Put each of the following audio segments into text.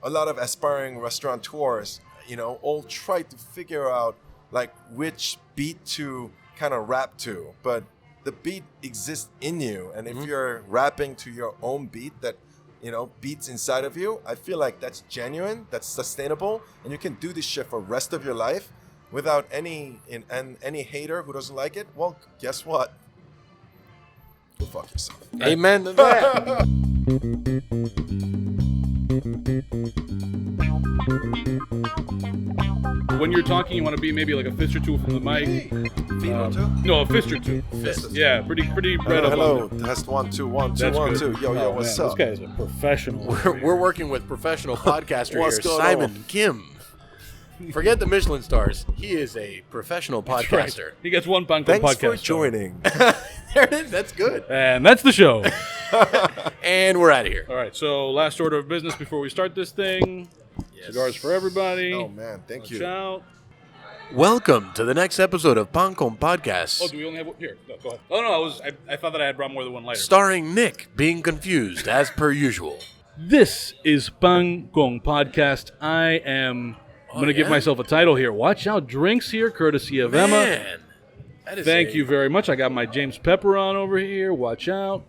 a lot of aspiring restaurateurs, all try to figure out like which beat to kind of rap to, but the beat exists in you, and if you're rapping to your own beat that beats inside of you, I feel like that's genuine, that's sustainable, and you can do this shit for the rest of your life without any hater who doesn't like it. Well, guess what? Go fuck yourself. Amen to that. When you're talking, you want to be maybe like a fist or two from the mic. Feet or two? No, a fist or two. Fist. Yeah, pretty red up. Hello, test 1 2 1 2 That's 1 good. 2. Yo, what's Man, up? This guy is a professional. We're working with professional podcaster What's here, going Simon on? Kim. Forget the Michelin stars. He is a professional podcaster. Right. He gets one Pancom Thanks podcast. for joining. There it is. That's good. And that's the show. And we're out of here. All right, so last order of business before we start this thing. Yes. Cigars for everybody. Oh man, thank Watch you. out. Welcome to the next episode of Pancom Podcast. Oh, do we only have one? Here, no, go ahead. Oh, no, I thought that I had brought more than one lighter. Starring Nick being confused as per usual. This is Pancom Podcast. I'm going to give myself a title here. Watch out, drinks here, courtesy of Emma. Man, that is Thank you very much. I got my James Pepper on over here. Watch out.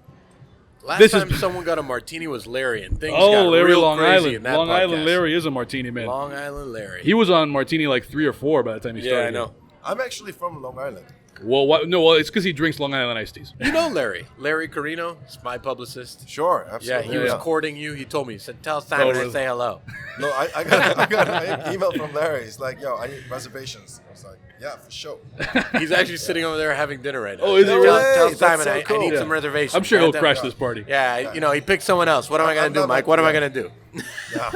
Last time someone got a martini was Larry, and things got Larry real Long crazy Island. in that Long podcast. Island Larry is a martini man. Long Island Larry. He was on martini like 3 or 4 by the time he started. Yeah, I know. I'm actually from Long Island. Well, it's because he drinks Long Island iced teas. You know Larry. Larry Carino. He's my publicist. Sure, Yeah, absolutely. he was courting you. He told me, he said, tell Simon I say hello. No, I got an email from Larry. He's like, yo, I need reservations. I was like, yeah, for sure. He's actually sitting over there having dinner right now. Oh, is he No really? way. Tell That's Simon so I cool. need Yeah. some reservations. I'm sure he'll Goddamn. crash this party. Yeah, he picked someone else. What am I going to do, Mike? What am I going to do? Yeah.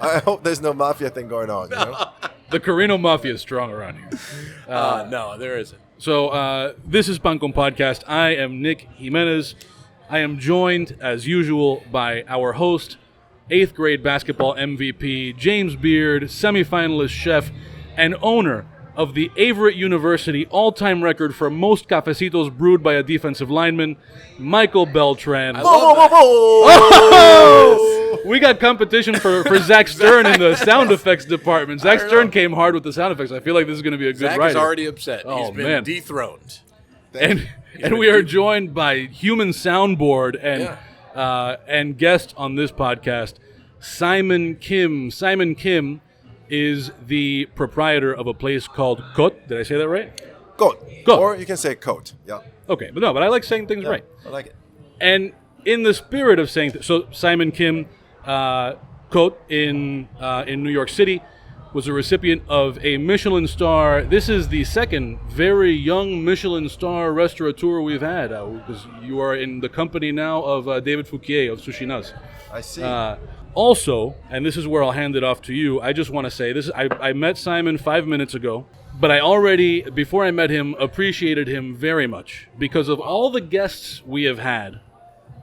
I hope there's no mafia thing going on. The Carino Mafia is strong around here. No, there isn't. So this is Pancom Podcast. I am Nick Jiménez. I am joined, as usual, by our host, 8th grade basketball MVP, James Beard, semifinalist chef, and owner of the Averett University all-time record for most cafecitos brewed by a defensive lineman, Michael Beltrán. Oh! We got competition for Zach Stern in the sound effects department. Zach Stern came hard with the sound effects. I feel like this is going to be a good Zach ride. is already upset. Oh, He's been man. dethroned. And we are joined by human soundboard and guest on this podcast, Simon Kim. Simon Kim is the proprietor of a place called Cote. Did I say that right? Cote. Cote. Or you can say coat. Yeah. Okay, but I like saying things right. I like it. And in the spirit of saying, so Simon Kim, Cote in New York City, was a recipient of a Michelin star. This is the second very young Michelin star restaurateur we've had, because you are in the company now of David Fouquier of Sushi Naz. I see. Also, and this is where I'll hand it off to you, I just want to say this: I met Simon 5 minutes ago, but I already, before I met him, appreciated him very much because of all the guests we have had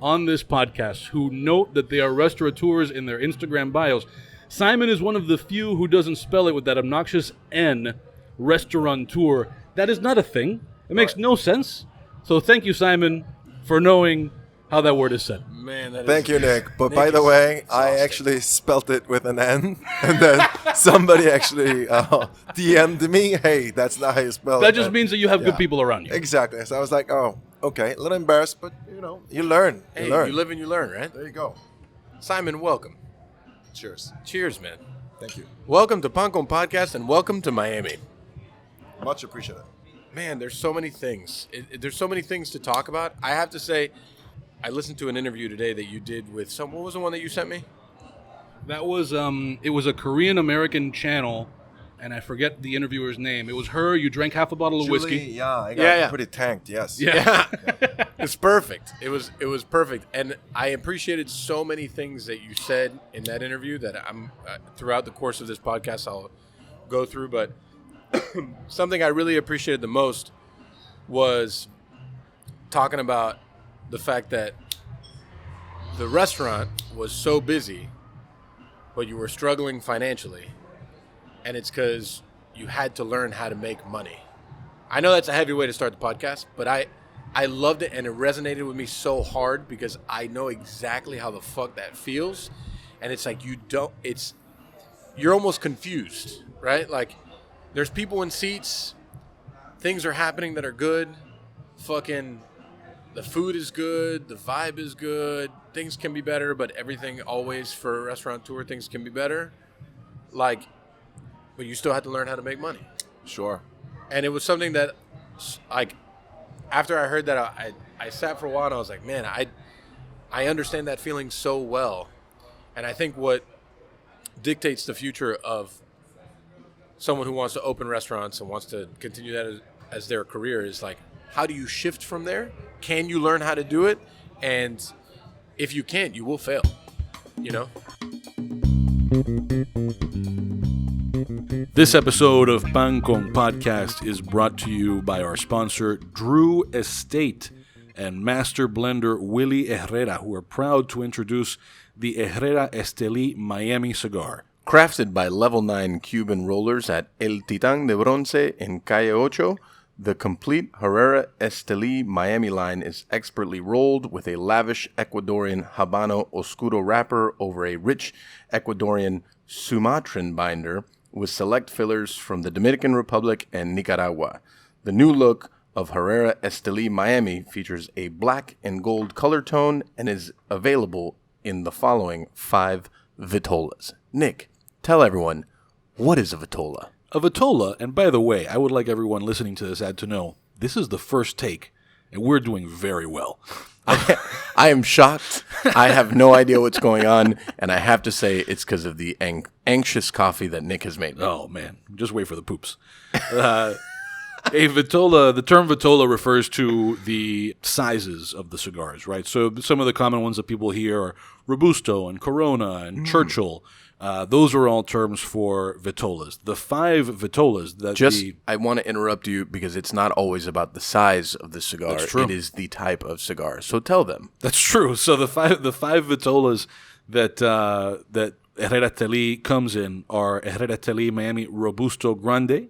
on this podcast who note that they are restaurateurs in their Instagram bios. Simon is one of the few who doesn't spell it with that obnoxious N, restaurateur. That is not a thing. It makes no sense. So thank you, Simon, for knowing how that word is said. Man, that Thank is, you, Nick. But Nick by the is way, I exhausting. actually spelt it with an N, and then somebody actually DM'd me, hey, that's not how you spell it. That just means that you have good people around you. Exactly. So I was like, oh, okay, a little embarrassed, but, you learn. Hey, You learn. you live and you learn, right? There you go. Simon, welcome. Cheers. Cheers, man. Thank you. Welcome to Pancom Podcast and welcome to Miami. Much appreciated. Man, there's so many things. There's so many things to talk about. I have to say, I listened to an interview today that you did with what was the one that you sent me? That was it was a Korean American channel, and I forget the interviewer's name. It was her. You drank half a bottle of Julie, whiskey. yeah, I got Yeah. pretty tanked, yes. Yeah. It's perfect. It was perfect, and I appreciated so many things that you said in that interview that I'm throughout the course of this podcast I'll go through. But something I really appreciated the most was talking about the fact that the restaurant was so busy, but you were struggling financially, and it's because you had to learn how to make money. I know that's a heavy way to start the podcast, but I loved it, and it resonated with me so hard because I know exactly how the fuck that feels. and it's like you're almost confused, right? Like there's people in seats, things are happening that are good, fucking the food is good, the vibe is good, things can be better, but everything always for a restaurateur, things can be better. Like, but you still have to learn how to make money. Sure. And it was something that, like, after I heard that, I sat for a while and I was like, man, I understand that feeling so well. And I think what dictates the future of someone who wants to open restaurants and wants to continue that as their career is like, how do you shift from there? Can you learn how to do it? And if you can't, you will fail, you know? This episode of Pan Con Podcast is brought to you by our sponsor, Drew Estate and master blender Willie Herrera, who are proud to introduce the Herrera Esteli Miami cigar. Crafted by Level 9 Cuban rollers at El Titán de Bronce in Calle Ocho, the complete Herrera Esteli Miami line is expertly rolled with a lavish Ecuadorian Habano Oscuro wrapper over a rich Ecuadorian Sumatran binder with select fillers from the Dominican Republic and Nicaragua. The new look of Herrera Esteli Miami features a black and gold color tone and is available in the following 5 vitolas. Nick, tell everyone, what is a vitola? A vitola, and by the way, I would like everyone listening to this ad to know, this is the first take, and we're doing very well. I am shocked. I have no idea what's going on, and I have to say it's because of the anxious coffee that Nick has made. Oh, man. Just wait for the poops. A vitola, the term vitola refers to the sizes of the cigars, right? So some of the common ones that people hear are Robusto and Corona and Churchill. Those are all terms for vitolas. The 5 vitolas that I want to interrupt you because it's not always about the size of the cigar. That's true. It is the type of cigar. So tell them. That's true. So the five vitolas that Herrera Esteli comes in are Herrera Esteli Miami Robusto Grande,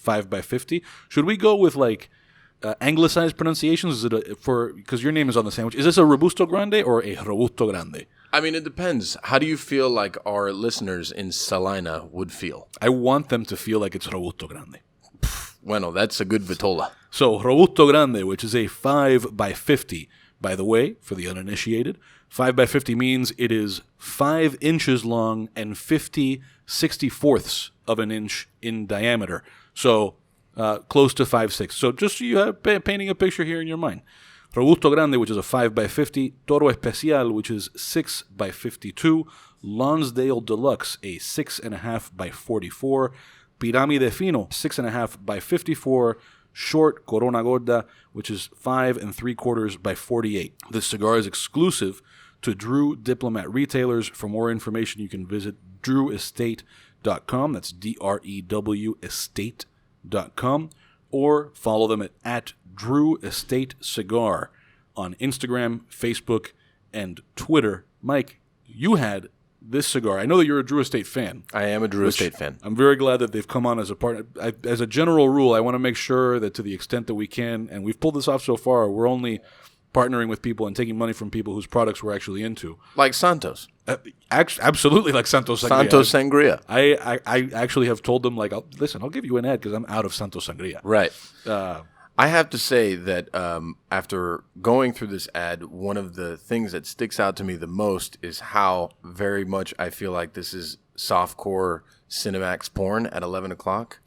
5x50. Should we go with like anglicized pronunciations? Is it because your name is on the sandwich? Is this a Robusto Grande or a Robusto Grande? I mean, it depends. How do you feel like our listeners in Salina would feel? I want them to feel like it's Robusto Grande. Bueno, that's a good vitola. So, Robusto Grande, which is a 5x50. By the way, for the uninitiated, 5x50 means it is 5 inches long and 50 64ths of an inch in diameter. So, close to 5'6". So, just so you have painting a picture here in your mind. Robusto Grande, which is a 5x50, Toro Especial, which is 6x52, Lonsdale Deluxe, a 6.5x44, Pirámide Fino, 6.5x54, Short Corona Gorda, which is 5 3/4x48. This cigar is exclusive to Drew Diplomat retailers. For more information, you can visit drewestate.com. That's DREW estate.com. Or follow them at Drew Estate Cigar on Instagram, Facebook, and Twitter. Mike, you had this cigar. I know that you're a Drew Estate fan. I am a Drew Estate fan. I'm very glad that they've come on as a partner. As a general rule, I want to make sure that to the extent that we can, and we've pulled this off so far, we're only partnering with people and taking money from people whose products we're actually into. Like Santos. Absolutely like Santos Sangria. Santos Sangria. I actually have told them, like, I'll give you an ad because I'm out of Santos Sangria. Right. I have to say that after going through this ad, one of the things that sticks out to me the most is how very much I feel like this is softcore Cinemax porn at 11 o'clock.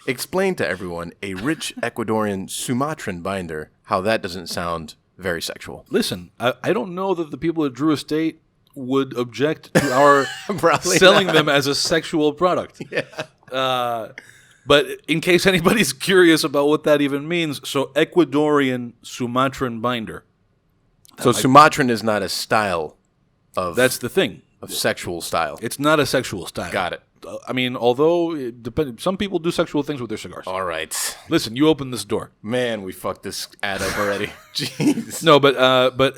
Explain to everyone a rich Ecuadorian Sumatran binder, how that doesn't sound very sexual. Listen, I don't know that the people at Drew Estate would object to our selling them as a sexual product. Yeah. But in case anybody's curious about what that even means, so Ecuadorian Sumatran binder. So Sumatran is not a style of... That's the thing. Of sexual style. It's not a sexual style. Got it. I mean, although some people do sexual things with their cigars. All right. Listen, you open this door. Man, we fucked this ad up already. Jeez. No, but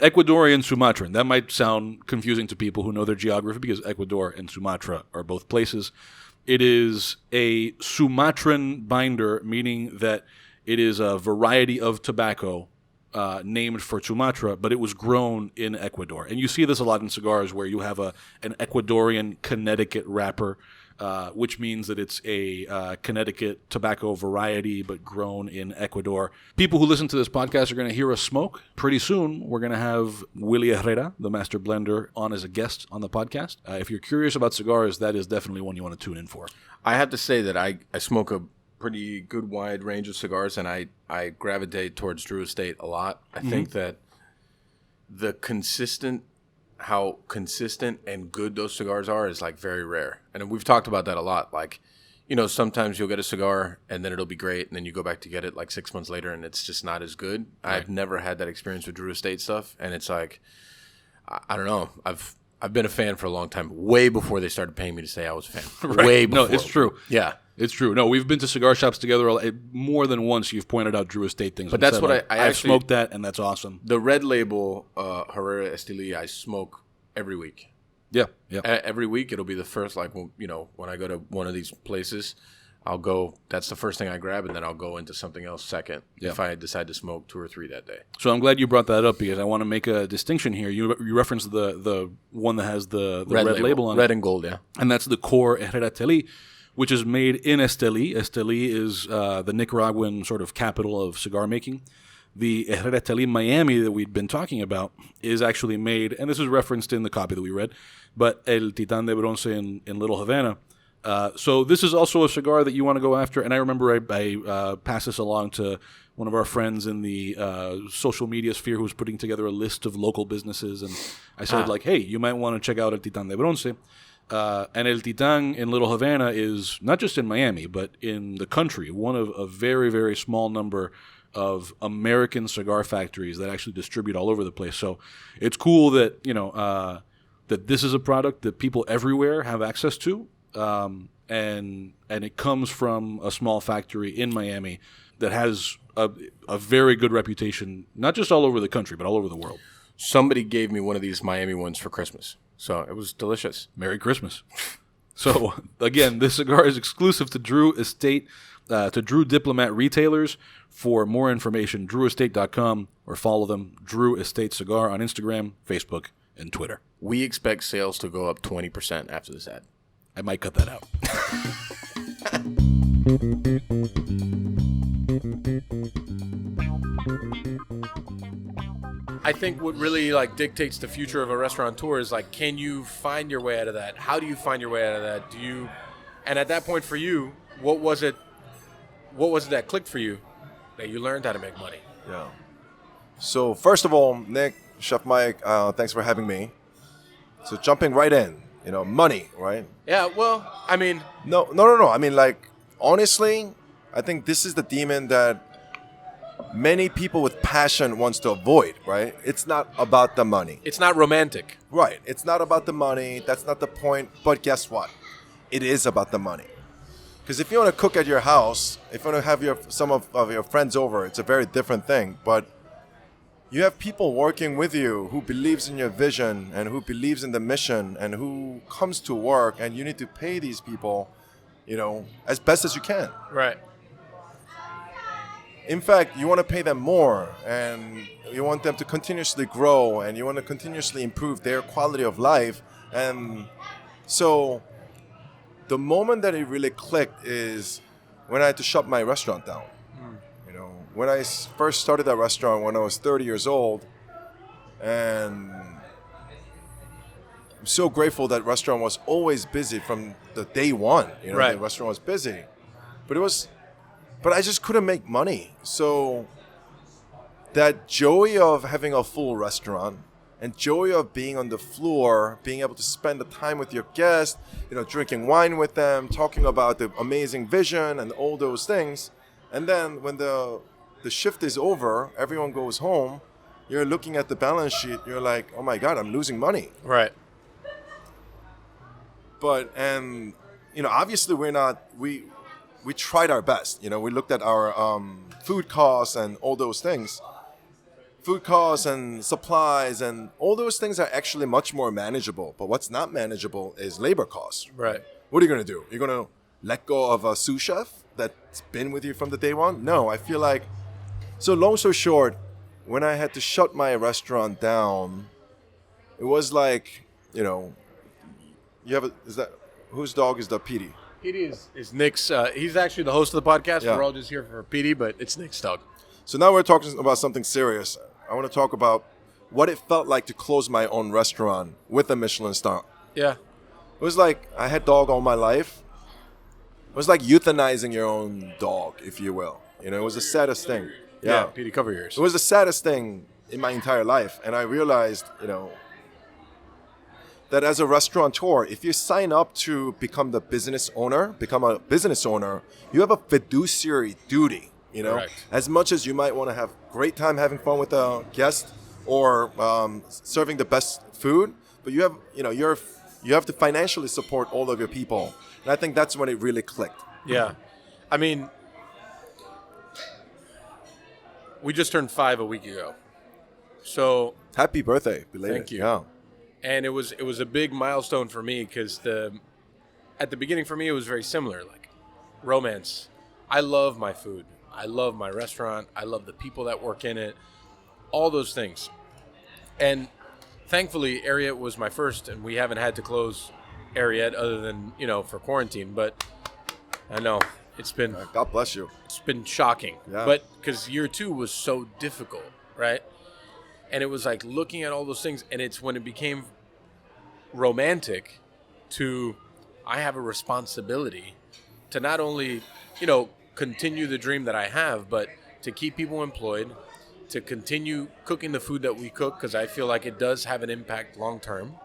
Ecuadorian Sumatran. That might sound confusing to people who know their geography because Ecuador and Sumatra are both places. It is a Sumatran binder, meaning that it is a variety of tobacco named for Sumatra, but it was grown in Ecuador. And you see this a lot in cigars where you have an Ecuadorian Connecticut wrapper, which means that it's a Connecticut tobacco variety, but grown in Ecuador. People who listen to this podcast are going to hear us smoke. Pretty soon, we're going to have Willy Herrera, the master blender, on as a guest on the podcast. If you're curious about cigars, that is definitely one you want to tune in for. I have to say that I smoke a pretty good wide range of cigars, and I gravitate towards Drew Estate a lot. I think that how consistent and good those cigars are is like very rare. And we've talked about that a lot. Like, you know, sometimes you'll get a cigar and then it'll be great, and then you go back to get it like 6 months later and it's just not as good. Right. I've never had that experience with Drew Estate stuff, and it's like, I don't know. I've been a fan for a long time, way before they started paying me to say I was a fan. Right. Way before. No, it's true. Yeah. It's true. No, we've been to cigar shops together more than once. You've pointed out Drew Estate things. But that's what I've smoked that, and that's awesome. The red label Herrera Esteli I smoke every week. Yeah. Every week it'll be the first, like, you know, when I go to one of these places, I'll go, that's the first thing I grab, and then I'll go into something else second if I decide to smoke 2 or 3 that day. So I'm glad you brought that up, because I want to make a distinction here. You referenced the one that has the red label on it. Red and gold, yeah. And that's the core Herrera Esteli, which is made in Esteli. Esteli is the Nicaraguan sort of capital of cigar making. The Herrera Esteli Miami that we'd been talking about is actually made, and this is referenced in the copy that we read, but El Titán de Bronce in Little Havana. So this is also a cigar that you want to go after. And I remember I passed this along to one of our friends in the social media sphere who was putting together a list of local businesses. And I said, like, hey, you might want to check out El Titán de Bronce. And El Titán in Little Havana is not just in Miami, but in the country, one of a very, very small number of American cigar factories that actually distribute all over the place. So it's cool that, you know, that this is a product that people everywhere have access to. And it comes from a small factory in Miami that has a very good reputation, not just all over the country, but all over the world. Somebody gave me one of these Miami ones for Christmas, so it was delicious. Merry Christmas. So, again, this cigar is exclusive to Drew Estate, to Drew Diplomat retailers. For more information, drewestate.com, or follow them, Drew Estate Cigar, on Instagram, Facebook, and Twitter. We expect sales to go up 20% after this ad. I might cut that out. I think what really like dictates the future of a restaurateur is like, can you find your way out of that? How do you find your way out of that? And at that point for you, what was it that clicked for you that you learned how to make money? Yeah. So first of all, Nick, Chef Mike, thanks for having me. So jumping right in, you know, money, right? Yeah, well, I mean... No. I mean, like, honestly, I think this is the demon that many people with passion wants to avoid, right? It's not about the money. It's not romantic. Right. It's not about the money. That's not the point. But guess what? It is about the money. Because if you want to cook at your house, if you want to have some of your friends over, it's a very different thing. But you have people working with you who believes in your vision and who believes in the mission and who comes to work, and you need to pay these people, you know, as best as you can. Right. In fact, you want to pay them more, and you want them to continuously grow, and you want to continuously improve their quality of life. And so the moment that it really clicked is when I had to shut my restaurant down. You know, when I first started that restaurant when I was 30 years old, and I'm so grateful that restaurant was always busy from the day one. You know, right. The restaurant was busy, but I just couldn't make money. So that joy of having a full restaurant and joy of being on the floor, being able to spend the time with your guests, you know, drinking wine with them, talking about the amazing vision and all those things. And then when the shift is over, everyone goes home, you're looking at the balance sheet, you're like, oh my God, I'm losing money. Right. But, and, you know, obviously we tried our best. You know, we looked at our food costs and all those things. Food costs and supplies and all those things are actually much more manageable. But what's not manageable is labor costs. Right. What are you going to do? You're going to let go of a sous chef that's been with you from the day one? No, I feel like... So long story short, when I had to shut my restaurant down, it was like, you know, whose dog is the PD? PD is Nick's. He's actually the host of the podcast. Yeah. We're all just here for PD, but it's Nick's dog. So now we're talking about something serious. I want to talk about what it felt like to close my own restaurant with a Michelin star. Yeah. It was like I had dog all my life. It was like euthanizing your own dog, if you will. You know, it was the saddest thing. Yeah, PD, cover yours. It was the saddest thing in my entire life. And I realized, you know, that as a restaurateur, if you sign up to become a business owner, you have a fiduciary duty, you know. Correct. As much as you might want to have great time having fun with a guest or serving the best food, but you have to financially support all of your people. And I think that's when it really clicked. Yeah. I mean, we just turned 5 a week ago. So Happy birthday, belated. Thank you. Yeah. And it was a big milestone for me because at the beginning for me it was very similar, like romance. I love my food. I love my restaurant. I love the people that work in it. All those things. And thankfully, Ariete was my first, and we haven't had to close Ariete other than, you know, for quarantine. But I know it's been God bless you. It's been shocking. Yeah. But because year 2 was so difficult, right? And it was like looking at all those things, and it's when it became romantic to I have a responsibility to not only, you know, continue the dream that I have, but to keep people employed, to continue cooking the food that we cook, because I feel like it does have an impact long term,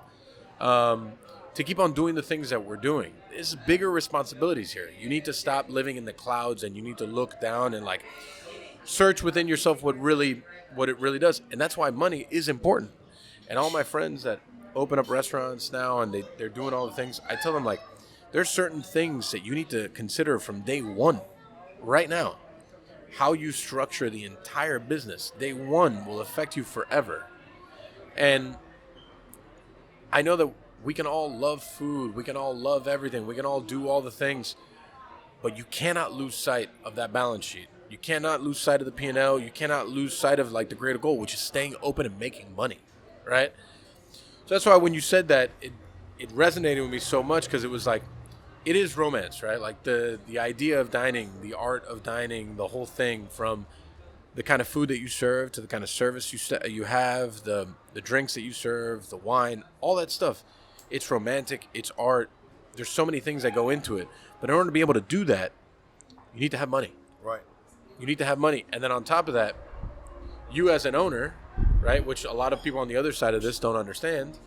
to keep on doing the things that we're doing. There's bigger responsibilities here. You need to stop living in the clouds, and you need to look down and like search within yourself what it really does. And that's why money is important. And all my friends that open up restaurants now and they're doing all the things, I tell them, like, there's certain things that you need to consider from day one, right now. How you structure the entire business, day one, will affect you forever. And I know that we can all love food, we can all love everything, we can all do all the things, but you cannot lose sight of that balance sheet. You cannot lose sight of the P&L. You cannot lose sight of like the greater goal, which is staying open and making money, right? So that's why when you said that, it resonated with me so much, because it was like, it is romance, right? Like the idea of dining, the art of dining, the whole thing, from the kind of food that you serve to the kind of service you have, the drinks that you serve, the wine, all that stuff. It's romantic. It's art. There's so many things that go into it. But in order to be able to do that, you need to have money. Right. You need to have money. And then on top of that, you as an owner, right, which a lot of people on the other side of this don't understand,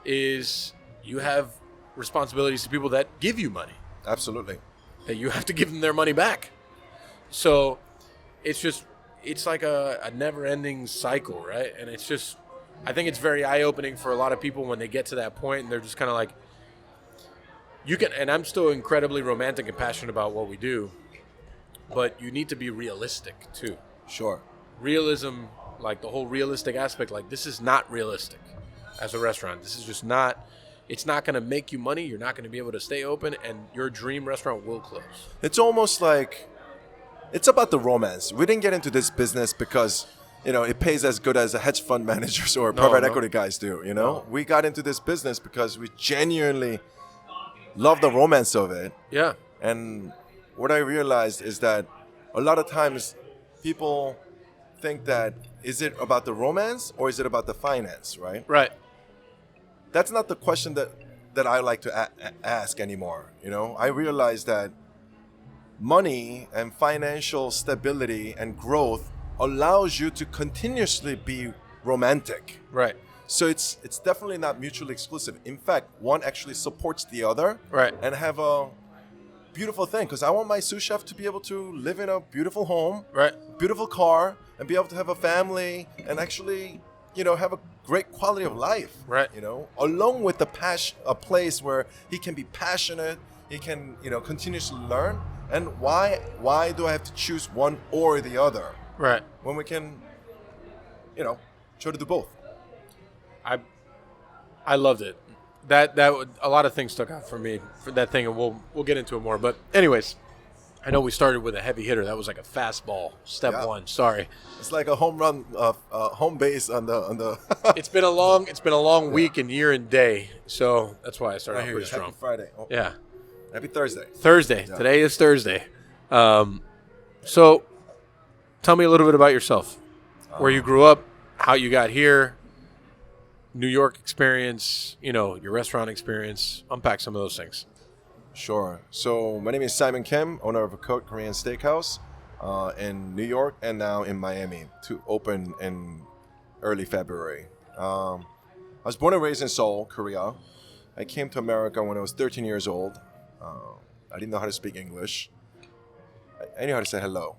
is you have responsibilities to people that give you money. Absolutely. That you have to give them their money back. So it's like a never-ending cycle, right? And it's just, I think it's very eye-opening for a lot of people when they get to that point and they're just kind of like, and I'm still incredibly romantic and passionate about what we do, but you need to be realistic too. Sure. Realism, like the whole realistic aspect, like this is not realistic as a restaurant. This is just not, it's not going to make you money. You're not going to be able to stay open, and your dream restaurant will close. It's almost like, it's about the romance. We didn't get into this business because, you know, it pays as good as a hedge fund managers or private equity guys do, you know? We got into this business because we genuinely love the romance of it. Yeah. And what I realized is that a lot of times people think that, is it about the romance or is it about the finance, right? Right. That's not the question that I like to ask anymore. You know, I realize that money and financial stability and growth allows you to continuously be romantic. Right. So it's definitely not mutually exclusive. In fact, one actually supports the other. Right. And have a beautiful thing, because I want my sous chef to be able to live in a beautiful home, Right. beautiful car, and be able to have a family and actually, you know, have a great quality of life. Right. You know, along with a place where he can be passionate, he can, you know, continuously learn. And why do I have to choose one or the other? Right. When we can, you know, try to do both. I loved it. That a lot of things stuck out for me for that thing, and we'll get into it more. But anyways, I know we started with a heavy hitter. That was like a fastball. Step Yeah. one. Sorry. It's like a home run, home base on the. It's been a long week and year and day. So that's why I started off pretty strong. Happy Friday. Oh, Yeah. Happy Thursday. Thursday. Yeah. Today is Thursday. So tell me a little bit about yourself. Where you grew up, how you got here, New York experience, your restaurant experience. Unpack some of those things. Sure. So my name is Simon Kim, owner of a Cote Korean Steakhouse in New York and now in Miami to open in early February. I was born and raised in Seoul, Korea. I came to America when I was 13 years old. I didn't know how to speak English. I knew how to say hello.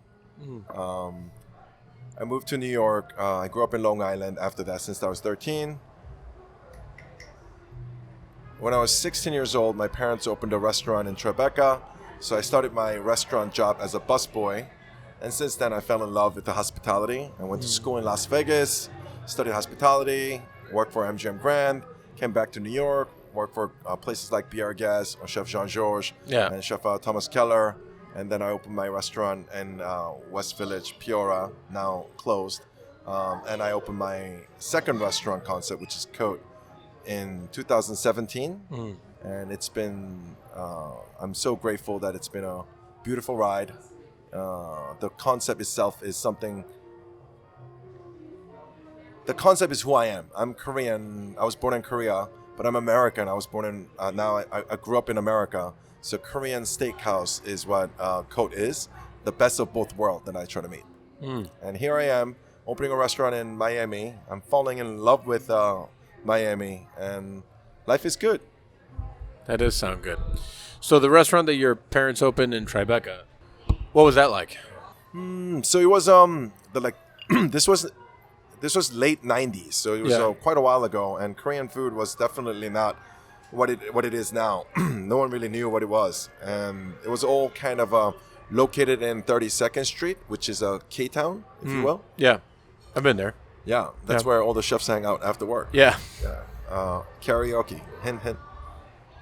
I moved to New York. I grew up in Long Island after that since I was 13. When I was 16 years old, my parents opened a restaurant in Tribeca. So I started my restaurant job as a busboy. And since then, I fell in love with the hospitality. I went to school in Las Vegas, studied hospitality, worked for MGM Grand, came back to New York, worked for places like Pierre Guest or Chef Jean-Georges and Chef Thomas Keller. And then I opened my restaurant in West Village, Peoria, now closed. And I opened my second restaurant concept, which is Cote, in 2017. And it's been, I'm so grateful that it's been a beautiful ride. The concept itself is something, the concept is who I am. I'm Korean. I was born in Korea, but I'm American. I was born in, now I grew up in America. So Korean Steakhouse is what Cote is, the best of both worlds that I try to meet. And here I am opening a restaurant in Miami. I'm falling in love with Miami, and life is good. That does sound good. So the restaurant that your parents opened in Tribeca, what was that like? So it was this was late 90s, so it was quite a while ago, and Korean food was definitely not what it is now. No one really knew what it was, and it was all kind of located in 32nd Street, which is a K-town, if you will. Yeah, I've been there. Yeah, that's where all the chefs hang out after work. Yeah. Karaoke, hint, hint.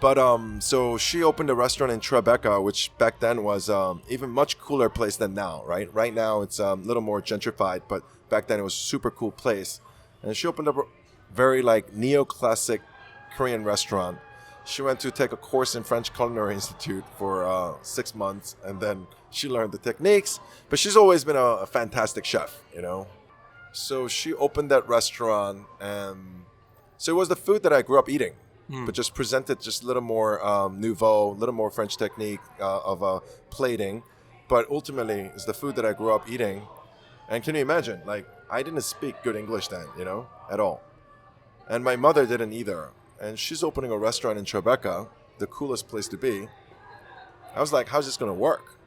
But so she opened a restaurant in Tribeca, which back then was even much cooler place than now, right? Right now it's a little more gentrified, but back then it was a super cool place. And she opened up a very like neoclassic Korean restaurant. She went to take a course in French Culinary Institute for 6 months, and then she learned the techniques. But she's always been a fantastic chef, So she opened that restaurant, and so it was the food that I grew up eating, but just presented just a little more nouveau, a little more French technique of plating. But ultimately, it's the food that I grew up eating. And can you imagine? Like, I didn't speak good English then, at all. And my mother didn't either. And she's opening a restaurant in Tribeca, the coolest place to be. I was like, how's this going to work?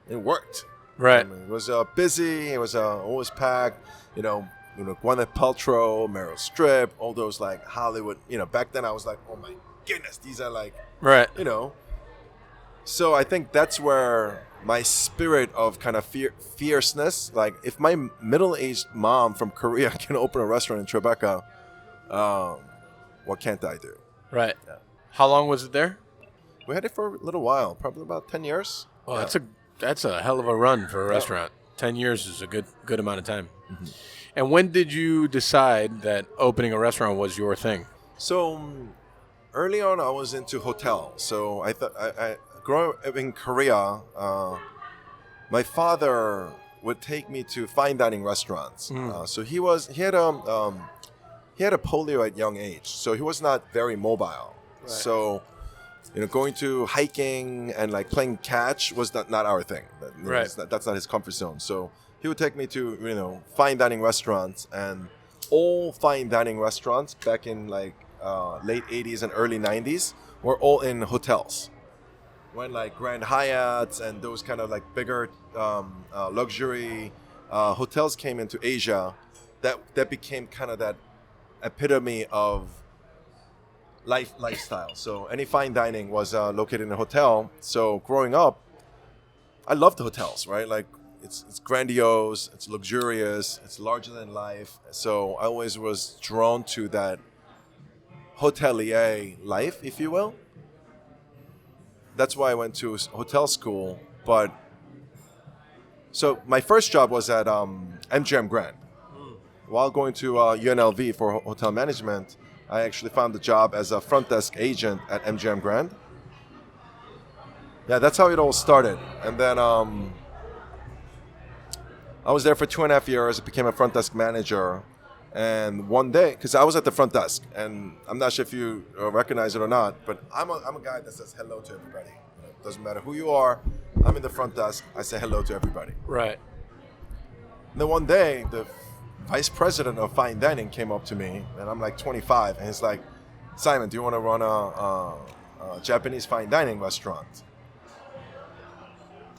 It worked. Right. I mean, it was busy. It was always packed. Gwyneth Paltrow, Meryl Streep, all those like Hollywood. Back then I was like, oh my goodness, these are like, right. So I think that's where my spirit of kind of fierceness, like if my middle-aged mom from Korea can open a restaurant in Tribeca, what can't I do? Right. Yeah. How long was it there? We had it for a little while, probably about 10 years. Oh, that's a hell of a run for a restaurant. 10 years is a good amount of time. And when did you decide that opening a restaurant was your thing? So early on, I was into hotels. So I thought I growing up in Korea, my father would take me to fine dining restaurants. So he had a polio at young age, so he was not very mobile. Right. So going to hiking and like playing catch was not our thing. Right. That's not his comfort zone. So he would take me to fine dining restaurants, and all fine dining restaurants back in like late 80s and early 90s were all in hotels. When like Grand Hyatts and those kind of like bigger luxury hotels came into Asia, that became kind of that epitome of lifestyle. So any fine dining was located in a hotel. So growing up, I loved the hotels, right? Like it's grandiose, it's luxurious, it's larger than life. So I always was drawn to that hotelier life, if you will. that's why I went to hotel school. But so my first job was at MGM Grand. While going to UNLV for hotel management, I actually found a job as a front desk agent at MGM Grand. Yeah, that's how it all started. And then I was there for 2.5 years. I became a front desk manager. And one day, because I was at the front desk, and I'm not sure if you recognize it or not, but I'm a guy that says hello to everybody. It doesn't matter who you are. I'm in the front desk. I say hello to everybody. Right. And then one day, the vice president of fine dining came up to me, and I'm like 25, and he's like, Simon, do you want to run a Japanese fine dining restaurant?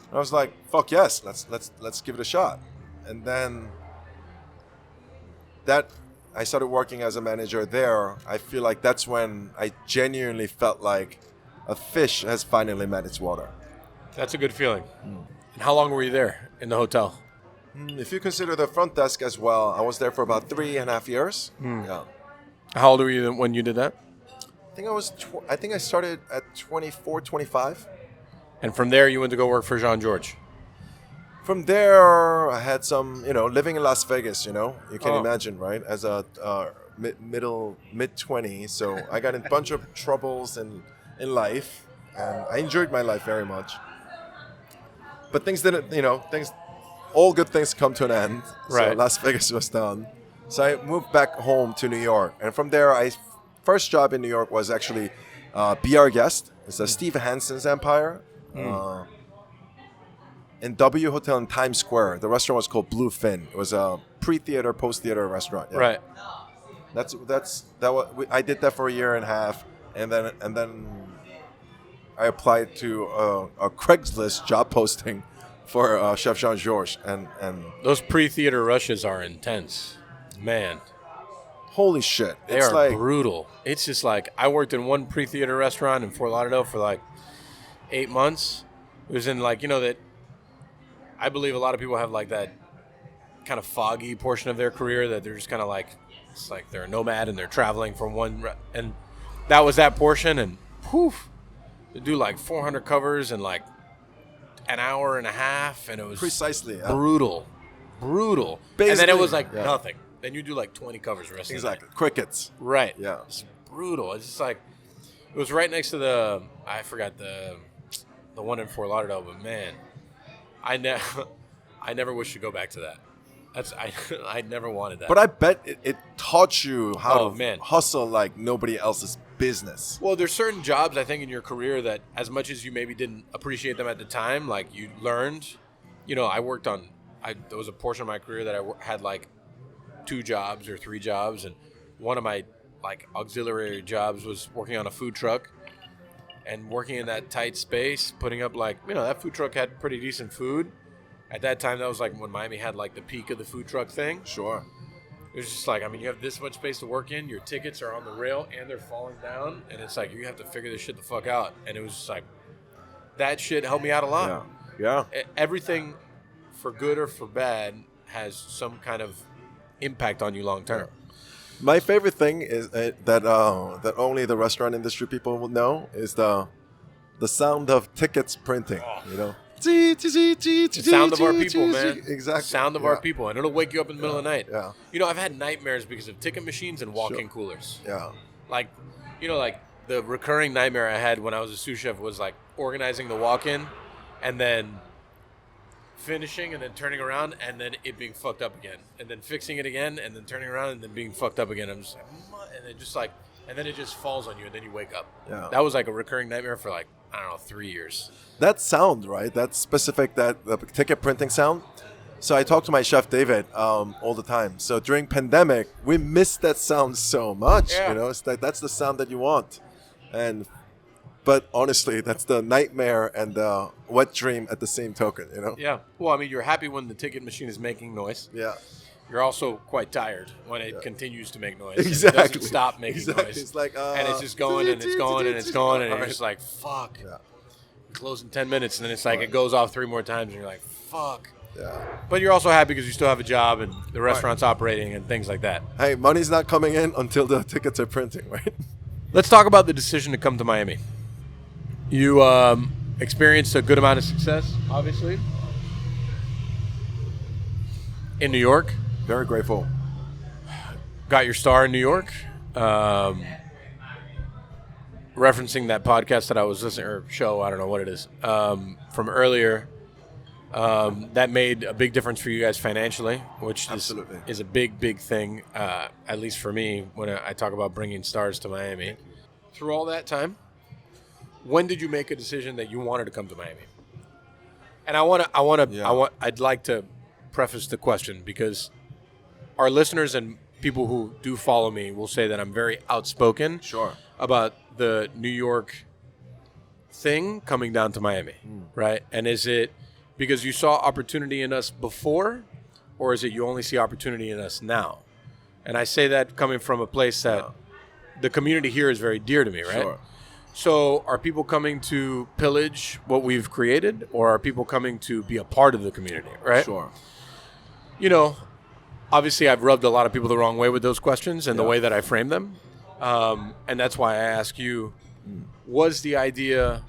And I was like, fuck yes, let's give it a shot. And then that I started working as a manager there. I feel like that's when I genuinely felt like a fish has finally met its water. That's a good feeling. And how long were you there in the hotel? If you consider the front desk as well, I was there for about 3.5 years. Yeah. How old were you when you did that? I think I started at 24, 25. And from there, you went to go work for Jean-Georges. From there, I had some, living in Las Vegas, you can imagine, right? As a mid-20s, so I got in a bunch of troubles in life, and I enjoyed my life very much. But things didn't, all good things come to an end. Right. So Las Vegas was done. So I moved back home to New York, and from there, first job in New York was actually Be Our Guest. It's a Steve Hansen's empire. In W Hotel in Times Square. The restaurant was called Bluefin. It was a pre-theater, post-theater restaurant. Yeah. Right. I did that for 1.5 years, and then I applied to a Craigslist job posting for Chef Jean-Georges, and those pre-theater rushes are intense, man. Holy shit! They are brutal. It's just like I worked in one pre-theater restaurant in Fort Lauderdale for like 8 months. It was in that. I believe a lot of people have like that kind of foggy portion of their career that they're just kind of like, it's like they're a nomad and they're traveling from and that was that portion, and poof, they do like 400 covers in like an hour and a half, and it was precisely brutal. Basically, and then it was like nothing. Then you do like 20 covers the rest of the night. Crickets. Right. Yeah. It's brutal. It's just like, it was right next to I forgot the one in Fort Lauderdale, but man, I never wish to go back to that. I never wanted that. But I bet it taught you how to hustle like nobody else's business. Well, there's certain jobs, I think, in your career that as much as you maybe didn't appreciate them at the time, like you learned, I worked on, there was a portion of my career that I had like 2 jobs or 3 jobs. And one of my like auxiliary jobs was working on a food truck. And working in that tight space, putting up like, that food truck had pretty decent food. At that time, that was like when Miami had like the peak of the food truck thing. Sure. It was just like, you have this much space to work in. Your tickets are on the rail and they're falling down. And it's like, you have to figure this shit the fuck out. And it was just like, that shit helped me out a lot. Yeah. Everything, for good or for bad, has some kind of impact on you long term. Yeah. My favorite thing is that only the restaurant industry people will know is the sound of tickets printing. The sound of our people, man. Exactly. Sound of our people, and it'll wake you up in the middle of the night. Yeah. I've had nightmares because of ticket machines and walk-in coolers. Yeah. Like, like the recurring nightmare I had when I was a sous chef was like organizing the walk-in, and then finishing and then turning around and then it being fucked up again, and then fixing it again and then turning around and then being fucked up again. I'm just like, and then it just falls on you and then you wake up. Yeah. That was like a recurring nightmare for like, I don't know, 3 years. That sound, right? That specific, the ticket printing sound. So I talk to my chef David all the time. So during pandemic, we missed that sound so much. Yeah. It's like that's the sound that you want, but honestly, that's the nightmare and the wet dream at the same token. Yeah. Well, you're happy when the ticket machine is making noise. Yeah. You're also quite tired when it continues to make noise. Exactly. It doesn't stop making noise. It's like, and it's just going and it's going and it's going and you're just like, fuck. Yeah. Close in 10 minutes and then it's like it goes off 3 more times and you're like, fuck. Yeah. But you're also happy because you still have a job and the restaurant's operating and things like that. Hey, money's not coming in until the tickets are printing, right? Let's talk about the decision to come to Miami. You experienced a good amount of success, obviously, in New York. Very grateful. Got your star in New York. Referencing that podcast that I was listening, or show, I don't know what it is, from earlier. That made a big difference for you guys financially, which is a big thing, at least for me, when I talk about bringing stars to Miami. Through all that time, when did you make a decision that you wanted to come to Miami? And I'd like to preface the question, because our listeners and people who do follow me will say that I'm very outspoken about the New York thing coming down to Miami, right? And is it because you saw opportunity in us before, or is it you only see opportunity in us now? And I say that coming from a place that the community here is very dear to me, right? Sure. So are people coming to pillage what we've created, or are people coming to be a part of the community, right? Sure. You know, obviously I've rubbed a lot of people the wrong way with those questions and the way that I frame them. And that's why I ask you, was the idea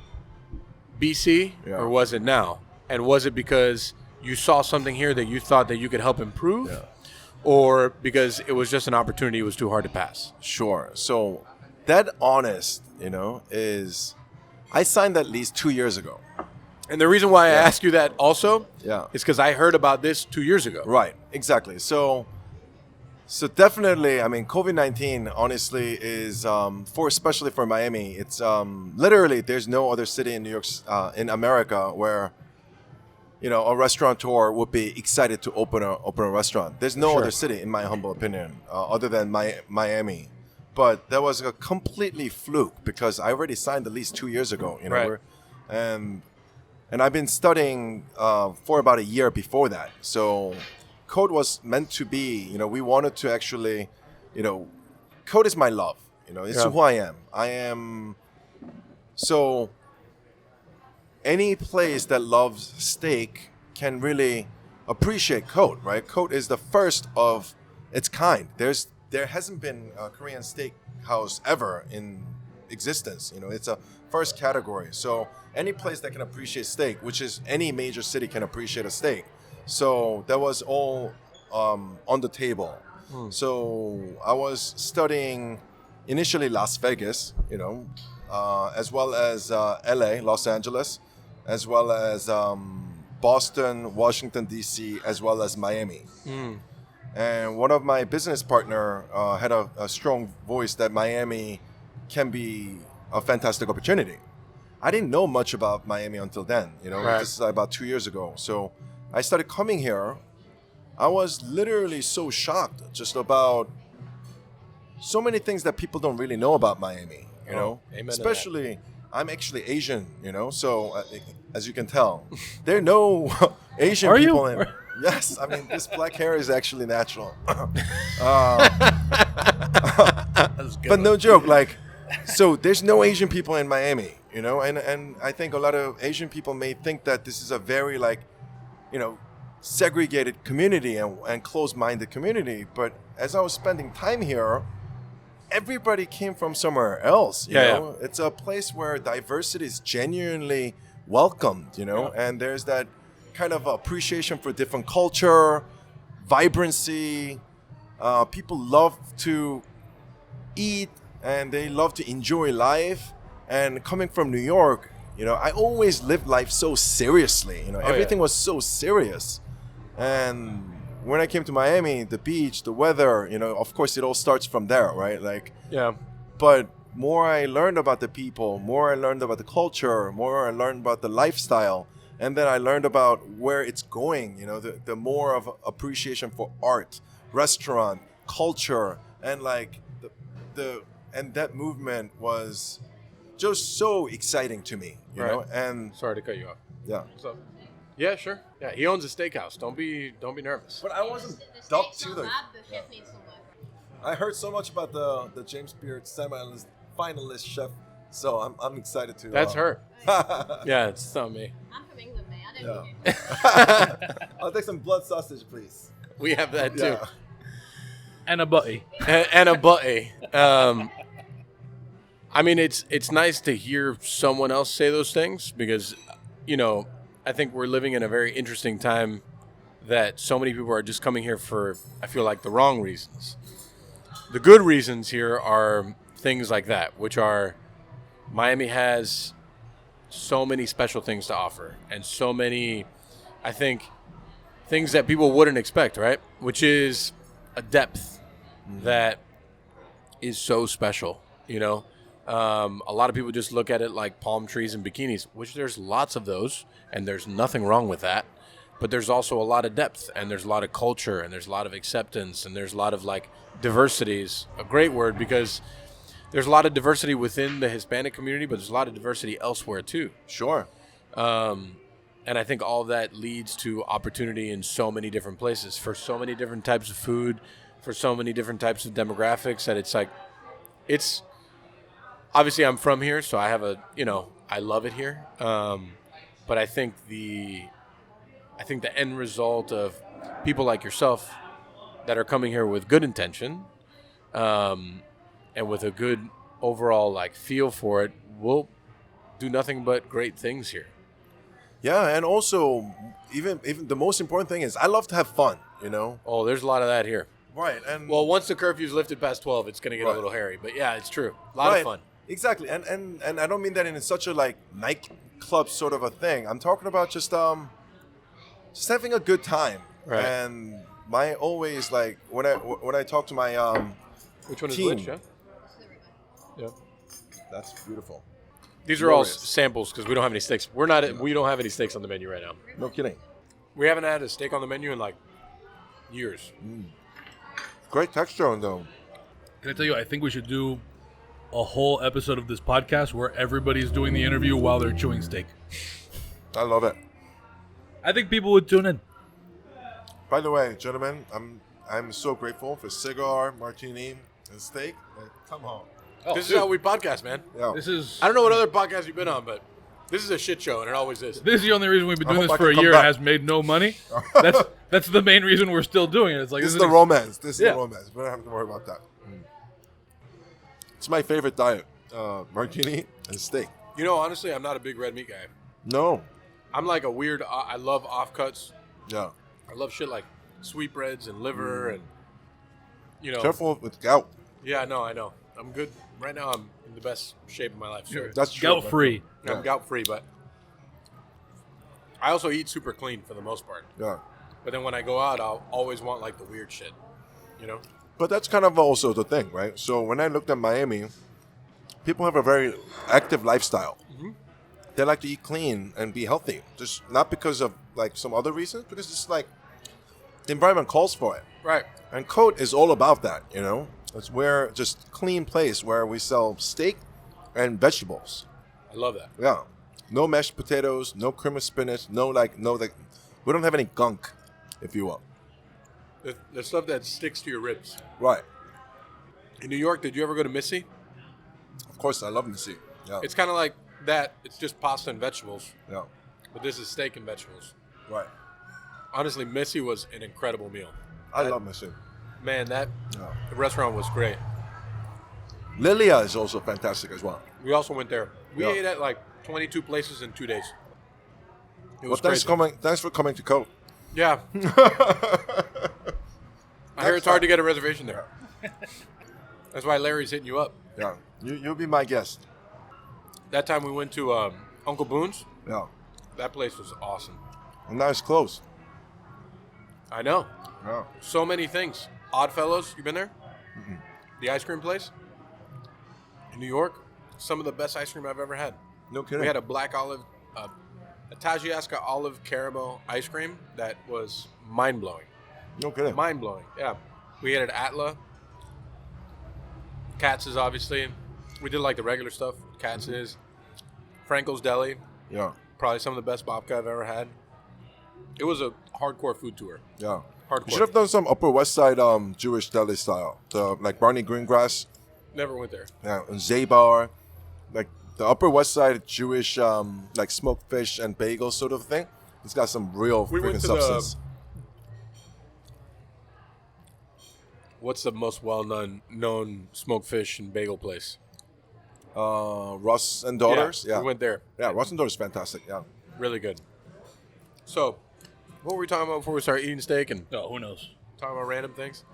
BC or was it now? And was it because you saw something here that you thought that you could help improve? Or because it was just an opportunity, it was too hard to pass? Sure. So that honest, is I signed that lease 2 years ago. And the reason why I ask you that also is because I heard about this 2 years ago. Right. Exactly. So definitely, I mean, COVID-19, honestly, is especially for Miami, it's literally there's no other city in New York, in America where, a restaurateur would be excited to open a restaurant. There's no other city, in my humble opinion, other than Miami. But that was a completely fluke because I already signed the lease 2 years ago. And I've been studying for about a year before that. So Cote was meant to be, we wanted to actually, Cote is my love. It's who I am. So any place that loves steak can really appreciate Cote, right? Cote is the first of its kind. There hasn't been a Korean steakhouse ever in existence. It's a first category. So any place that can appreciate steak, which is any major city can appreciate a steak. So that was all on the table. So I was studying initially Las Vegas, as well as LA, Los Angeles, as well as Boston, Washington, D.C., as well as Miami. And one of my business partner had a strong voice that Miami can be a fantastic opportunity. I didn't know much about Miami until then, This is about 2 years ago. So I started coming here. I was literally so shocked just about so many things that people don't really know about Miami, Especially, I'm actually Asian, So as you can tell, there are no Asian people in. Yes, I mean, this black hair is actually natural. But no joke, so there's no Asian people in Miami, and I think a lot of Asian people may think that this is a very segregated community and closed-minded community. But as I was spending time here, everybody came from somewhere else, you know? It's a place where diversity is genuinely welcomed, and there's that kind of appreciation for different culture, vibrancy. People love to eat and they love to enjoy life. And coming from New York, I always lived life so seriously. Everything was so serious. And when I came to Miami, the beach, the weather, of course, it all starts from there, right? But more I learned about the people, more I learned about the culture, more I learned about the lifestyle. And then I learned about where it's going, the more of appreciation for art, restaurant, culture, and and that movement was just so exciting to me, you know. And sorry to cut you off. Yeah. What's up? Yeah, sure. Yeah, he owns a steakhouse. Don't be nervous. But I wasn't ducked to the. I heard so much about the James Beard semi-finalist chef, so I'm excited to. That's her. Yeah, it's not me. I'm from England, man. I don't need I'll take some blood sausage, please. We have that too. And a butty. And a butty. I mean, it's nice to hear someone else say those things because, I think we're living in a very interesting time that so many people are just coming here for, I feel like, the wrong reasons. The good reasons here are things like that, which are Miami has so many special things to offer and so many, I think, things that people wouldn't expect, right? Which is a depth that is so special, A lot of people just look at it like palm trees and bikinis, which there's lots of those, and there's nothing wrong with that. But there's also a lot of depth, and there's a lot of culture, and there's a lot of acceptance, and there's a lot of, diversity is a great word because there's a lot of diversity within the Hispanic community, but there's a lot of diversity elsewhere, too. Sure. And I think all of that leads to opportunity in so many different places for so many different types of food, for so many different types of demographics that it's obviously I'm from here, so I have I love it here. But I think the end result of people like yourself that are coming here with good intention, and with a good overall feel for it, will do nothing but great things here. Yeah, and also even the most important thing is I love to have fun. Oh, there's a lot of that here. Right, and Well, once the curfew's lifted past 12, it's going to get a little hairy. But yeah, it's true. A lot of fun. Exactly, and I don't mean that in such a nightclub sort of a thing. I'm talking about just having a good time. Right. And my always when I talk to my Which one is team. which? Yeah. That's beautiful. These are all Glorious. samples because we don't have any steaks. We don't have any steaks on the menu right now. No kidding. We haven't had a steak on the menu in years. Great texture on them. Can I tell you, I think we should do a whole episode of this podcast where everybody's doing the interview while they're chewing steak. I love it. I think people would tune in. By the way, gentlemen, I'm so grateful for cigar, martini, and steak. Come on. This is how we podcast, man. Yeah. I don't know what other podcasts you've been on, but this is a shit show, and it always is. This is the only reason we've been doing hope this I for a can come year back. and has made no money. That's the main reason we're still doing it. It's This is the romance. This is the romance. We don't have to worry about that. It's my favorite diet. Martini and steak. Honestly, I'm not a big red meat guy. No. I'm a weird. I love offcuts. Yeah. I love shit like sweetbreads and liver and Careful with gout. Yeah, no, I know. I'm good right now. I'm in the best shape of my life. So That's true. Gout free. I'm gout free, but I also eat super clean for the most part. Yeah. But then when I go out, I'll always want the weird shit. But that's kind of also the thing, right? So when I looked at Miami, people have a very active lifestyle. Mm-hmm. They like to eat clean and be healthy. Just not because of some other reasons, because it's the environment calls for it. Right. And Cote is all about that, It's where just clean place where we sell steak and vegetables. I love that. Yeah. No mashed potatoes, no cream of spinach, no we don't have any gunk, if you will. The stuff that sticks to your ribs. Right. In New York, did you ever go to Missy? Of course, I love Missy. Yeah. It's kind of like that. It's just pasta and vegetables. Yeah. But this is steak and vegetables. Right. Honestly, Missy was an incredible meal. I love Missy. Man, that Yeah. restaurant was great. Lilia is also fantastic as well. We also went there. We Yeah. ate at 22 places in 2 days. It Well, was thanks crazy. Thanks for coming to Cote. Yeah. I hear it's hard to get a reservation there. That's why Larry's hitting you up. Yeah. You'll be my guest. That time we went to Uncle Boone's. Yeah. That place was awesome. And now it's closed. I know. Yeah. So many things. Oddfellows, you been there? The ice cream place in New York. Some of the best ice cream I've ever had. No kidding. We had a black olive, a Tajiaska olive caramel ice cream that was mind-blowing. No kidding. Mind-blowing, yeah. We ate at Atla. Katz's, obviously. We did the regular stuff. Katz's. Frankel's Deli. Yeah. Probably some of the best babka I've ever had. It was a hardcore food tour. Yeah. Hardcore. You should have done some Upper West Side Jewish deli style. Barney Greengrass. Never went there. Yeah. And Zabar. The Upper West Side Jewish smoked fish and bagel sort of thing. It's got some real We went freaking to substance. What's the most well-known smoked fish and bagel place? Ross and Daughters. Yeah, we went there. Yeah, Ross and Daughters is fantastic. Yeah. Really good. So, what were we talking about before we started eating steak and Oh, who knows? talking about random things?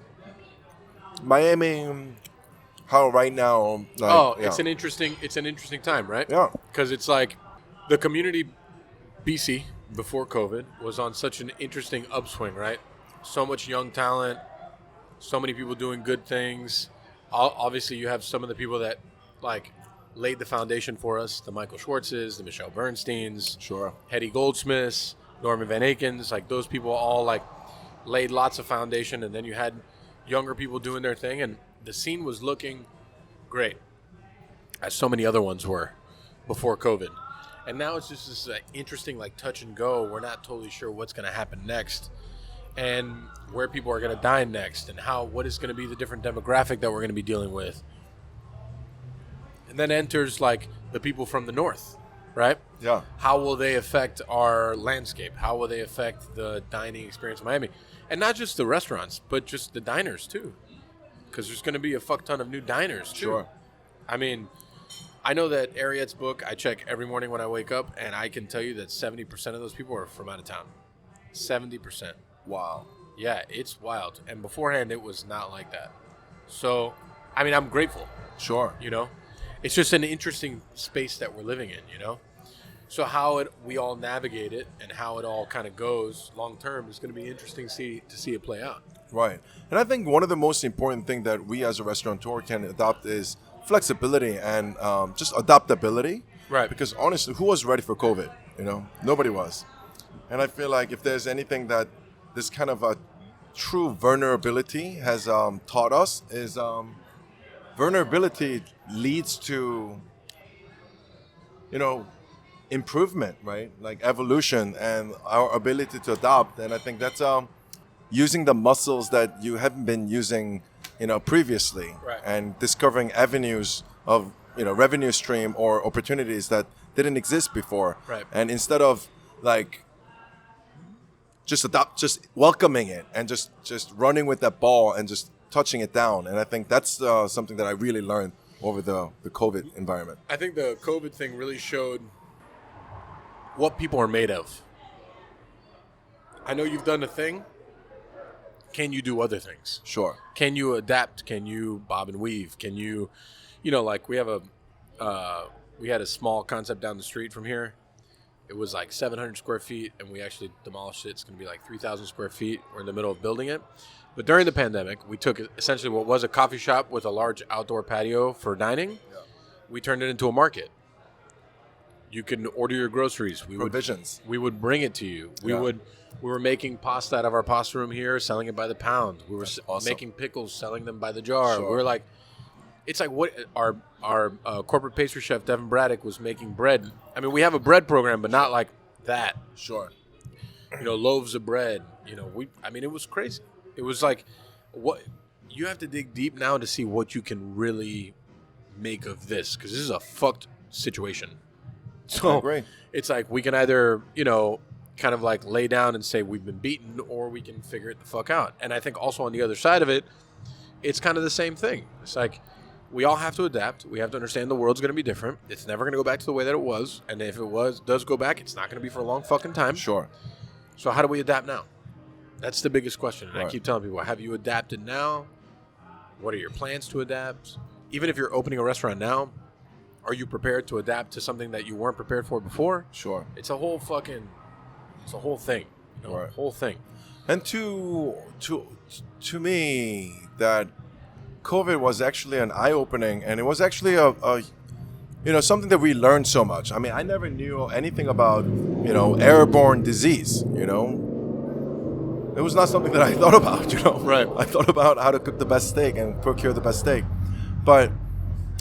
Miami, how right now? Like, Oh, yeah. it's an interesting time, right? Yeah. Because it's like the community BC before COVID was on such an interesting upswing, right? So much young talent, so many people doing good things. Obviously, you have some of the people that like laid the foundation for us: the Michael Schwartzes, the Michelle Bernsteins, Sure. Hetty Goldsmiths, Norman Van Akens. Like those people all like laid lots of foundation, and then you had younger people doing their thing, and the scene was looking great, as so many other ones were before COVID. And now it's just this interesting like touch and go. We're not totally sure what's going to happen next and where people are going to dine next and what is going to be the different demographic that we're going to be dealing with. And then enters like the people from the north, right? Yeah. How will they affect our landscape? How will they affect the dining experience in Miami? And not just the restaurants, but just the diners too. Because there's going to be a fuck ton of new diners too. Sure. I mean, I know that Ariette's book, I check every morning when I wake up, and I can tell you that 70% of those people are from out of town. 70%. Wow. Yeah, it's wild. And beforehand, it was not like that. So, I mean, I'm grateful, Sure. you know? It's just an interesting space that we're living in, you know? So how we all navigate it and how it all kind of goes long term is going to be interesting to see it play out. Right. And I think one of the most important things that we as a restaurateur can adopt is flexibility and just adaptability. Right. Because honestly, who was ready for COVID? You know, nobody was. And I feel like if there's anything that this kind of a true vulnerability has taught us is vulnerability leads to, you know, improvement, right? Like evolution and our ability to adopt. And I think that's using the muscles that you haven't been using, you know, previously, Right. and discovering avenues of, you know, revenue stream or opportunities that didn't exist before. Right. And instead of like just welcoming it and just running with that ball and just touching it down. And I think that's something that I really learned over the COVID environment. I think the COVID thing really showed what people are made of. I know you've done a thing. Can you do other things? Sure. Can you adapt? Can you bob and weave? Can you, like we had a small concept down the street from here. It was like 700 square feet, and we actually demolished it. It's going to be like 3,000 square feet. We're in the middle of building it. But during the pandemic, we took essentially what was a coffee shop with a large outdoor patio for dining. Yeah. We turned it into a market. You can order your groceries. Provisions. We would bring it to you. We were making pasta out of our pasta room here, selling it by the pound. We were making pickles, selling them by the jar. Sure. We were like, it's like what our corporate pastry chef Devin Braddock was making bread. I mean, we have a bread program, but not like that. Sure. Loaves of bread. It was crazy. It was like, what you have to dig deep now to see what you can really make of this, because this is a fucked situation. So it's like we can either, kind of like lay down and say we've been beaten, or we can figure it the fuck out. And I think also on the other side of it, it's kind of the same thing. It's like we all have to adapt. We have to understand the world's going to be different. It's never going to go back to the way that it was. And if it does go back, it's not going to be for a long fucking time. Sure. So how do we adapt now? That's the biggest question. And Right. I keep telling people, have you adapted now? What are your plans to adapt? Even if you're opening a restaurant now, are you prepared to adapt to something that you weren't prepared for before? Sure. It's a whole thing. Right. Whole thing. And to me, that COVID was actually an eye-opening, and it was actually a something that we learned so much. I mean, I never knew anything about, airborne disease, It was not something that I thought about, Right. I thought about how to cook the best steak and procure the best steak. But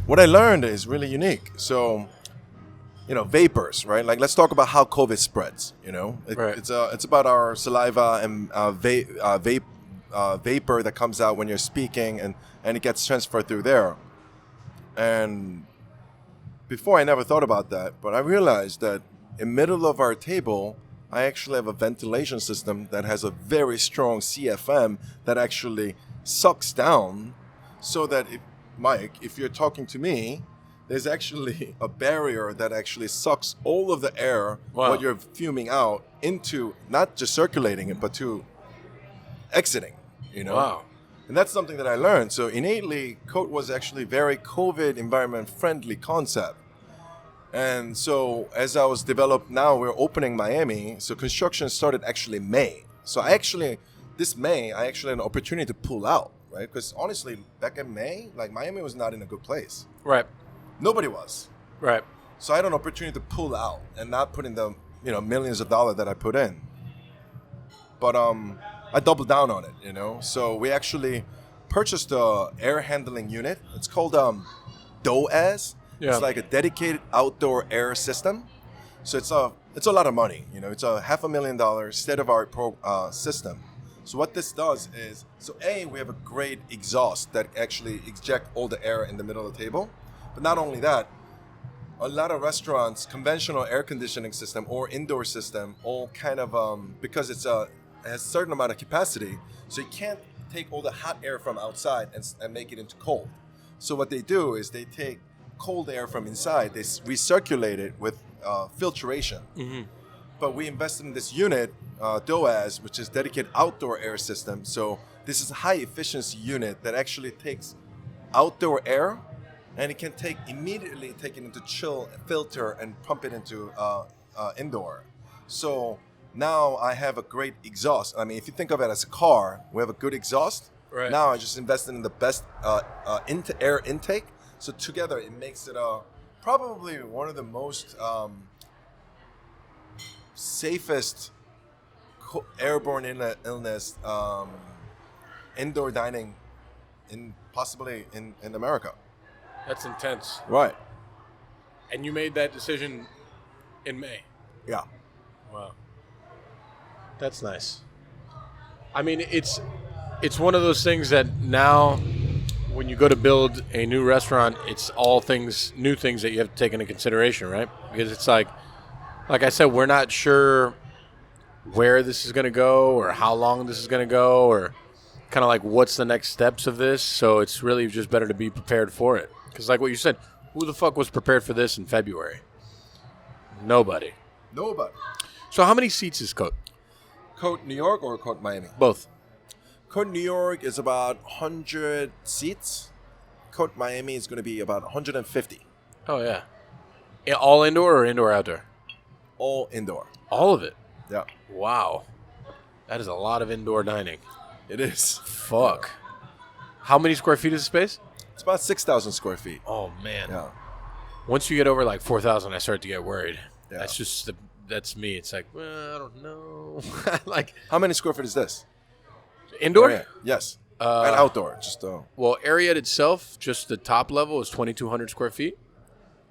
what I learned is really unique. So, vapors, right? Like, let's talk about how COVID spreads, Right. It's about our saliva and vapor that comes out when you're speaking, and it gets transferred through there. And before, I never thought about that, but I realized that in the middle of our table, I actually have a ventilation system that has a very strong CFM that actually sucks down, so that Mike, if you're talking to me, there's actually a barrier that actually sucks all of the air, Wow. what you're fuming out, into not just circulating it, but to exiting, you know? Wow. And that's something that I learned. So innately, Cote was actually very COVID environment friendly concept. And so as I was developed, now we're opening Miami. So construction started actually May. So this May, I actually had an opportunity to pull out, right? Because honestly, back in May, like Miami was not in a good place. Right. Nobody was. Right. So I had an opportunity to pull out and not put in the millions of dollars that I put in. But I doubled down on it, you know. So we actually purchased a air handling unit. It's called DADE. Yeah. It's like a dedicated outdoor air system. So it's a lot of money, you know. It's a $500,000 state-of-the-art system. So what this does is, we have a great exhaust that actually eject all the air in the middle of the table. But not only that, a lot of restaurants, conventional air conditioning system or indoor system, all kind of, because it has a certain amount of capacity, so you can't take all the hot air from outside and make it into cold. So what they do is they take cold air from inside, they recirculate it with filtration. Mm-hmm. But we invested in this unit, DOAS, which is dedicated outdoor air system. So this is a high efficiency unit that actually takes outdoor air and it can immediately take it into chill, filter, and pump it into indoor. So now I have a great exhaust. I mean, if you think of it as a car, we have a good exhaust. Right. Now I just invested in the best air intake. So together it makes it probably one of the most safest airborne illness indoor dining possibly in America. That's intense. Right. And you made that decision in May. Yeah. Wow. That's nice. I mean, it's one of those things that now when you go to build a new restaurant, it's all new things that you have to take into consideration, right? Because it's like I said, we're not sure where this is going to go or how long this is going to go or kind of like what's the next steps of this. So it's really just better to be prepared for it. Because like what you said, who the fuck was prepared for this in February? Nobody. So how many seats is Cote? Cote New York or Cote Miami? Both. Cote New York is about 100 seats. Cote Miami is going to be about 150. Oh, yeah. All indoor or indoor-outdoor? All indoor. All of it? Yeah. Wow. That is a lot of indoor dining. It is. Fuck. How many square feet is the space? It's about 6,000 square feet. Oh, man. Yeah. Once you get over like 4,000, I start to get worried. Yeah. That's me. It's like, well, I don't know. Like, how many square feet is this? Indoor? Oh, yeah. Yes. And outdoor. Just Well, Ariad itself, just the top level is 2,200 square feet.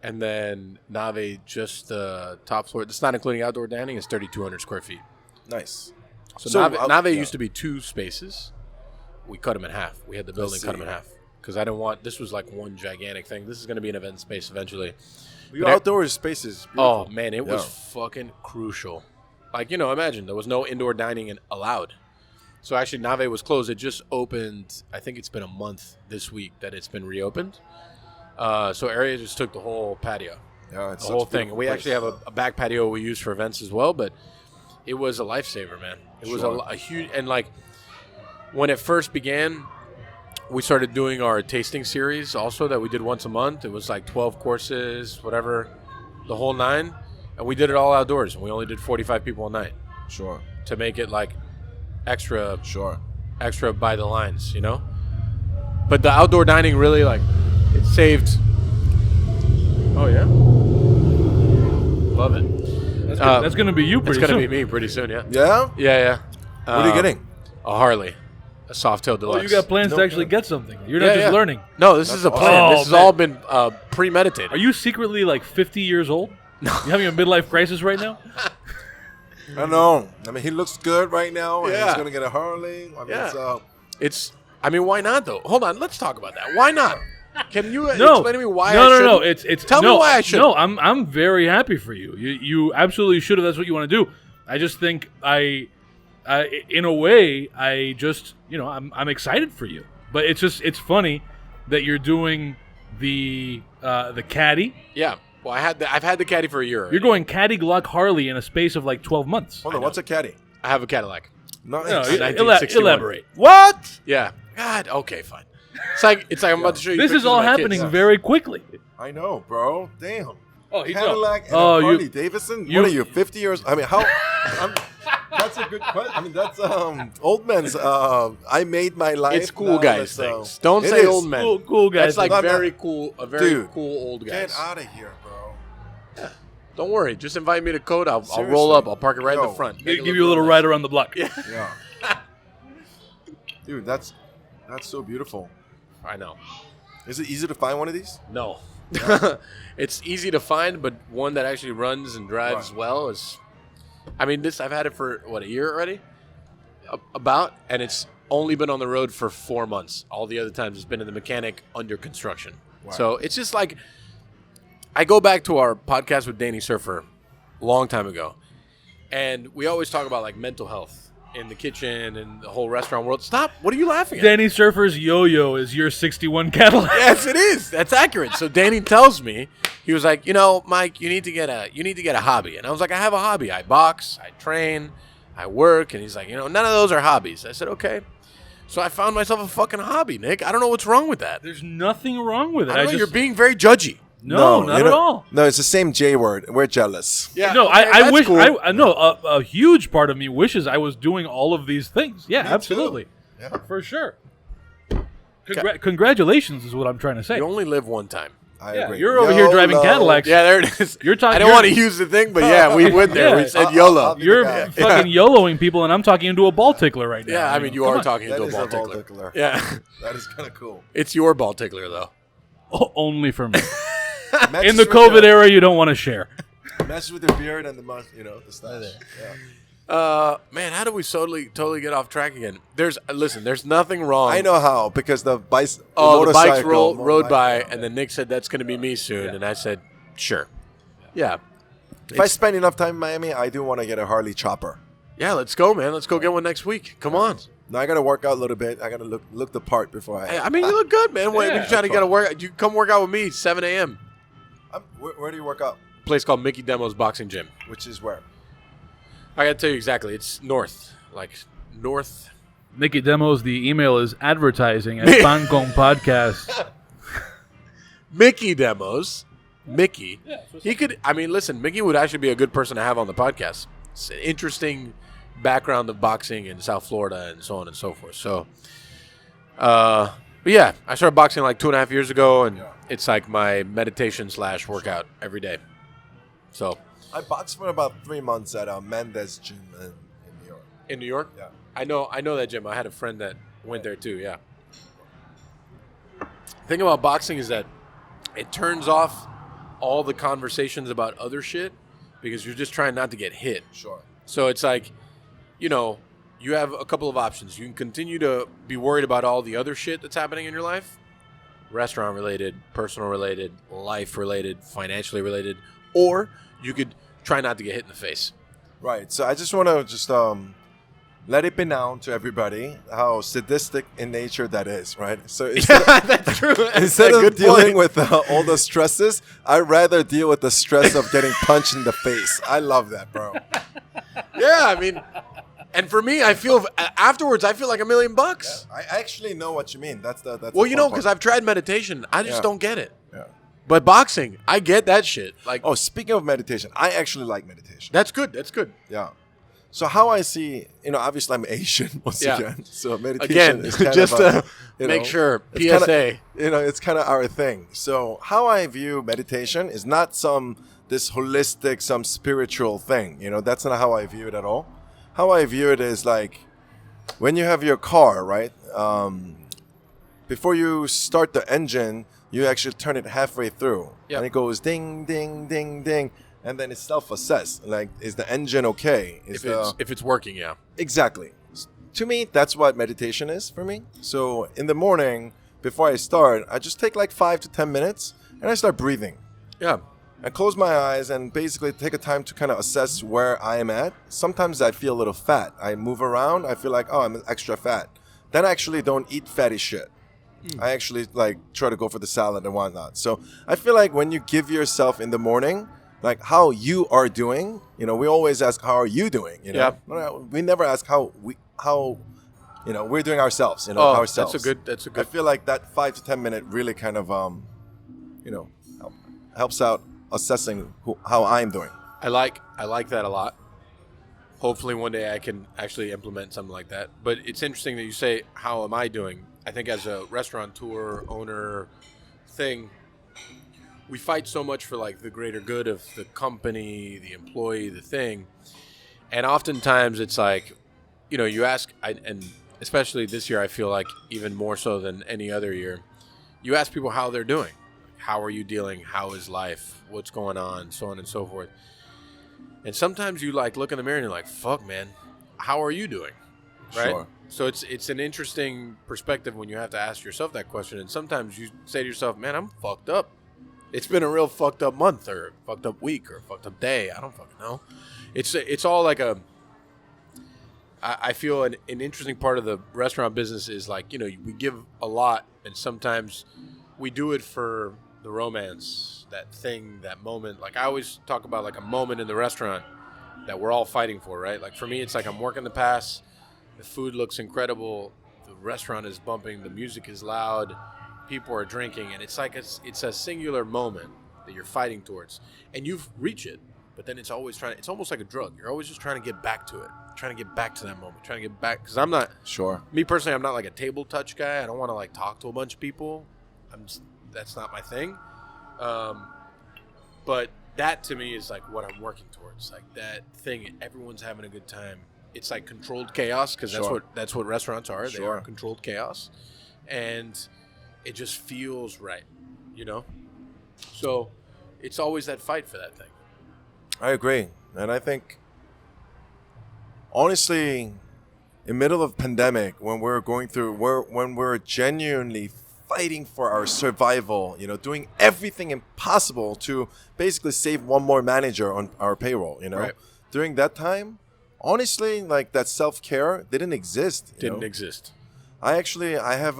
And then Nave, just the top floor, that's not including outdoor dining, is 3,200 square feet. Nice. So Nave used to be 2 spaces. We cut them in half. We had the building cut them in half. Because I didn't want, this was like one gigantic thing. This is going to be an event space eventually. Your outdoor spaces. Oh, man, it was fucking crucial. Like, imagine there was no indoor dining allowed. So actually, Nave was closed. It just opened, I think it's been a month this week that it's been reopened. So Area just took the whole patio. Yeah, it's the whole thing. We actually have a back patio we use for events as well, but it was a lifesaver, man. It was a huge, and like when it first began, we started doing our tasting series also that we did once a month. It was like 12 courses, whatever, the whole 9. And we did it all outdoors. And we only did 45 people a night. Sure. To make it like extra by the lines, But the outdoor dining really it saved. Oh, yeah? Love it. That's going to be you pretty soon. It's going to be me pretty soon, yeah. Yeah? Yeah. What are you getting? A Harley. A Softail Deluxe. Oh, you got plans to actually get something. You're not just learning. No, this is a plan. Oh, this has all been premeditated. Are you secretly like 50 years old? No. You having a midlife crisis right now? I don't know. I mean, he looks good right now, and Yeah. he's going to get a Harley. I mean, why not, though? Hold on. Let's talk about that. Why not? Can you No. explain to me why No, I no, shouldn't? no. It's Tell me why I shouldn't. No, I'm very happy for you. You absolutely should have. That's what you want to do. I just think in a way, I just, I'm excited for you. But it's funny that you're doing the the Caddy. Yeah. Well, I've had the Caddy for a year already. You're going Caddy, Glock, Harley in a space of like 12 months. Hold on, what's a caddy? I have a Cadillac. No, No, it's- 1961. elaborate. what? Yeah. God. Okay. Fine. It's like I'm about to show you. This is pictures all of my happening kids. very quickly. I know, bro. Damn. Oh, he Cadillac and Oh, a you- Harley Davidson? you- What are you, 50 years? I mean, how? That's a good question. I mean, that's old man's. I made my life. It's cool now guys that's, things. Don't it say is. old men. Cool guys. That's like I'm not- very cool. A very Dude, cool old guys. Get out of here, bro. Don't worry. Just invite me to Cote. I'll roll Seriously. up. I'll park it right in Yo. the front. Give Make it look you a little real ride nice. around the block. Yeah. Yeah. Dude, that's so beautiful. I know. Is it easy to find one of these? No. It's easy to find, but one that actually runs and drives Right. well is. I mean, I've had it for a year already, and it's only been on the road for 4 months. All the other times it's been in the mechanic under construction. Wow. So it's just like, I go back to our podcast with Danny Surfer, a long time ago, and we always talk about like mental health in the kitchen and the whole restaurant world. Stop! What are you laughing at? Danny Surfer's yo-yo is your 61 Cadillac. Yes, it is. That's accurate. So Danny tells me, he was like, Mike, you need to get a hobby. And I was like, I have a hobby. I box, I train, I work. And he's like, none of those are hobbies. I said, okay. So I found myself a fucking hobby, Nick. I don't know what's wrong with that. There's nothing wrong with it. I don't know, you're being very judgy. No, not you at know- all. No, it's the same J word. We're jealous. Yeah. No, okay, I that's wish. cool. I no, a huge part of me wishes I was doing all of these things. Yeah, Me absolutely, too. Yeah. for sure. Congratulations is what I'm trying to say. You only live one time. I Yeah, agree. you're over here driving YOLO. Cadillacs. Yeah, there it is. You're talking- I don't you're- want to use the thing, but yeah, we went there. Yeah. We said I'll YOLO. be the You're guy. fucking YOLOing people, and I'm talking into a ball tickler right now. Yeah, I mean, you Come are on. talking That to a is ball a ball tickler. tickler. Yeah. That is kind of cool. It's your ball tickler, though. Oh, only for me. Matches In the with COVID era, you don't want to share. Matches with the beard and the the stash. Yeah. Man, how do we totally get off track again? There's nothing wrong. I know how, because the bikes. Oh, the bikes motorcycle, rode by, motorcycle. and then Nick said that's going to be me soon, and I said sure. Yeah, If I spend enough time in Miami, I do want to get a Harley chopper. yeah. Let's go, man. Let's go get one next week. Come on. Now I gotta work out a little bit. I gotta look the part before Hey, I. I mean, you look good, man. Wait, Yeah, you trying to that's get a fine. work? You come work out with me 7 a.m. Where do you work out? Place called Mickey Demo's Boxing Gym. Which is where? I got to tell you exactly. It's north, like north. Nikki Demos, the email is advertising at Pancong Podcast. Mickey Demos. Mickey. He could. I mean, listen. Mickey would actually be a good person to have on the podcast. It's an interesting background of boxing in South Florida and so on and so forth. So, but yeah, I started boxing like 2.5 years ago, and it's like my meditation / workout every day. So I boxed for about 3 months at Mendez Gym in New York. in New York, Yeah. I know that gym. I had a friend that went there too. Yeah. Thing about boxing is that it turns off all the conversations about other shit because you're just trying not to get hit. Sure. So it's like, you have a couple of options. You can continue to be worried about all the other shit that's happening in your life, restaurant related, personal related, life related, financially related, or you could try not to get hit in the face. Right. So I just want to let it be known to everybody how sadistic in nature that is, right? So instead, That's true. instead of dealing with all the stresses, I'd rather deal with the stress of getting punched in the face. I love that, bro. Yeah, I mean, and for me, I feel afterwards, I feel like $1 million. I actually know what you mean. That's Well, the because I've tried meditation, I just Yeah. don't get it. Yeah. But boxing, I get that shit. Like, Oh, speaking of meditation, I actually like meditation. that's good. That's good. Yeah. So how I see, obviously I'm Asian once Yeah. again. So meditation Again, is kind just of to make sure, it's kinda- PSA. it's kind of our thing. So how I view meditation is not this holistic, some spiritual thing. That's not how I view it at all. How I view it is like when you have your car, right? Before you start the engine, you actually turn it halfway through. Yep. And it goes ding, ding, ding, ding. And then it's self-assessed. Like, is the engine okay? If it's working, yeah. Exactly. To me, that's what meditation is for me. So in the morning, before I start, I just take like 5 to 10 minutes and I start breathing. Yeah. I close my eyes and basically take a time to kind of assess where I am at. Sometimes I feel a little fat. I move around. I feel like, oh, I'm extra fat. Then I actually don't eat fatty shit. I actually like try to go for the salad and whatnot. So I feel like when you give yourself in the morning, like how you are doing, you know, we always ask how are you doing, you know. We never ask how you know, we're doing ourselves, you know, ourselves. That's a good. I feel like that 5 to 10 minute really kind of you know, helps out assessing how I'm doing. I like that a lot. Hopefully one day I can actually implement something like that. But it's interesting that you say, how am I doing? I think as a restaurateur, owner thing, we fight so much for like the greater good of the company, the employee, the thing. And oftentimes it's like, you know, you ask, and especially this year I feel like even more so than any other year, you ask people how they're doing. How are you dealing? How is life? What's going on? So on and so forth. And sometimes you like look in the mirror and you're like, fuck, man, how are you doing? Right? Sure. So it's an interesting perspective when you have to ask yourself that question. And sometimes you say to yourself, man, I'm fucked up. It's been a real fucked up month or fucked up week or fucked up day. I don't fucking know. It's all like I feel an interesting part of the restaurant business is like, you know, we give a lot and sometimes we do it for the romance, that thing, that moment. Like I always talk about like a moment in the restaurant that we're all fighting for, right? Like for me, it's like I'm working the pass, the food looks incredible, the restaurant is bumping, the music is loud, people are drinking, and it's like it's a singular moment that you're fighting towards, and you've reached it, but then it's always it's almost like a drug. You're always just trying to get back to it, trying to get back to that moment, trying to get back, because I'm not, me personally, I'm not like a table touch guy. I don't want to like talk to a bunch of people. That's not my thing. But that to me is like what I'm working towards. Like that thing, everyone's having a good time. It's like controlled chaos because that's what restaurants are. They are controlled chaos, and it just feels right, you know. So it's always that fight for that thing. I agree, and I think honestly, in the middle of pandemic, when we're going through, when we're genuinely fighting for our survival, you know, doing everything impossible to basically save one more manager on our payroll, you know. Right. During that time, honestly, like that self-care didn't exist. Didn't exist. I have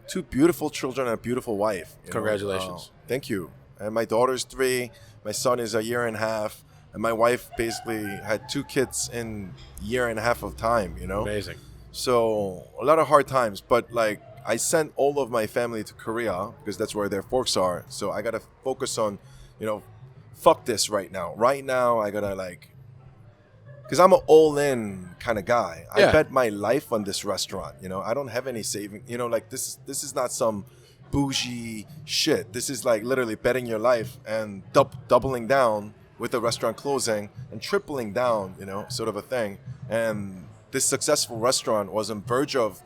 2 beautiful children and a beautiful wife. Congratulations. Thank you. And my daughter's 3, my son is a year and a half, and my wife basically had 2 kids in a year and a half of time, you know. Amazing. So a lot of hard times, but like I sent all of my family to Korea because that's where their forks are. So I got to focus on, you know, fuck this right now. Right now, I got to like, because I'm an all-in kind of guy. Yeah. I bet my life on this restaurant. You know, I don't have any saving. You know, like this is not some bougie shit. This is like literally betting your life and doubling down with the restaurant closing and tripling down, you know, sort of a thing. And this successful restaurant was on verge of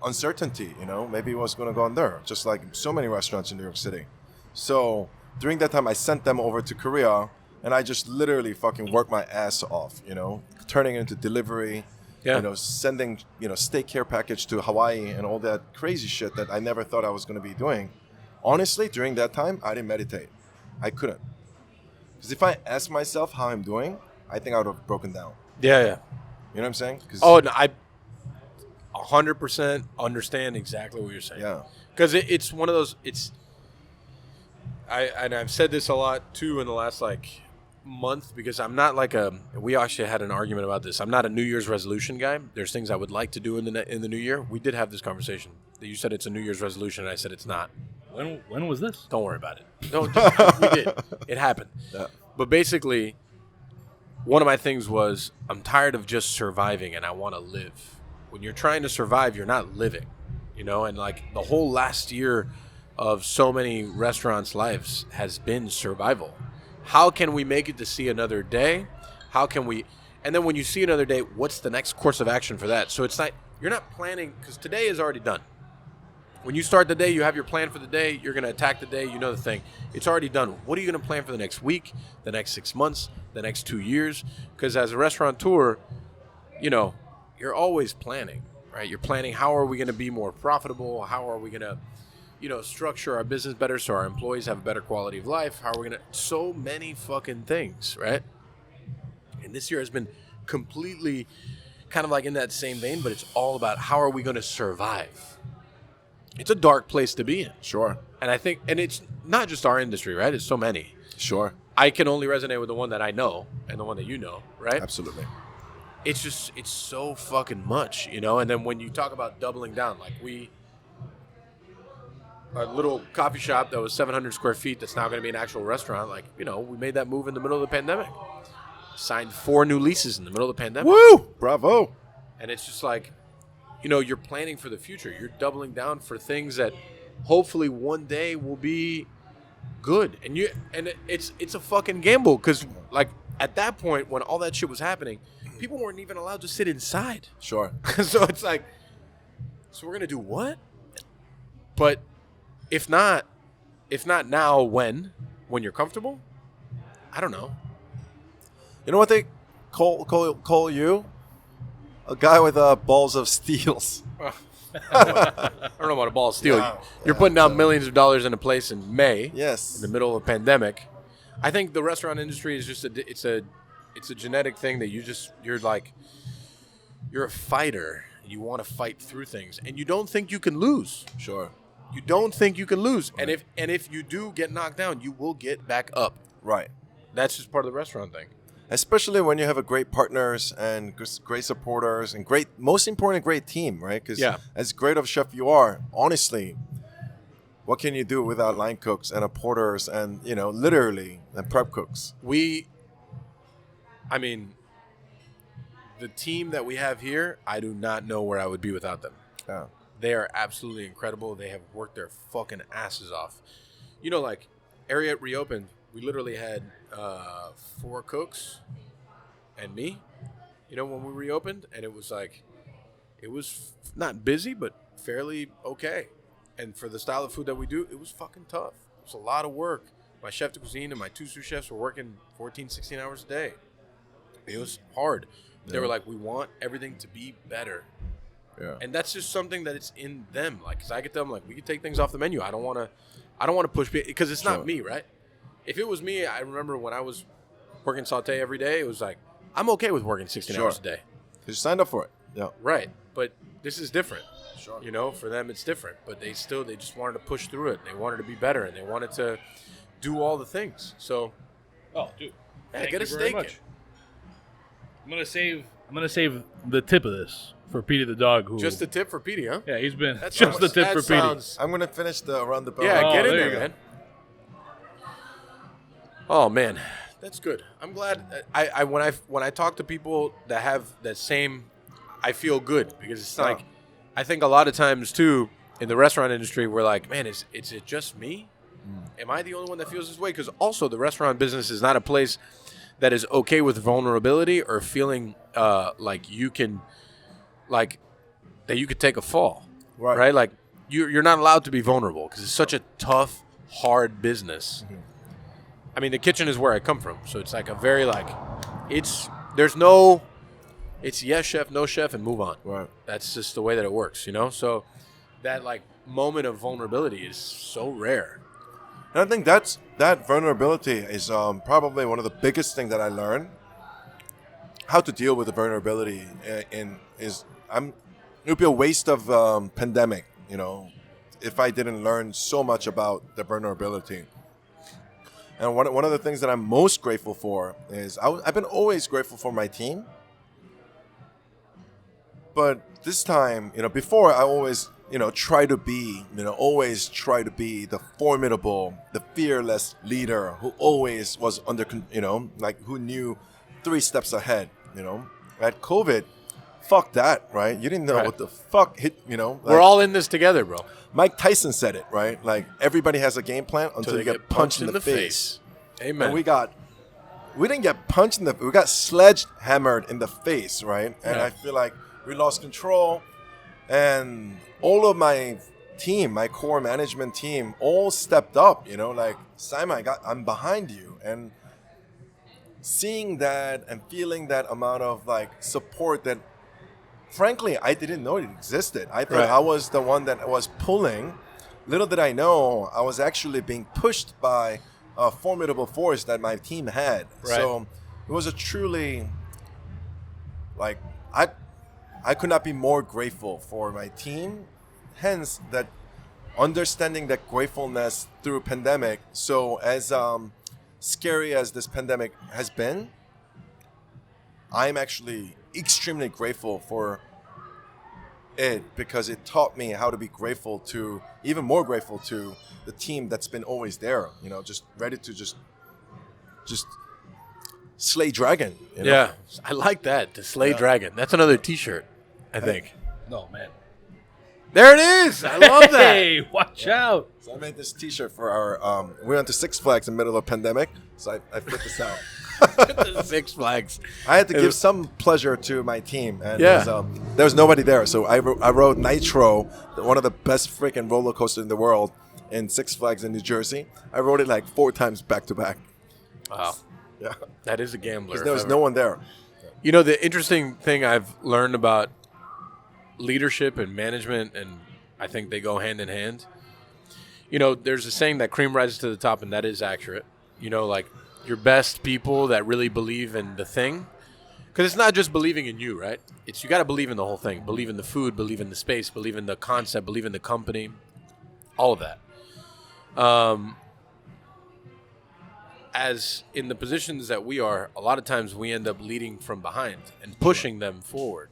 uncertainty, you know, maybe it was going to go under, just like so many restaurants in New York City. So during that time, I sent them over to Korea, and I just literally fucking worked my ass off, you know, turning it into delivery, you know, sending, you know, steak care package to Hawaii and all that crazy shit that I never thought I was going to be doing. Honestly, during that time, I didn't meditate. I couldn't. Because if I asked myself how I'm doing, I think I would have broken down. Yeah. You know what I'm saying? Oh, no, I 100% understand exactly what you're saying. Yeah. Because it's one of those, I've said this a lot too in the last like month, because I'm not like we actually had an argument about this. I'm not a New Year's resolution guy. There's things I would like to do in the new year. We did have this conversation. You said it's a New Year's resolution, and I said it's not. When was this? Don't worry about it. No, we did. It happened. Yeah. But basically, one of my things was I'm tired of just surviving and I want to live. When you're trying to survive, you're not living, you know? And like the whole last year of so many restaurants' lives has been survival. How can we make it to see another day? How can we, and then when you see another day, what's the next course of action for that? So it's not, you're not planning, because today is already done. When you start the day, you have your plan for the day. You're going to attack the day. You know the thing. It's already done. What are you going to plan for the next week, the next 6 months, the next 2 years? Because as a restaurateur, you know, you're always planning, right? You're planning, how are we going to be more profitable? How are we going to, you know, structure our business better so our employees have a better quality of life? How are we going to, so many fucking things, right? And this year has been completely kind of like in that same vein, but it's all about how are we going to survive? it's a dark place to be in. Sure. And I think, and it's not just our industry, right? It's so many. Sure. I can only resonate with the one that I know and the one that you know, right? Absolutely. It's just, it's so fucking much, you know? And then when you talk about doubling down, like a little coffee shop that was 700 square feet that's now going to be an actual restaurant, like, you know, we made that move in the middle of the pandemic. Signed 4 new leases in the middle of the pandemic. Woo! Bravo. And it's just like, you know, you're planning for the future. You're doubling down for things that hopefully one day will be good. And it's a fucking gamble because, like, at that point when all that shit was happening, people weren't even allowed to sit inside. Sure. So it's like, so we're gonna do what? But if not now, when you're comfortable? I don't know. You know what they call you? A guy with balls of steels. I don't know about a ball of steel. Yeah. You're putting down millions of dollars in a place in May. Yes. In the middle of a pandemic. I think the restaurant industry is just it's a genetic thing that you're a fighter. You want to fight through things, and you don't think you can lose. Sure. You don't think you can lose, Right. and if you do get knocked down, you will get back up. Right. That's just part of the restaurant thing. Especially when you have a great partners and great supporters and most important, great team, right? Because as great of a chef you are, honestly, what can you do without line cooks and porters and, you know, literally, and prep cooks? I mean, the team that we have here, I do not know where I would be without them. Yeah. They are absolutely incredible. They have worked their fucking asses off. You know, like, Ariat reopened. We literally had 4 cooks and me, you know, when we reopened. And it was like, it was not busy, but fairly okay. And for the style of food that we do, it was fucking tough. It was a lot of work. My chef de cuisine and my 2 sous chefs were working 14, 16 hours a day. It was hard. Yeah. They were like, we want everything to be better. Yeah. And that's just something that it's in them. Like, cause I get them like, we can take things off the menu. I don't want to push people because it's not me, right? If it was me, I remember when I was working saute every day, it was like, I'm okay with working 16 hours a day. You signed up for it. Yeah. Right. But this is different. Sure. You know, for them it's different. But they just wanted to push through it. They wanted to be better and they wanted to do all the things. So dude. Yeah, get a steak in. I'm gonna save the tip of this for Petey the dog. Who just the tip for Petey, huh? Yeah, he's been That's just the tip for Petey. I'm gonna finish the around the bell. Yeah, get in there there, you go. man. Oh man, that's good. I'm glad. When I talk to people that have that same, I feel good because it's like, I think a lot of times too in the restaurant industry we're like, man, is it just me? Am I the only one that feels this way? Because also the restaurant business is not a place that is okay with vulnerability or feeling like you can, like that you could take a fall, right? Like you're not allowed to be vulnerable because it's such a tough, hard business. Mm-hmm. I mean, the kitchen is where I come from, so it's like a very it's yes chef, no chef, and move on. Right. That's just the way that it works, you know. So that like moment of vulnerability is so rare. And I think that vulnerability is probably one of the biggest things that I learned. How to deal with the vulnerability it would be a waste of pandemic, you know, if I didn't learn so much about the vulnerability. And one of the things that I'm most grateful for is I've been always grateful for my team. But this time, you know, before I always, you know, always try to be the formidable, the fearless leader who always was who knew 3 steps ahead, you know. At COVID, fuck that, right? You didn't know what the fuck hit, you know. We're all in this together, bro. Mike Tyson said it, right? Like, everybody has a game plan until you get punched in the face. Amen. And we didn't get punched we got sledgehammered in the face, right? And I feel like we lost control. And all of my team, my core management team, all stepped up, you know, like, Simon, I'm behind you. And seeing that and feeling that amount of, like, support that, frankly, I didn't know it existed. I thought I was the one that was pulling. Little did I know, I was actually being pushed by a formidable force that my team had. Right. So it was a truly, like, I could not be more grateful for my team. Hence, that understanding that gratefulness through pandemic. So as scary as this pandemic has been, I'm actually extremely grateful for it because it taught me how to be grateful to, even more grateful to the team that's been always there, just ready to just slay dragon. Yeah, I like that. The Slay Dragon. That's another T-shirt, I think. No, man. There it is. I love that. Hey, watch out. So I made this T-shirt for our. We went to Six Flags in the middle of the pandemic, so I fit this out. Six Flags. I had to give some pleasure to my team, and Yeah. there was nobody there, so I rode Nitro, one of the best freaking roller coasters in the world, in Six Flags in New Jersey. I rode it like 4 times back to back. Wow, Yeah, that is a gambler. there was no one there. The interesting thing I've learned about leadership and management, and I think they go hand in hand. There's a saying that cream rises to the top, and that is accurate. Like your best people that really believe in the thing, because it's not just believing in you, right? It's you got to believe in the whole thing. Believe in the food, believe in the space, believe in the concept, believe in the company, all of that. As in the positions that we are, a lot of times we end up leading from behind and pushing them forward.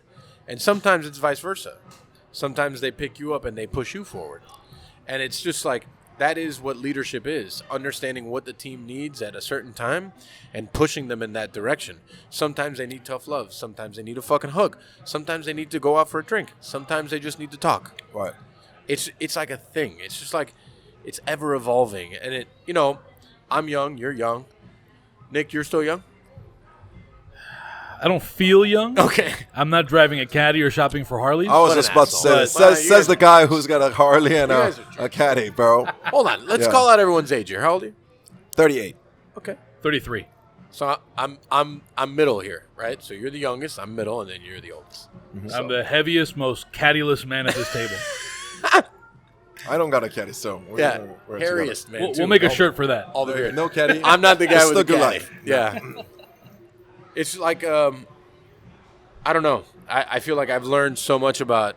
And sometimes it's vice versa. Sometimes they pick you up and they push you forward. And it's just like, that is what leadership is. Understanding what the team needs at a certain time and pushing them in that direction. Sometimes they need tough love. Sometimes they need a fucking hug. Sometimes they need to go out for a drink. Sometimes they just need to talk. Right. It's like a thing. It's just like, it's ever evolving. And I'm young, you're young. Nick, you're still young? I don't feel young. Okay. I'm not driving a caddy or shopping for Harleys. I was What just an about to say asshole. that. Says the guy who's got a Harley and You guys are a caddy, bro. Hold on. Let's Yeah. call out everyone's age here. How old are you? 38. Okay. 33. So I'm middle here, right? So you're the youngest, I'm middle, and then you're the oldest. I'm the heaviest, most caddyless man at this table. I don't got a caddy, so we're together. Hairiest man. We'll make a shirt for that. All the beard. No caddy. I'm not the guy It's with the still good caddy. life. Yeah. It's like I don't know. I feel like I've learned so much about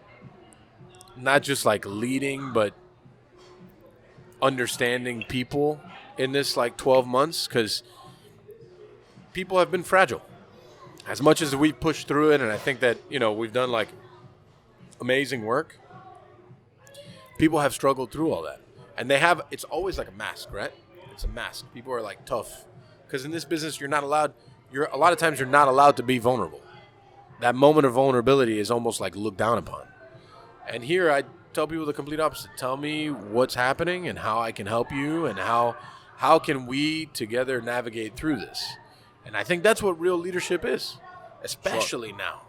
not just like leading, but understanding people in this like 12 months, because people have been fragile. As much as we pushed through it, and I think that we've done like amazing work, people have struggled through all that, and it's always like a mask, right? It's a mask. People are like tough, because in this business you're not allowed. A lot of times you're not allowed to be vulnerable. That moment of vulnerability is almost like looked down upon. And here I tell people the complete opposite. Tell me what's happening and how I can help you, and how can we together navigate through this. And I think that's what real leadership is, especially now.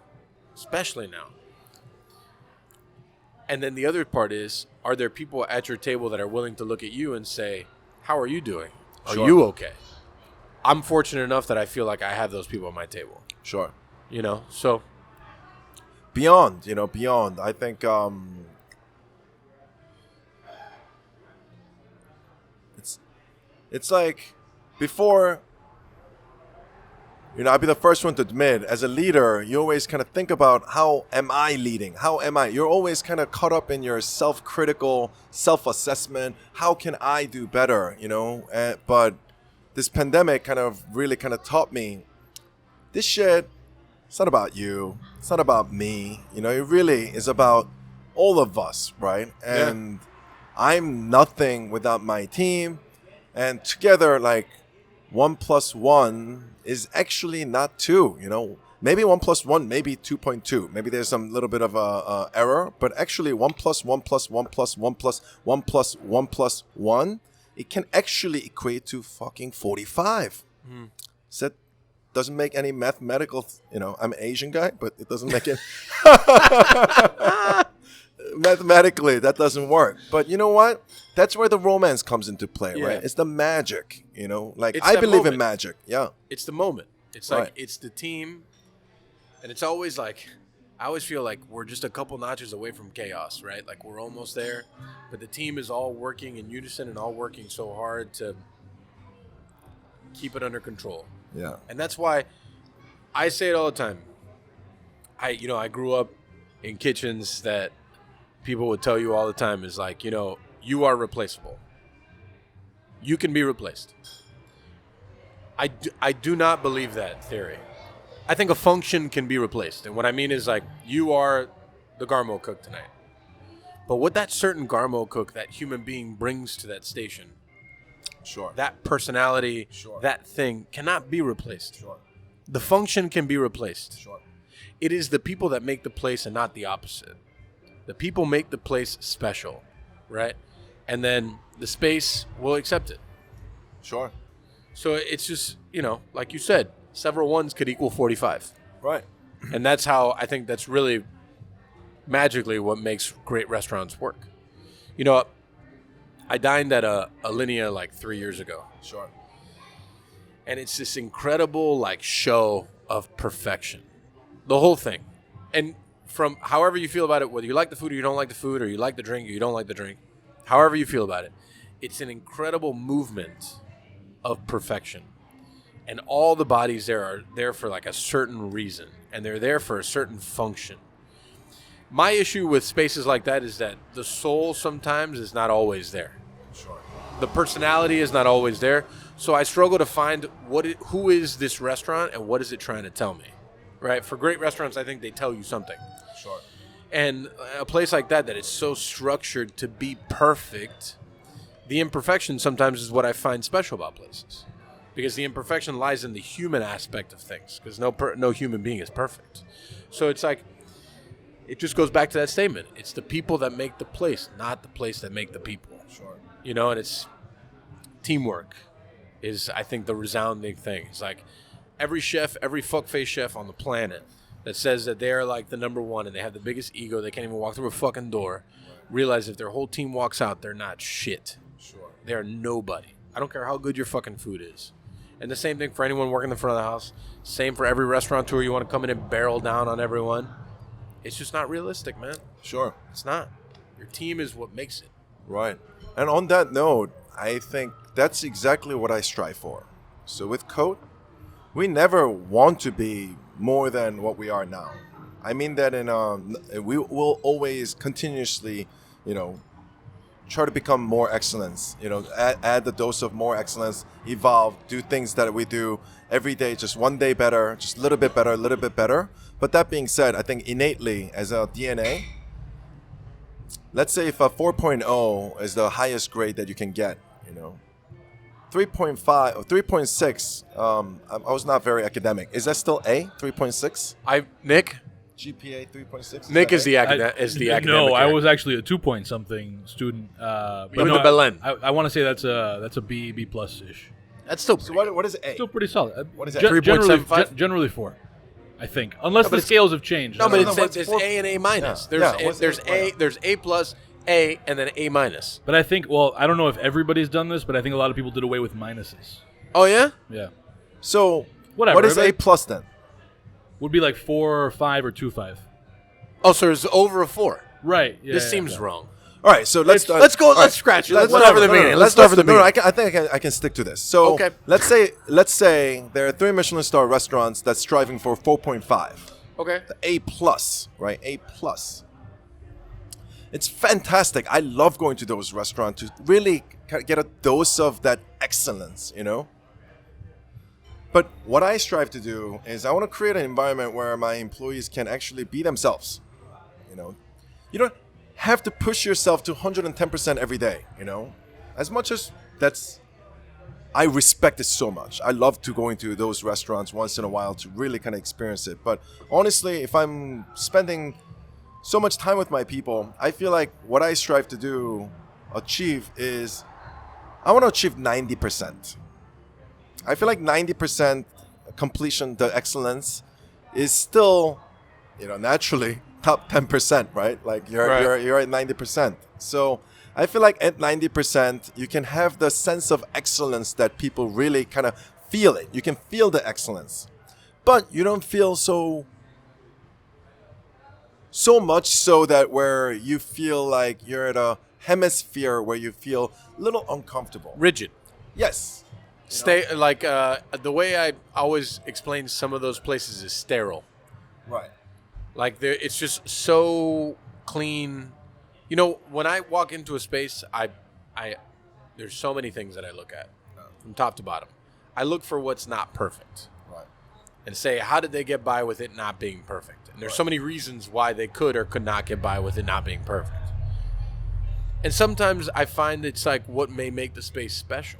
Especially now. And then the other part is, are there people at your table that are willing to look at you and say, how are you doing? Are Sure. you okay? I'm fortunate enough that I feel like I have those people at my table. Sure. So Beyond. I think it's like before. I'd be the first one to admit, as a leader, you always kind of think about, how am I leading? How am I? You're always kind of caught up in your self-critical, self-assessment. How can I do better? But this pandemic really taught me, this shit, it's not about you. It's not about me. It really is about all of us, right? And I'm nothing without my team. And together, 1 + 1 is actually not 2, Maybe 1 + 1, maybe 2.2. Maybe there's some little bit of a error, but actually 1 + 1 + 1 + 1 + 1 + 1 + 1, it can actually equate to fucking 45. So that doesn't make any mathematical, I'm an Asian guy, but it doesn't make it. Mathematically, that doesn't work. But you know what? That's where the romance comes into play, Yeah. right? It's the magic, It's I that believe moment. in magic. Yeah. it's the moment. It's like, Right. it's the team. And it's always like, I always feel like we're just a couple notches away from chaos, right? Like we're almost there. But the team is all working in unison and all working so hard to keep it under control. Yeah. And that's why I say it all the time. I grew up in kitchens that people would tell you all the time is like, you are replaceable. You can be replaced. I do not believe that theory. I think a function can be replaced. And what I mean is, like, you are the Garmo cook tonight. But what that certain Garmo cook, that human being brings to that station, Sure. that personality, Sure. that thing cannot be replaced. Sure. The function can be replaced. Sure. It is the people that make the place and not the opposite. The people make the place special, right? And then the space will accept it. Sure. So it's just, like you said, several ones could equal 45. Right. And that's how I think that's really magically what makes great restaurants work. I dined at a Linea like 3 years ago. Sure. And it's this incredible like show of perfection. The whole thing. And from however you feel about it, whether you like the food or you don't like the food, or you like the drink or you don't like the drink, however you feel about it, it's an incredible movement of perfection. And all the bodies there are there for like a certain reason. And they're there for a certain function. My issue with spaces like that is that the soul sometimes is not always there. Sure. The personality is not always there. So I struggle to find who is this restaurant and what is it trying to tell me, right? For great restaurants, I think they tell you something. Sure. And a place like that is so structured to be perfect, the imperfection sometimes is what I find special about places. Because the imperfection lies in the human aspect of things. Because no human being is perfect. So it's like, it just goes back to that statement. It's the people that make the place, not the place that make the people. Sure. And it's teamwork is, I think, the resounding thing. It's like every chef, every fuckface chef on the planet that says that they're like the number one and they have the biggest ego, they can't even walk through a fucking door, realize if their whole team walks out, they're not shit. Sure. They're nobody. I don't care how good your fucking food is. And the same thing for anyone working in the front of the house. Same for every restaurateur. You want to come in and barrel down on everyone. It's just not realistic, man. Sure. It's not. Your team is what makes it. Right. And on that note, I think that's exactly what I strive for. So with Cote, we never want to be more than what we are now. I mean that we will always continuously, try to become more excellence, add the dose of more excellence, evolve, do things that we do every day, just one day better, just a little bit better, a little bit better. But that being said, I think innately as a DNA, let's say if a 4.0 is the highest grade that you can get, 3.5 or 3.6, I was not very academic. Is that still A, 3.6? Nick? GPA 3.6? Nick is the I- academic. No, I guy. was actually a 2 point something student. But went no, to Belen. I want to say that's a B plus ish. That's still So pretty what is A? Still pretty solid. What is that? Generally, 3.75? generally 4, I think, unless but the it's- scales have changed. No, I but don't no, know. but it's it's there's four- A and A minus. Yeah. Yeah, what's There's A? A, there's A plus, A, and then A minus. But I think, I don't know if everybody's done this, but I think a lot of people did away with minuses. Oh yeah? Yeah, So Whatever, what is but- A plus then? would be like 4 or 5 or 2.5. Oh, so it's over a 4. Right. Yeah, This yeah, seems yeah. wong. All right, so let's go. all Let's right. scratch it. Let's Whatever, start from the no, no, beginning. no, Let's start from the no, no, beginning. I think I can stick to this. So Okay. let's say there are 3 Michelin-starred restaurants that's striving for 4.5. Okay. The A plus, right? A plus. It's fantastic. I love going to those restaurants to really get a dose of that excellence, But what I strive to do is I want to create an environment where my employees can actually be themselves. You don't have to push yourself to 110% every day, As much as I respect it so much. I love to go into those restaurants once in a while to really kind of experience it. But honestly, if I'm spending so much time with my people, I feel like what I strive to achieve is I want to achieve 90%. I feel like 90% completion, the excellence, is still, naturally top 10%, right? Like you're at 90%. So I feel like at 90%, you can have the sense of excellence that people really kind of feel it. You can feel the excellence, but you don't feel so much so that where you feel like you're at a hemisphere where you feel a little uncomfortable. Rigid. Yes. Stay like the way I always explain some of those places is sterile. Right. Like it's just so clean. You know, when I walk into a space, I there's so many things that I look at from top to bottom. I look for what's not perfect. Right. And say, how did they get by with it not being perfect? And there's so many reasons why they could or could not get by with it not being perfect. And sometimes I find it's like what may make the space special.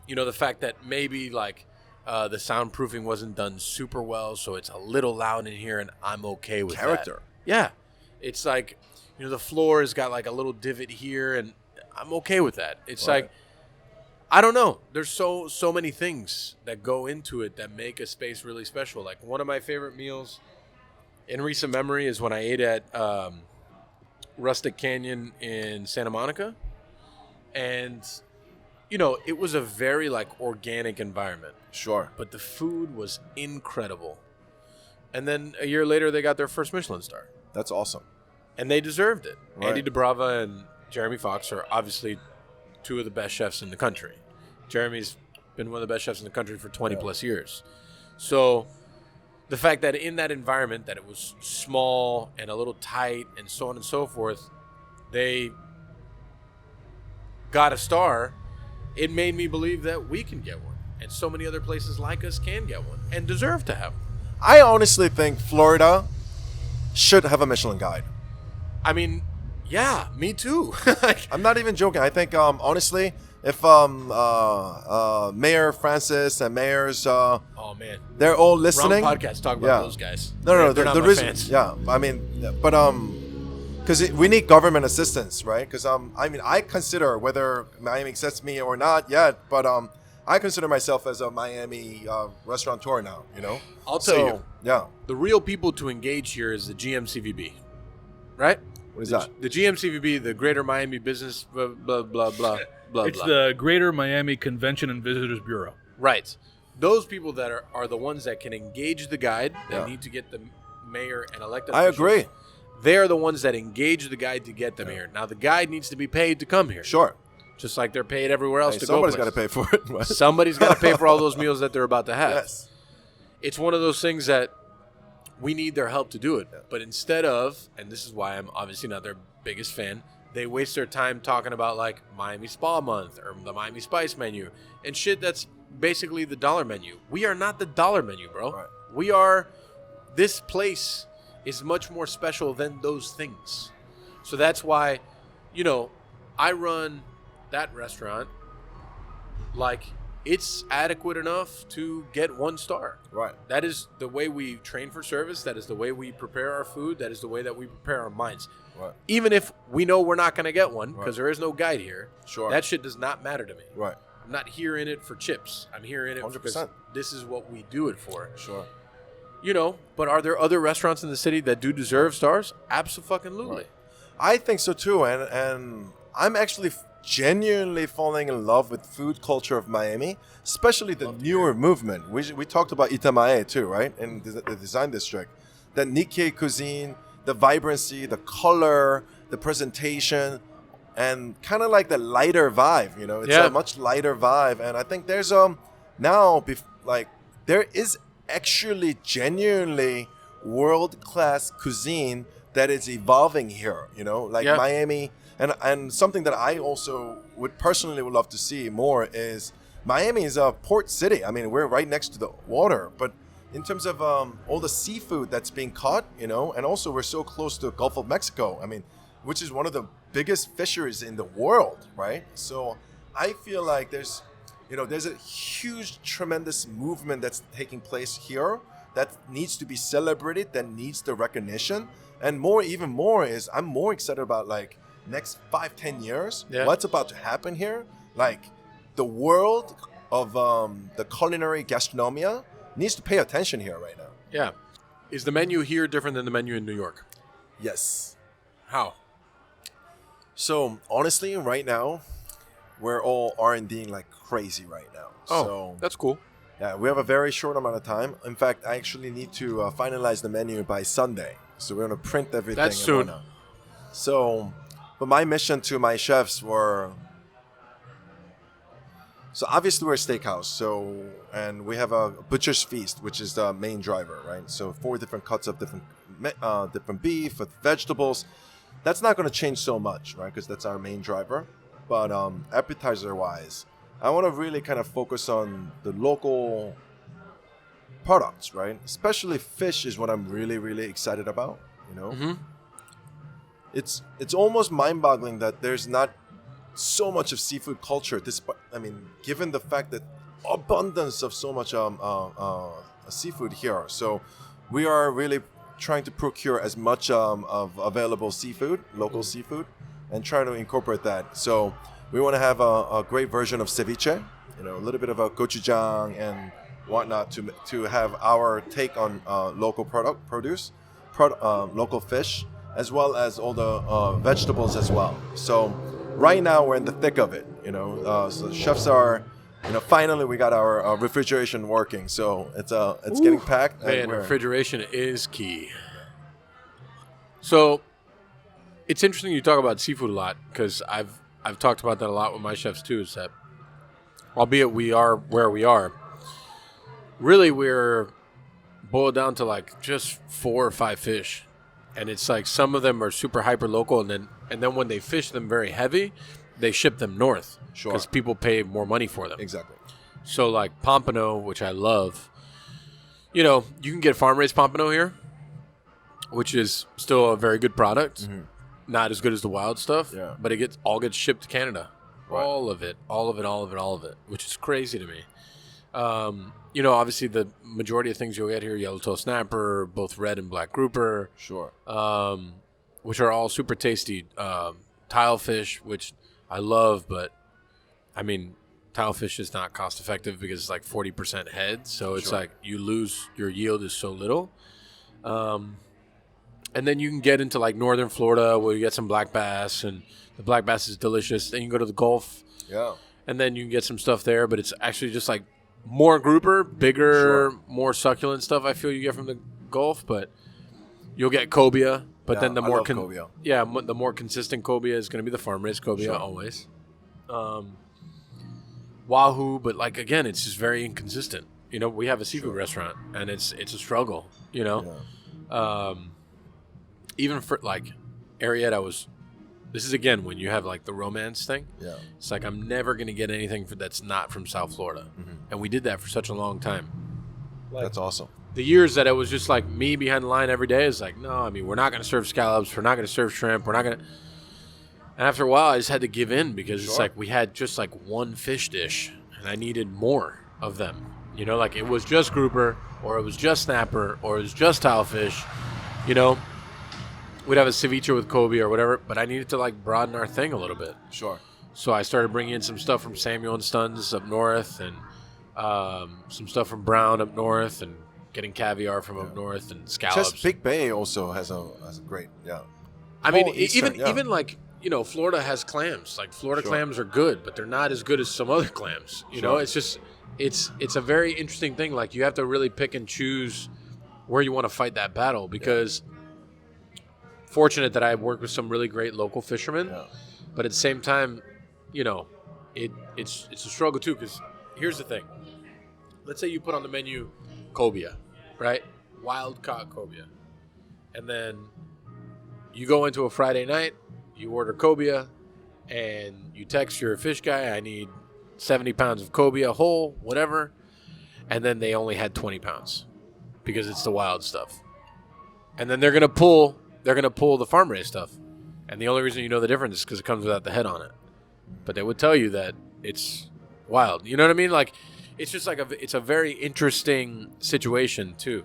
You know, the fact that maybe like the soundproofing wasn't done super well, so it's a little loud in here, and I'm okay with Character. that. Yeah. It's like, you know, the floor has got like a little divot here, and I'm okay with that. It's Right. like, I don't know. There's so many things that go into it that make a space really special. Like one of my favorite meals in recent memory is when I ate at Rustic Canyon in Santa Monica. And, you know, it was a very like organic environment, Sure. but the food was incredible. And then a year later, they got their first Michelin star, That's awesome. and they deserved it. Right. Andy DeBrava and Jeremy Fox are obviously two of the best chefs in the country. Jeremy's been one of the best chefs in the country for 20 plus years. So the fact that in that environment that it was small and a little tight and so on and so forth, they got a star, it made me believe that we can get one. And so many other places like us can get one and deserve to have one. I honestly think Florida should have a Michelin guide. I mean, yeah, me too. I'm not even joking. I think honestly, if Mayor Francis and mayors, Oh, man. they're all listening. Wrong podcast talk about Yeah. those guys. No, They're not the my reason, fans. yeah, I mean, but because we need government assistance, right? Because I mean, I consider whether Miami accepts me or not yet, but I consider myself as a Miami restaurateur now. You know, I'll tell you. Yeah, The real people to engage here is the GMCVB, right? what is that? The GMCVB, the Greater Miami Business, blah, blah, blah, blah, blah, It's blah. the Greater Miami Convention and Visitors Bureau. Right. Those people that are the ones that can engage the guide, that Yeah. need to get the mayor and elected I officials. agree. They are the ones that engage the guide to get them here. Now, the guide needs to be paid to come here. Sure. Just like they're paid everywhere else Hey, to somebody's go got to places. pay for it. Right? Somebody's got to pay for all those meals that they're about to have. Yes. It's one of those things that we need their help to do it. But instead of, and this is why I'm obviously not their biggest fan, they waste their time talking about like Miami Spa Month or the Miami Spice menu and shit that's basically the dollar menu. We are not the dollar menu, bro. Right. We are, this place is much more special than those things. So that's why, you know, I run that restaurant like it's adequate enough to get 1 star. Right. That is the way we train for service. That is the way we prepare our food. That is the way that we prepare our minds. Right. Even if we know we're not going to get one because Right. there is no guide here, Sure. that shit does not matter to me. Right. I'm not here in it for chips. I'm here in it 100%. because this is what we do it for. Sure. You know, but are there other restaurants in the city that do deserve stars? Absolutely. Right. I think so too, and I'm actually genuinely falling in love with food culture of Miami, especially the newer movement. We talked about Itamae too, right? In the design district, the Nikkei cuisine, the vibrancy, the color, the presentation, and kind of like the lighter vibe. You know, it's Yeah. a much lighter vibe, and I think there's there is actually genuinely world-class cuisine that is evolving here, you know, like Yeah. Miami. And something that I also would personally would love to see more is Miami is a port city. I mean, we're right next to the water, but in terms of all the seafood that's being caught, you know, and also we're so close to the Gulf of Mexico. I mean, which is one of the biggest fisheries in the world, right? So I feel like there's a huge, tremendous movement that's taking place here that needs to be celebrated, that needs the recognition. And even more is I'm more excited about like next 5-10 years, Yeah. what's about to happen here. Like the world of the culinary gastronomia needs to pay attention here right now. Yeah. Is the menu here different than the menu in New York? Yes. How? So honestly, right now, we're all R&Ding like crazy right now. Oh, So that's cool. yeah, we have a very short amount of time. In fact, I actually need to finalize the menu by Sunday. So we're going to print everything. That's and soon. whatnot. So, but my mission to my chefs were... So obviously we're a steakhouse. And we have a butcher's feast, which is the main driver, right? So 4 different cuts of different beef with vegetables. that's not going to change so much, right? Because that's our main driver. But appetizer-wise, I want to really kind of focus on the local products, right? Especially fish is what I'm really, really excited about, you know? Mm-hmm. It's almost mind-boggling that there's not so much of seafood culture. Given the fact that abundance of so much seafood here. So we are really trying to procure as much of available seafood, local seafood, and try to incorporate that. So we want to have a great version of ceviche, you know, a little bit of a gochujang and whatnot to have our take on local produce, local fish, as well as all the vegetables as well. So right now we're in the thick of it, you know. So chefs are, you know, finally we got our refrigeration working. So it's getting packed. Man, refrigeration is key. So it's interesting you talk about seafood a lot, because I've talked about that a lot with my chefs too. Is that, albeit we are where we are, really we're boiled down to like just 4 or 5 fish. And it's like some of them are super hyper local, and then when they fish them very heavy, they ship them north. Sure. Because people pay more money for them. Exactly. So like pompano, which I love, you know, you can get farm raised pompano here, which is still a very good product. Mm-hmm. Not as good as the wild stuff, but it all gets shipped to Canada. Right. All of it, which is crazy to me. You know, obviously the majority of things you'll get here, yellowtail snapper, both red and black grouper. Sure. Which are all super tasty. Tilefish, which I love, but I mean, tilefish is not cost effective because it's like 40% head. So it's like you lose, your yield is so little. And then you can get into like northern Florida where you get some black bass, and the black bass is delicious. Then you can go to the Gulf. Yeah. And then you can get some stuff there, but it's actually just like more grouper, bigger, more succulent stuff I feel you get from the Gulf, but you'll get cobia. But then the more cobia. The more consistent cobia is going to be the farm raised cobia always. Wahoo, but like again, it's just very inconsistent. You know, we have a seafood restaurant, and it's a struggle. You know, even for like Arietta this is again when you have like the romance thing. Yeah, it's like I'm never going to get anything that's not from South Florida, and we did that for such a long time. That's awesome. The years that it was just like me behind the line every day is like, no, I mean, we're not going to serve scallops. We're not going to serve shrimp. We're not going to. And after a while, I just had to give in because it's like we had just like one fish dish and I needed more of them. You know, like it was just grouper or it was just snapper or it was just tilefish. You know, we'd have a ceviche with cobia or whatever, but I needed to like broaden our thing a little bit. Sure. So I started bringing in some stuff from Samuel and Sons up north and some stuff from Brown up north and getting caviar from up north and scallops. Chesapeake Bay also has a great, I mean, even like, you know, Florida has clams. Like Florida clams are good, but they're not as good as some other clams. You know, it's just, it's a very interesting thing. Like you have to really pick and choose where you want to fight that battle because fortunate that I work with some really great local fishermen, but at the same time, you know, it's a struggle too because here's the thing. Let's say you put on the menu cobia, right? Wild caught cobia. And then you go into a Friday night, you order cobia, and you text your fish guy, I need 70 pounds of cobia whole, whatever. And then they only had 20 pounds because it's the wild stuff. And then they're going to pull the farm raised stuff. And the only reason you know the difference is because it comes without the head on it. But they would tell you that it's wild. You know what I mean? Like, it's just like it's a very interesting situation too,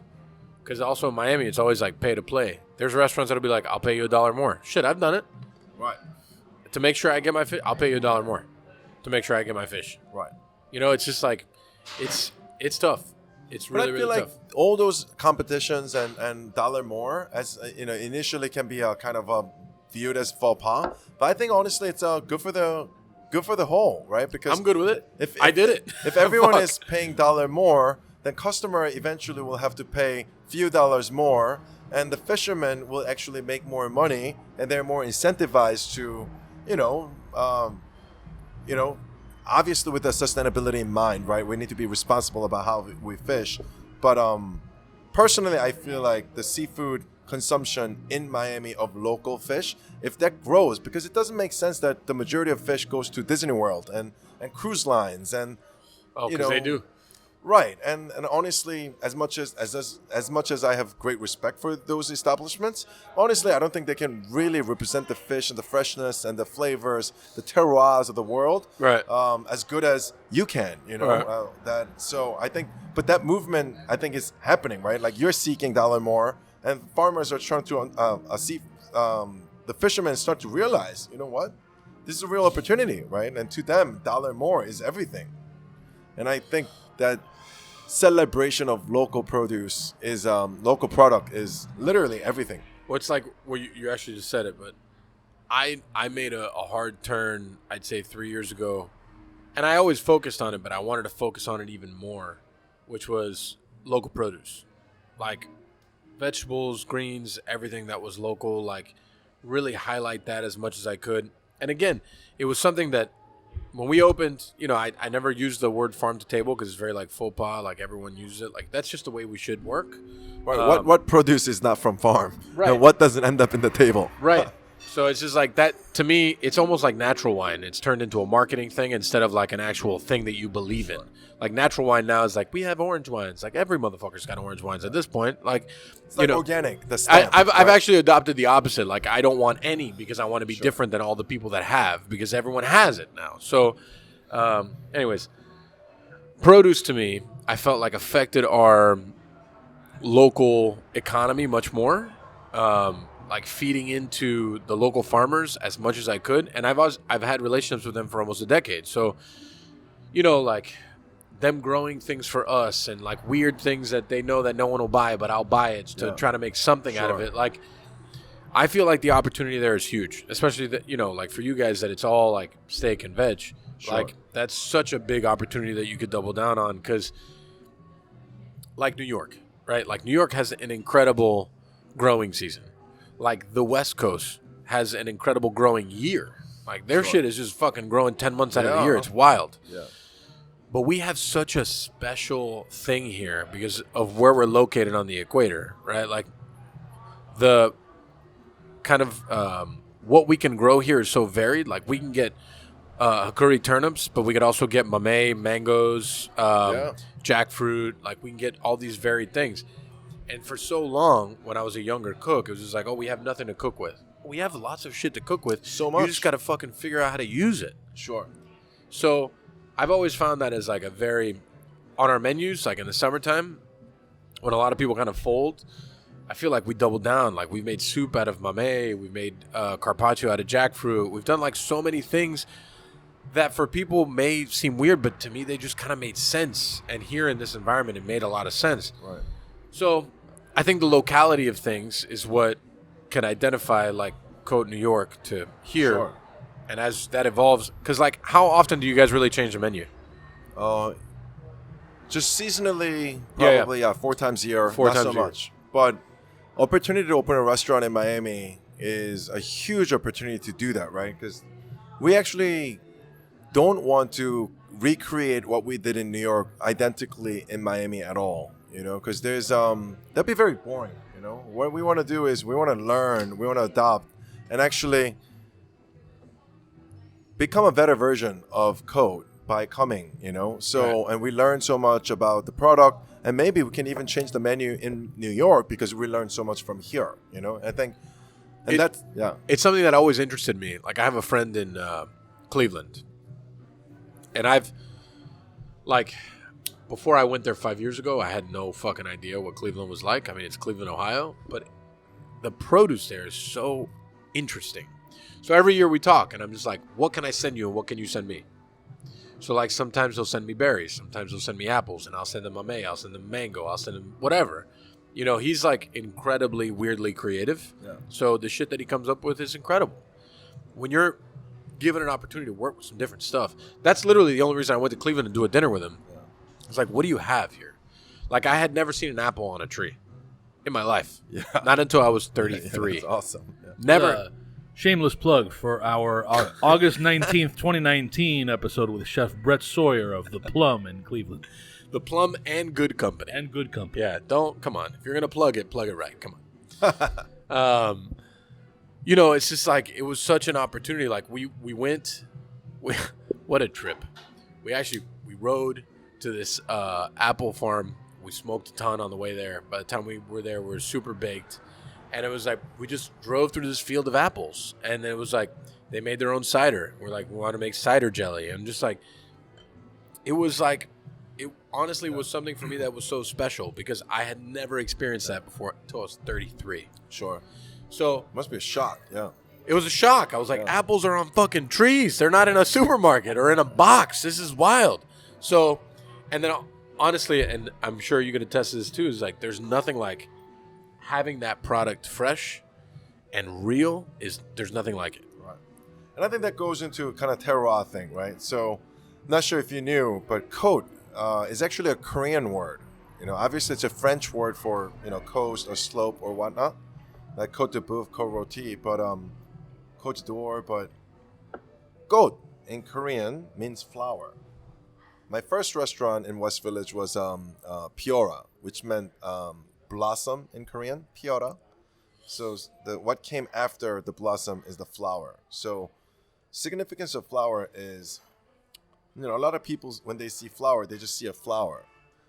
because also in Miami it's always like pay to play. There's restaurants that'll be like, I'll pay you $1 more. Shit, I've done it. Right. To make sure I get my fish, I'll pay you $1 more. To make sure I get my fish. Right. You know, it's just like it's tough. It's really, really tough. I feel like all those competitions and $1 more, as you know, initially can be a kind of viewed as faux pas, but I think honestly it's good for the whole, right? Because I'm good with it. I did it. If everyone is paying $1 more, then customer eventually will have to pay few dollars more, and the fishermen will actually make more money, and they're more incentivized to, obviously with the sustainability in mind, right? We need to be responsible about how we fish, but personally, I feel like the seafood consumption in Miami of local fish, if that grows, because it doesn't make sense that the majority of fish goes to Disney World and cruise lines and because they do. Right, and honestly, as much as I have great respect for those establishments, honestly, I don't think they can really represent the fish and the freshness and the flavors, the terroirs of the world, Right. As good as you can. Right. So I think, but that movement I think is happening, right? Like you're seeking dollar more, and farmers are trying to see the fishermen start to realize, you know what, this is a real opportunity, right? And to them, dollar more is everything, and I think that celebration of local produce is local product is literally everything. Well, it's like, well, you actually just said it, but I made a hard turn, I'd say 3 years ago, and I always focused on it, but I wanted to focus on it even more, which was local produce, like vegetables, greens, everything that was local, like really highlight that as much as I could. And again, it was something that when we opened, I never used the word farm to table because it's very like faux pas, like everyone uses it. Like that's just the way we should work. Right. What produce is not from farm? Right. And what doesn't end up in the table? Right. So it's just like that. To me, it's almost like natural wine. It's turned into a marketing thing instead of like an actual thing that you believe in. Like natural wine now is like, we have orange wines. Like every motherfucker's got orange wines at this point. Like, It's like organic. The stamp, I've right? actually adopted the opposite. Like I don't want any because I want to be different than all the people that have because everyone has it now. So, anyways, produce to me, I felt like affected our local economy much more. Like feeding into the local farmers as much as I could, and I've had relationships with them for almost a decade. So, like them growing things for us and like weird things that they know that no one will buy, but I'll buy it to try to make something out of it. Like, I feel like the opportunity there is huge, especially that like for you guys that it's all like steak and veg. Sure. Like that's such a big opportunity that you could double down on because, like New York, right? Like New York has an incredible growing season. Like the West Coast has an incredible growing year. Like their shit is just fucking growing 10 months out of the year. It's wild. Yeah. But we have such a special thing here because of where we're located on the equator, right? Like the kind of what we can grow here is so varied. Like we can get hikori turnips, but we could also get mamey, mangoes, jackfruit. Like we can get all these varied things. And for so long, when I was a younger cook, it was just like, oh, we have nothing to cook with. We have lots of shit to cook with. So much. You just got to fucking figure out how to use it. Sure. So I've always found that as like a very, on our menus, like in the summertime, when a lot of people kind of fold, I feel like we double down. Like we've made soup out of mamey. We've made carpaccio out of jackfruit. We've done like so many things that for people may seem weird, but to me, they just kind of made sense. And here in this environment, it made a lot of sense. Right. So I think the locality of things is what can identify like Cote, New York to here. Sure. And as that evolves, because like how often do you guys really change the menu? Just seasonally, probably 4 times a year. Four not times so a year. much. But opportunity to open a restaurant in Miami is a huge opportunity to do that, right? Because we actually don't want to recreate what we did in New York identically in Miami at all. Because there's that'd be very boring. What we want to do is we want to learn, we want to adopt, and actually become a better version of Cote by coming. So and we learn so much about the product, and maybe we can even change the menu in New York because we learned so much from here. I think, and that's It's something that always interested me. Like I have a friend in Cleveland, and I've like. Before I went there 5 years ago, I had no fucking idea what Cleveland was like. I mean, it's Cleveland, Ohio, but the produce there is so interesting. So every year we talk, and I'm just like, what can I send you and what can you send me? So like sometimes they'll send me berries, sometimes they'll send me apples, and I'll send them mamey, I'll send them mango, I'll send them whatever. He's like incredibly weirdly creative. Yeah. So the shit that he comes up with is incredible. When you're given an opportunity to work with some different stuff, that's literally the only reason I went to Cleveland to do a dinner with him. It's like, what do you have here? Like, I had never seen an apple on a tree in my life. Yeah. Not until I was 33. That's awesome. Yeah. Never. Shameless plug for our August 19th, 2019 episode with Chef Brett Sawyer of The Plum in Cleveland. The Plum and Good Company. And Good Company. Yeah, come on. If you're going to plug it right. Come on. You know, it's just like it was such an opportunity. Like we went, what a trip. We rode to this apple farm. We smoked a ton on the way there. By the time we were there, we were super baked. And it was like we just drove through this field of apples. And it was like they made their own cider. We're like, we want to make cider jelly. And just like, it was like, it honestly was something for me that was so special because I had never experienced that before until I was 33. Sure. So Must be a shock. Yeah. it was a shock. I was like, apples are on fucking trees. They're not in a supermarket or in a box. This is wild. So, and then honestly, and I'm sure you can attest to this too, is like there's nothing like having that product fresh and real there's nothing like it. Right. And I think that goes into kind of terroir thing, right? So I'm not sure if you knew, but Cote is actually a Korean word. You know, obviously it's a French word for, you know, coast or slope or whatnot, like Cote de Boeuf, Cote Roti, but Cote d'Or, but Cote in Korean means flower. My first restaurant in West Village was Piora, which meant blossom in Korean, Piora. So what came after the blossom is the flower. So significance of flower is, you know, a lot of people, when they see flower, they just see a flower.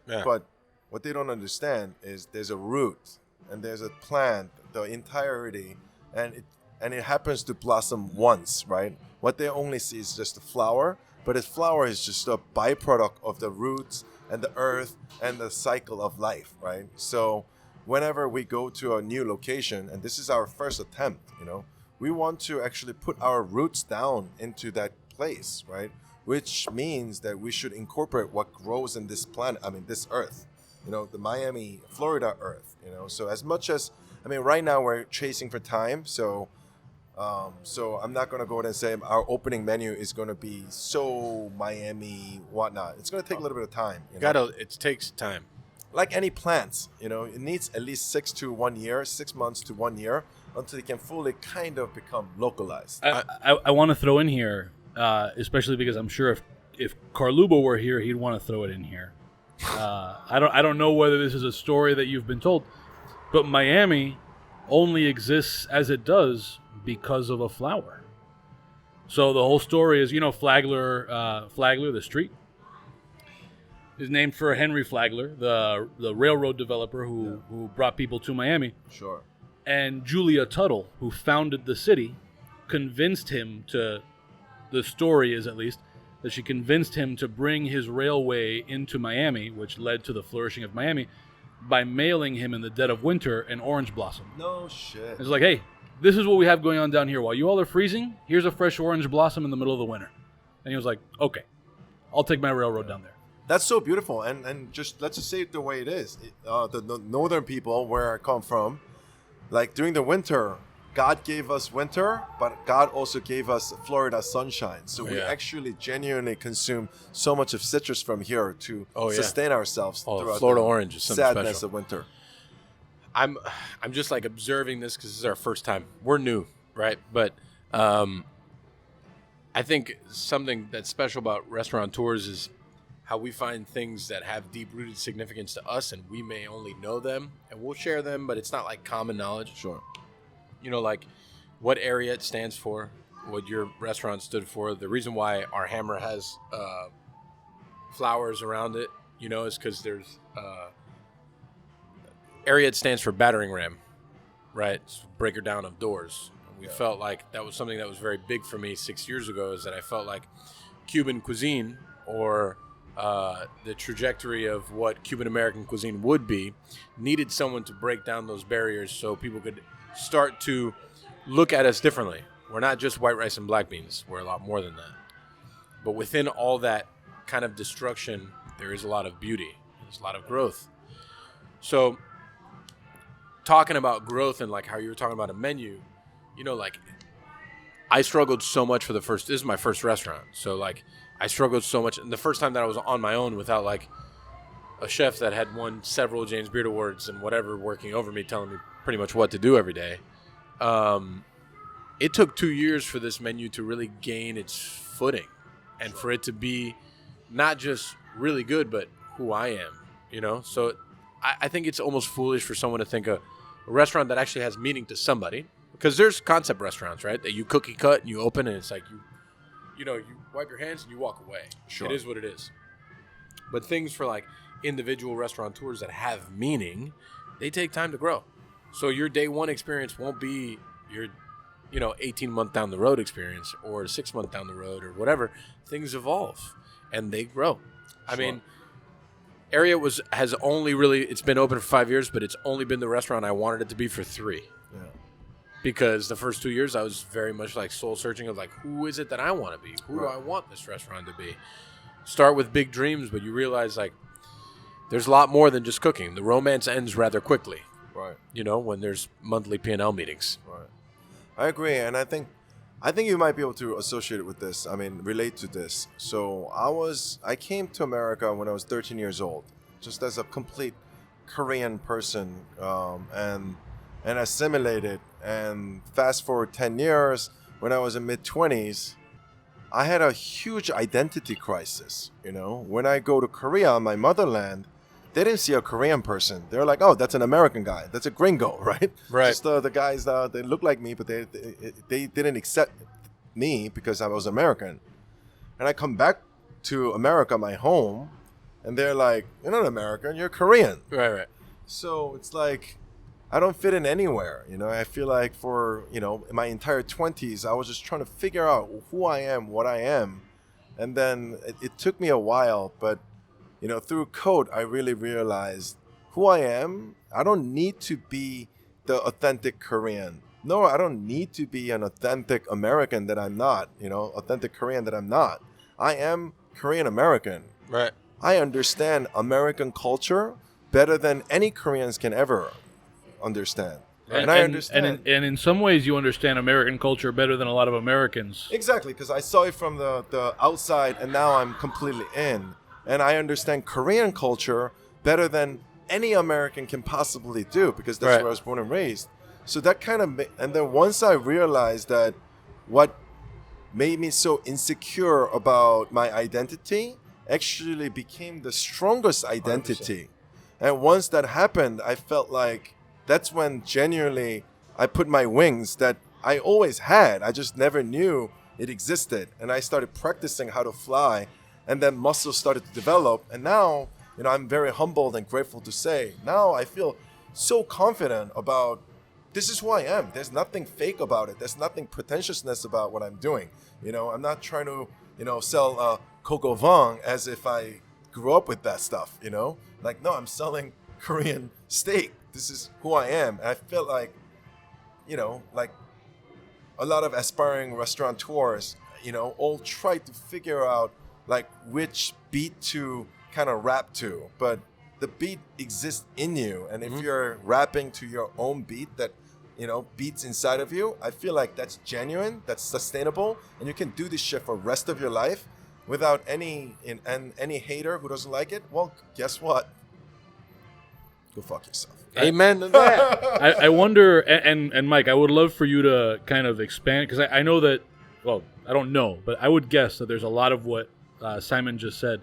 Yeah. But what they don't understand is there's a root and there's a plant, the entirety, and it happens to blossom once, right? What they only see is just the flower, but the flower is just a byproduct of the roots and the earth and the cycle of life, right? So whenever we go to a new location, and this is our first attempt, you know, we want to actually put our roots down into that place, right? Which means that we should incorporate what grows in this planet, this earth, you know, the Miami, Florida earth, you know. So as much as, right now we're chasing for time, so I'm not going to go ahead and say our opening menu is going to be so Miami, whatnot. It's going to take a little bit of time. You know? It takes time. Like any plants, you know, it needs at least 6 months to 1 year until it can fully kind of become localized. I want to throw in here, especially because I'm sure if Carlubo were here, he'd want to throw it in here. I don't know whether this is a story that you've been told, but Miami only exists as it does because of a flower. So the whole story is, you know, Flagler, the street, is named for Henry Flagler, the railroad developer who brought people to Miami. Sure. And Julia Tuttle, who founded the city, convinced him the story is at least, that she convinced him to bring his railway into Miami, which led to the flourishing of Miami, by mailing him in the dead of winter an orange blossom. No shit. It's like, hey, this is what we have going on down here. While you all are freezing, here's a fresh orange blossom in the middle of the winter. And he was like, okay, I'll take my railroad down there. That's so beautiful. And just let's just say it the way it is. The northern people, where I come from, like during the winter, God gave us winter, but God also gave us Florida sunshine. So we actually genuinely consume so much of citrus from here to sustain ourselves throughout Florida the orange is something sadness special. of winter. I'm just like observing this because this is our first time. We're new, right? But I think something that's special about restaurateurs is how we find things that have deep-rooted significance to us, and we may only know them, and we'll share them, but it's not like common knowledge. Sure. You know, like what area it stands for, what your restaurant stood for. The reason why our hammer has flowers around it, you know, is because there's area it stands for battering ram, right? It's breaker down of doors. We felt like that was something that was very big for me 6 years ago, is that I felt like Cuban cuisine, or the trajectory of what Cuban American cuisine would be, needed someone to break down those barriers so people could start to look at us differently. We're not just white rice and black beans. We're a lot more than that. But within all that kind of destruction, there is a lot of beauty. There's a lot of growth. So talking about growth and like how you were talking about a menu, you know, like I struggled so much for this is my first restaurant. So like I struggled so much. And the first time that I was on my own without like a chef that had won several James Beard Awards and whatever working over me, telling me pretty much what to do every day. It took 2 years for this menu to really gain its footing and for it to be not just really good, but who I am, you know? So I think it's almost foolish for someone to think a a restaurant that actually has meaning to somebody. Because there's concept resturants, right? That you cookie cut and you open and it's like you wipe your hands and you walk away. Sure. It is what it is. But things for like individual restaurateurs that have meaning, they take time to grow. So your day one experience won't be your 18-month down the road experience or 6-month down the road or whatever. Things evolve and they grow. I mean, Area has only really, it's been open for 5 years, but it's only been the restaurant I wanted it to be for 3. Yeah. Because the first 2 years I was very much like soul searching of like, who is it that I want to be? Who do I want this restaurant to be? Start with big dreams, but you realize like there's a lot more than just cooking. The romance ends rather quickly. Right. When there's monthly P&L meetings. Right. I agree, and I think you might be able to associate it with this. I mean, relate to this. So I came to America when I was 13 years old, just as a complete Korean person, and assimilated. And fast forward 10 years, when I was in mid-20s, I had a huge identity crisis. When I go to Korea, my motherland, they didn't see a Korean person. They're like, oh, that's an American guy. That's a gringo, right? Right. Just the guys, they look like me, but they didn't accept me because I was American. And I come back to America, my home, and they're like, you're not American, you're Korean. Right. So it's like, I don't fit in anywhere. I feel like for, my entire 20s, I was just trying to figure out who I am, what I am. And then it took me a while, but through Cote, I really realized who I am. I don't need to be the authentic Korean. No, I don't need to be an authentic American that I'm not, authentic Korean that I'm not. I am Korean American. Right. I understand American culture better than any Koreans can ever understand. And I understand. And in some ways, you understand American culture better than a lot of Americans. Exactly, because I saw it from the outside, and now I'm completely in. And I understand Korean culture better than any American can possibly do, because that's where I was born and raised. So that kind of, and then once I realized that what made me so insecure about my identity actually became the strongest identity. 100%. And once that happened, I felt like that's when genuinely I put my wings that I always had. I just never knew it existed. And I started practicing how to fly. And then muscles started to develop. And now, I'm very humbled and grateful to say, now I feel so confident about this is who I am. There's nothing fake about it. There's nothing pretentiousness about what I'm doing. I'm not trying to, sell coq au vin as if I grew up with that stuff, Like, no, I'm selling Korean steak. This is who I am. And I feel like, like a lot of aspiring restaurateurs, all try to figure out like which beat to kind of rap to, but the beat exists in you, and if you're rapping to your own beat that beats inside of you, I feel like that's genuine, that's sustainable, and you can do this shit for the rest of your life without any hater who doesn't like it. Well, guess what? Go fuck yourself. Amen to that. I wonder, and Mike, I would love for you to kind of expand, because I know that, well, I don't know, but I would guess that there's a lot of what Simon just said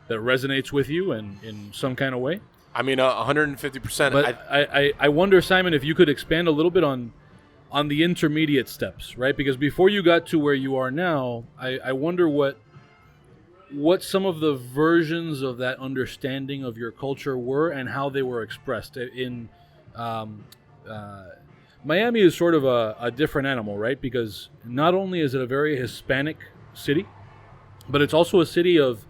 that resonates with you in some kind of way. I mean, 150%. But I wonder, Simon, if you could expand a little bit on the intermediate steps, right? Because before you got to where you are now, I wonder what some of the versions of that understanding of your culture were and how they were expressed. In Miami is sort of a different animal, right? Because not only is it a very Hispanic city, but it's also a city of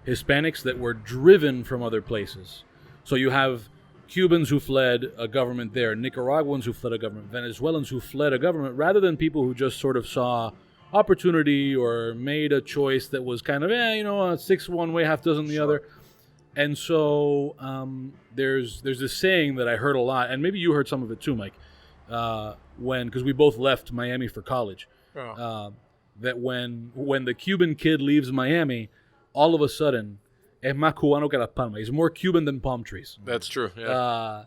Hispanics that were driven from other places. So you have Cubans who fled a government there, Nicaraguans who fled a government, Venezuelans who fled a government, rather than people who just sort of saw opportunity or made a choice that was kind of, 6 one way, half dozen the other. And so there's this saying that I heard a lot, and maybe you heard some of it too, Mike, because we both left Miami for college. That when the Cuban kid leaves Miami, all of a sudden, es más cubano que las palmas. He's more Cuban than palm trees. That's true. Yeah.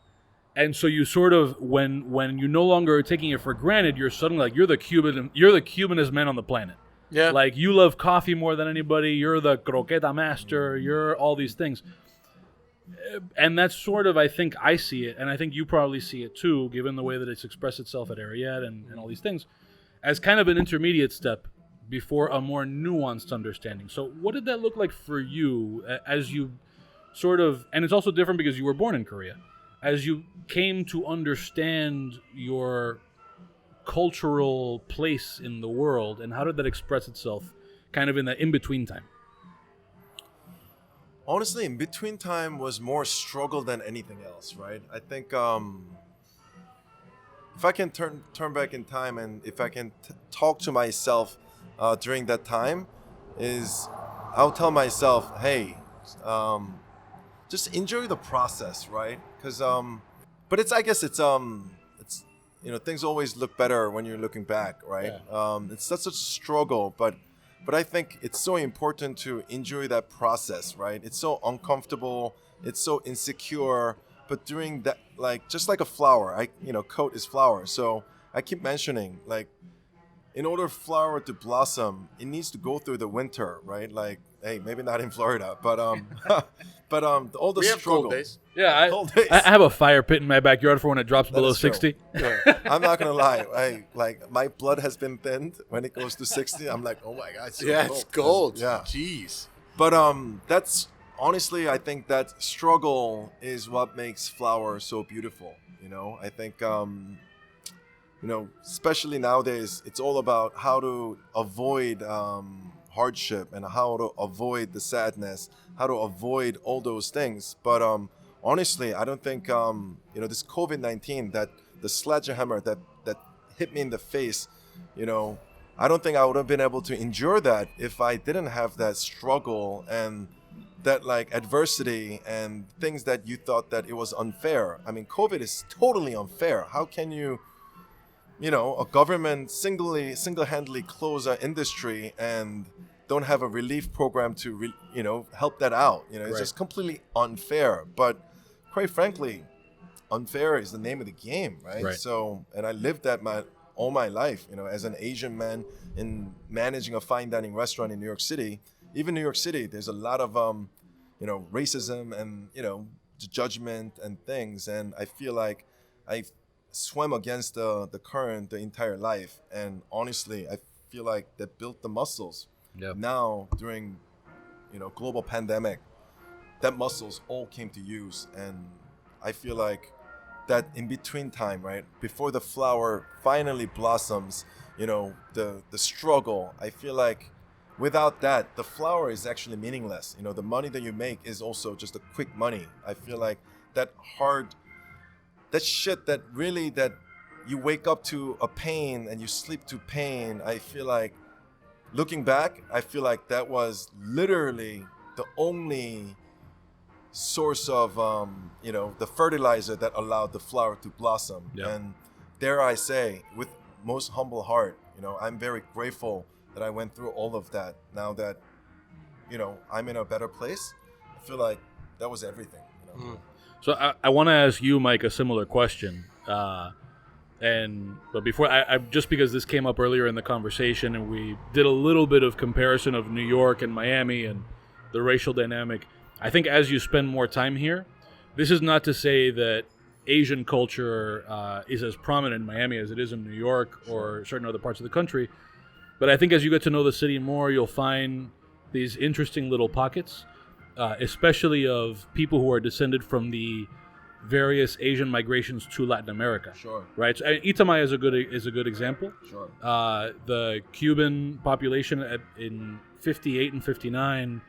And so you sort of, when you no longer are taking it for granted, you're suddenly like, you're the Cubanest man on the planet. Yeah. Like, you love coffee more than anybody. You're the croqueta master. You're all these things. And that's sort of, I think I see it, and I think you probably see it too, given the way that it's expressed itself at Ariad and all these things, as kind of an intermediate step before a more nuanced understanding. So what did that look like for you as you sort of, and it's also different because you were born in Korea, as you came to understand your cultural place in the world, and how did that express itself kind of in that in-between time? Honestly, in between time was more struggle than anything else, right? I think if I can turn back in time and if I can talk to myself during that time, is I'll tell myself, hey, just enjoy the process, right? Because but I guess it's things always look better when you're looking back, right? Yeah. It's such a struggle, but I think it's so important to enjoy that process, right? It's so uncomfortable, it's so insecure, but during that, like, just like a flower, Cote is flower. So I keep mentioning, like, in order for flower to blossom, it needs to go through the winter, right? Like, hey, maybe not in Florida, but all the We have struggle. cold days. Yeah, Cold days. I have a fire pit in my backyard for when it drops That below is true. 60. Yeah. I'm not gonna lie. My blood has been thinned when it goes to 60. I'm like, oh my god, it's so Yeah, it's cold. Yeah, Jeez. but that's honestly, I think that struggle is what makes flower so beautiful. I think especially nowadays, it's all about how to avoid hardship and how to avoid the sadness, how to avoid all those things. But honestly, I don't think this COVID-19, that the sledgehammer that hit me in the face, I don't think I would have been able to endure that if I didn't have that struggle and that, like, adversity and things that you thought that it was unfair. I mean, COVID is totally unfair. How can you, a government single-handedly close an industry and don't have a relief program to, help that out? It's Right. just completely unfair. But quite frankly, unfair is the name of the game, right? Right. So, and I lived that all my life, as an Asian man in managing a fine dining restaurant in New York City. Even New York City, there's a lot of, racism and, judgment and things. And I feel like I swam against the current the entire life. And honestly, I feel like that built the muscles. Yep. Now, during, global pandemic, that muscles all came to use. And I feel like that in between time, right, before the flower finally blossoms, the struggle, I feel like without that, the flower is actually meaningless. The money that you make is also just a quick money. I feel like that shit that you wake up to a pain and you sleep to pain. I feel like looking back, I feel like that was literally the only source of, the fertilizer that allowed the flower to blossom. Yeah. And dare I say, with most humble heart, I'm very grateful that I went through all of that. Now that, I'm in a better place, I feel like that was everything. So I want to ask you, Mike, a similar question. But before, I just because this came up earlier in the conversation, and we did a little bit of comparison of New York and Miami and the racial dynamic. I think as you spend more time here, this is not to say that Asian culture is as prominent in Miami as it is in New York or certain other parts of the country. But I think as you get to know the city more, you'll find these interesting little pockets, especially of people who are descended from the various Asian migrations to Latin America. Sure. Right. So, Itamay is a good example. Sure. The Cuban population in 58 and 59,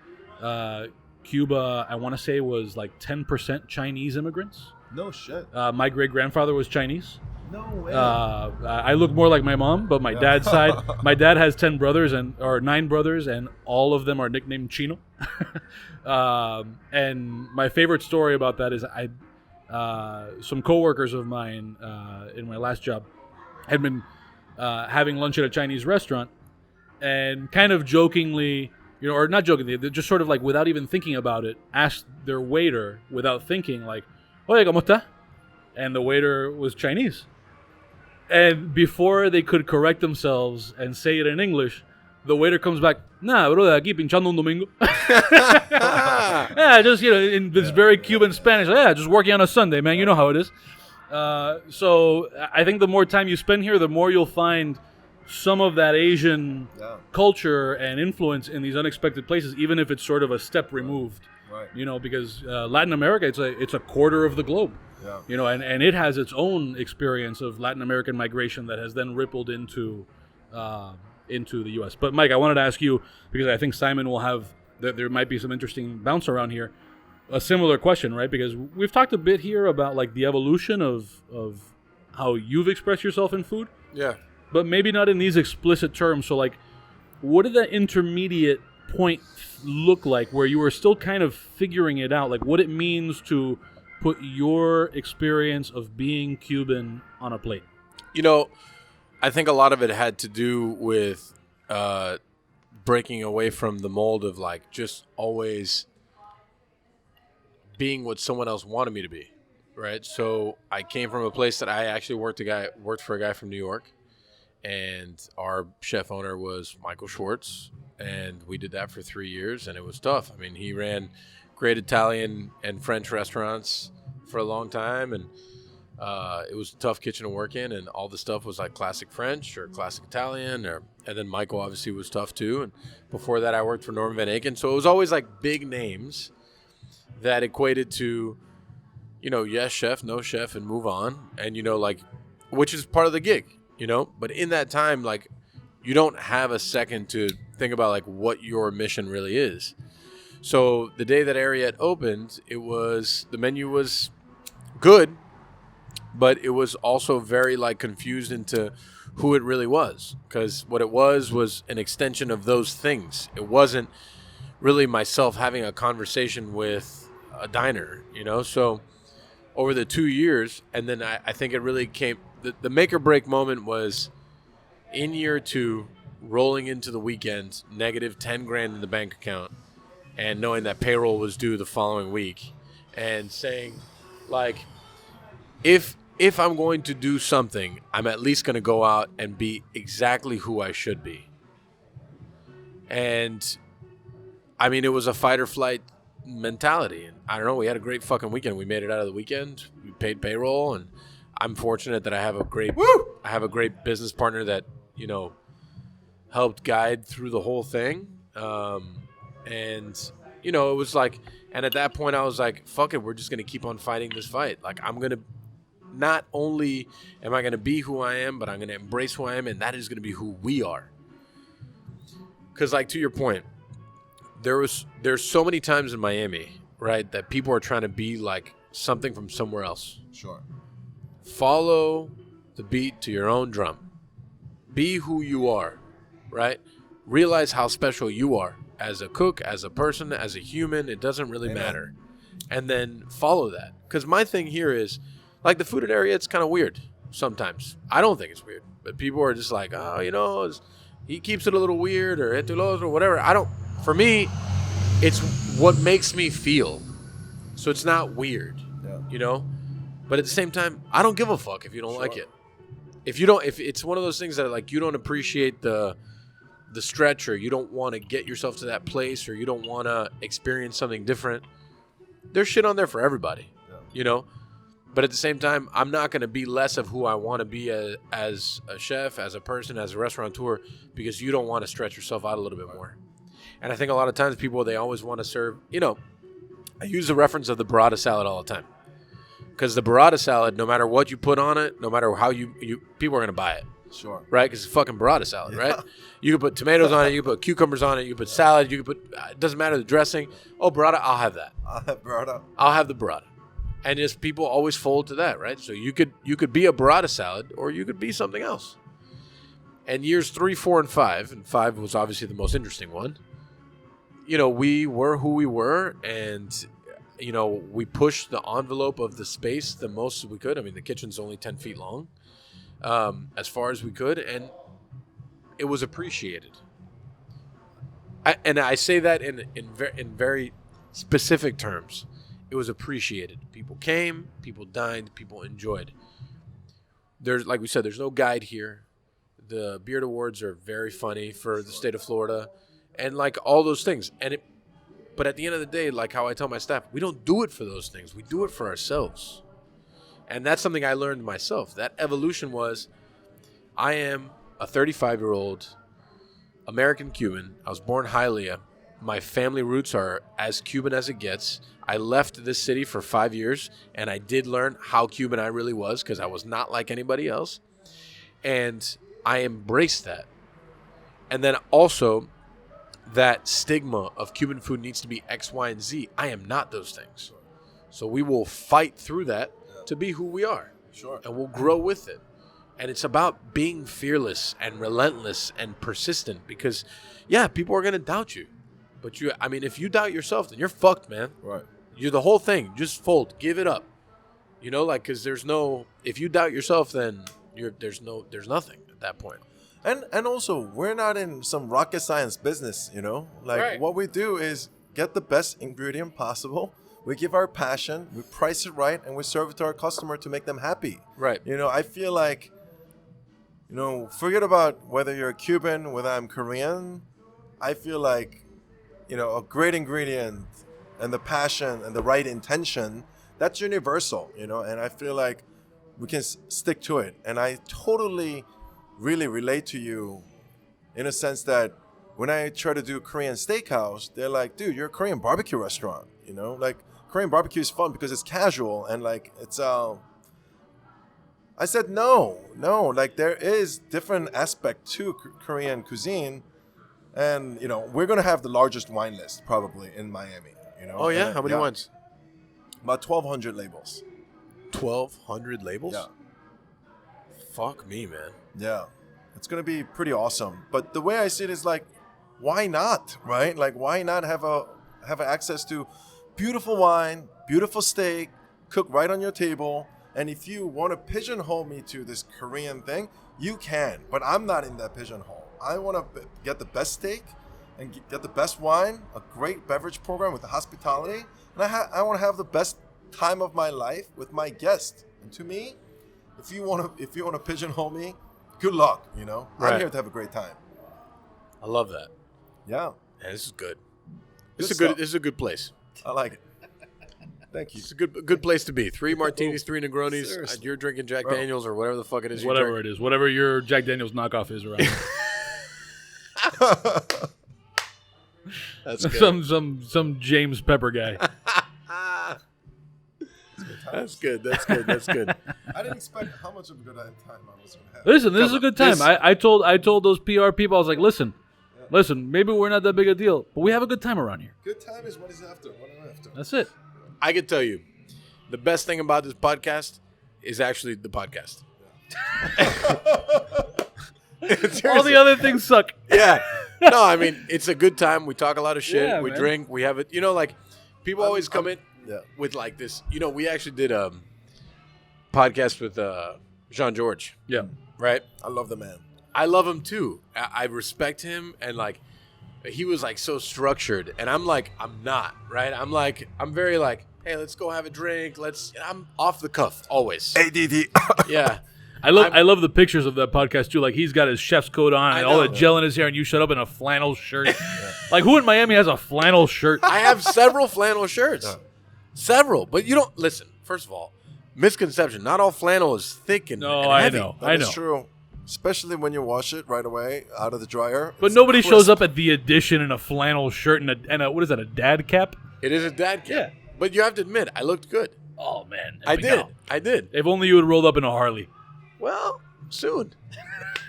Cuba, I want to say, was like 10% Chinese immigrants. No shit. My great-grandfather was Chinese. No way. I look more like my mom, but my dad's side, my dad has 9 brothers, and all of them are nicknamed Chino. And my favorite story about that is some coworkers of mine in my last job had been having lunch at a Chinese restaurant, and kind of jokingly, or not jokingly, they're just sort of like without even thinking about it, asked their waiter without thinking, like, "Oye, ¿cómo está?" And the waiter was Chinese. And before they could correct themselves and say it in English, the waiter comes back, nah, bro, aquí pinchando un domingo. Yeah, just, in this very Cuban Spanish, yeah, just working on a Sunday, man. You know how it is. So I think the more time you spend here, the more you'll find some of that Asian culture and influence in these unexpected places, even if it's sort of a step removed. Right. Because Latin America, it's a quarter of the globe. Yeah. And it has its own experience of Latin American migration that has then rippled into the U.S. But Mike, I wanted to ask you, because I think Simon will have, there might be some interesting bounce around here, a similar question, right? Because we've talked a bit here about like the evolution of how you've expressed yourself in food. Yeah. But maybe not in these explicit terms. So like, what did that intermediate point look like where you were still kind of figuring it out? Like what it means to put your experience of being Cuban on a plate? I think a lot of it had to do with breaking away from the mold of like just always being what someone else wanted me to be, right? So I came from a place that I actually worked for a guy from New York, and our chef owner was Michael Schwartz, and we did that for 3 years, and it was tough. I mean, he ran great Italian and French restaurants for a long time, and it was a tough kitchen to work in, and all the stuff was like classic French or classic Italian, and then Michael obviously was tough too. And before that, I worked for Norman Van Aken, so it was always like big names that equated to, yes chef, no chef, and move on, and which is part of the gig, But in that time, like, you don't have a second to think about like what your mission really is. So the day that Ariete opened, the menu was good, but it was also very like confused into who it really was, because what it was an extension of those things. It wasn't really myself having a conversation with a diner, So over the 2 years, and then I think it really came, the make or break moment was in year 2, rolling into the weekend, negative 10 grand in the bank account, and knowing that payroll was due the following week, and saying, like, if I'm going to do something, I'm at least going to go out and be exactly who I should be. And, I mean, it was a fight or flight mentality. And I don't know, we had a great fucking weekend. We made it out of the weekend. We paid payroll, and I'm fortunate that I have a great business partner that, helped guide through the whole thing. And, it was like, and at that point I was like, fuck it, we're just going to keep on fighting this fight. Like, I'm going to, not only am I going to be who I am, but I'm going to embrace who I am, and that is going to be who we are. Because, like, to your point, there's so many times in Miami, right, that people are trying to be like something from somewhere else. Sure. Follow the beat to your own drum. Be who you are, right? Realize how special you are as a cook, as a person, as a human. It doesn't really matter. And then follow that. Because my thing here is, like, the food at Ariete, it's kind of weird sometimes. I don't think it's weird. But people are just like, oh, he keeps it a little weird, or entulos, or whatever. For me, it's what makes me feel. So it's not weird, But at the same time, I don't give a fuck if you don't like it. If it's one of those things that, like, you don't appreciate the stretch, or you don't want to get yourself to that place, or you don't want to experience something different, there's shit on there for everybody, But at the same time, I'm not going to be less of who I want to be as a chef, as a person, as a restaurateur, because you don't want to stretch yourself out a little bit more. And I think a lot of times people, they always want to serve, I use the reference of the burrata salad all the time. Because the burrata salad, no matter what you put on it, no matter how you people are going to buy it. Sure. Right? Because it's fucking burrata salad, right? You can put tomatoes on it, you can put cucumbers on it, you can put salad, you can put, it doesn't matter the dressing. Oh, burrata, I'll have that. I'll have burrata. I'll have the burrata. And just people always fold to that, right? So you could be a burrata salad, or you could be something else. And years 3, 4, and 5, and 5 was obviously the most interesting one, we were who we were, and, we pushed the envelope of the space the most we could. I mean, the kitchen's only 10 feet long, as far as we could, and it was appreciated. I say that in very specific terms. It was appreciated. People came, people dined, people enjoyed. There's, like we said, there's no guide here. the Beard Awards are very funny for the state of Florida, and like all those things. But at the end of the day, like how I tell my staff, we don't do it for those things. We do it for ourselves. And that's something I learned myself. That evolution was, I am a 35-year-old American Cuban. I was born in Hialeah. My family roots are as Cuban as it gets. I left this city for 5 years, and I did learn how Cuban I really was because I was not like anybody else. And I embraced that. And then also, that stigma of Cuban food needs to be X, Y, and Z. I am not those things. So we will fight through that to be who we are. Sure. And we'll grow with it. And it's about being fearless and relentless and persistent because, yeah, people are going to doubt you. But if you doubt yourself, then you're fucked, man. Right. You're the whole thing. Just fold. Give it up. Because if you doubt yourself, then there's nothing at that point. And also, we're not in some rocket science business, Like, what we do is get the best ingredient possible. We give our passion, we price it right, and we serve it to our customer to make them happy. Right. I feel like, forget about whether you're Cuban, whether I'm Korean. I feel like, a great ingredient and the passion and the right intention, that's universal, and I feel like we can stick to it. And I totally really relate to you in a sense that when I try to do Korean Steakhouse, they're like, dude, you're a Korean barbecue restaurant, Like, Korean barbecue is fun because it's casual and, like, it's... I said, no, like, there is different aspect to Korean cuisine. And, we're going to have the largest wine list probably in Miami, Oh, yeah? How many wines? About 1,200 labels. 1,200 labels? Yeah. Fuck me, man. Yeah. It's going to be pretty awesome. But the way I see it is like, why not, right? Like, why not have access to beautiful wine, beautiful steak, cooked right on your table? And if you want to pigeonhole me to this Korean thing, you can. But I'm not in that pigeonhole. I want to get the best steak and get the best wine, a great beverage program with the hospitality. And I want to have the best time of my life with my guests. And to me, if you want to pigeonhole me, good luck, Right. I'm here to have a great time. I love that. Yeah. Yeah, this is good. Good This stuff. is a good place. I like it. Thank you. It's a good place to be. 3 martinis, 3 Negronis. Seriously. You're drinking Jack Bro. Daniels or whatever the fuck it is. Whatever it is, whatever your Jack Daniels knockoff is around. That's good. some James Pepper guy. That's good. That's good. I didn't expect how much of a good time I was going to have. Listen, this is a good time. This- I told those PR people, I was like, listen, maybe we're not that big a deal, but we have a good time around here. Good time is what is after. What am I after? That's it. I can tell you, the best thing about this podcast is actually the podcast. All the other things suck. Yeah. No, I mean, it's a good time. We talk a lot of shit. Yeah, we man. drink. We have it. Like, people always come in Yeah. with, like, this. We actually did a podcast with Jean George, Yeah. right? I love the man. I love him, too. I respect him. And, like, he was, like, so structured. And I'm like, I'm not, right? I'm very, like, hey, let's go have a drink. I'm off the cuff, always. ADD. Yeah. I love the pictures of that podcast too. Like he's got his chef's coat on and all know. the gel in his hair, and you shut up in a flannel shirt. Like who in Miami has a flannel shirt? I have several flannel shirts. Yeah. Several. But you don't listen, first of all, misconception. Not all flannel is thick and, No, and I heavy. know. That is true. Especially when you wash it right away out of the dryer. But It's nobody crisp. shows up at the Edition in a flannel shirt and a what is that? A dad cap? It is a dad cap. Yeah. But you have to admit, I looked good. Oh man, I did. If only you had rolled up in a Harley. Well, soon.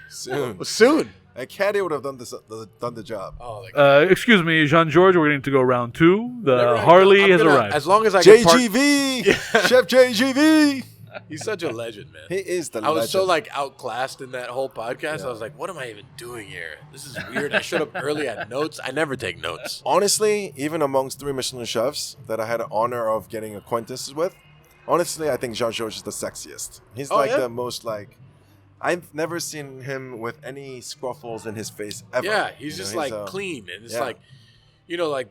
Soon. Soon. And Caddy would have done the job. Oh, like, Excuse me, Jean George. We're going to go round 2. The Harley has arrived. As long as I get parked. JGV! Chef JGV! He's such a legend, man. He is the I legend. was so like outclassed in that whole podcast. I was like, what am I even doing here? This is weird. I showed up early, I had notes. I never take notes. Honestly, even amongst 3 Michelin chefs that I had the honor of getting acquaintances with, honestly, I think Jean Georges is the sexiest. He's the most like... I've never seen him with any scruffles in his face ever. Yeah, he's just like a- clean. And it's yeah. like, like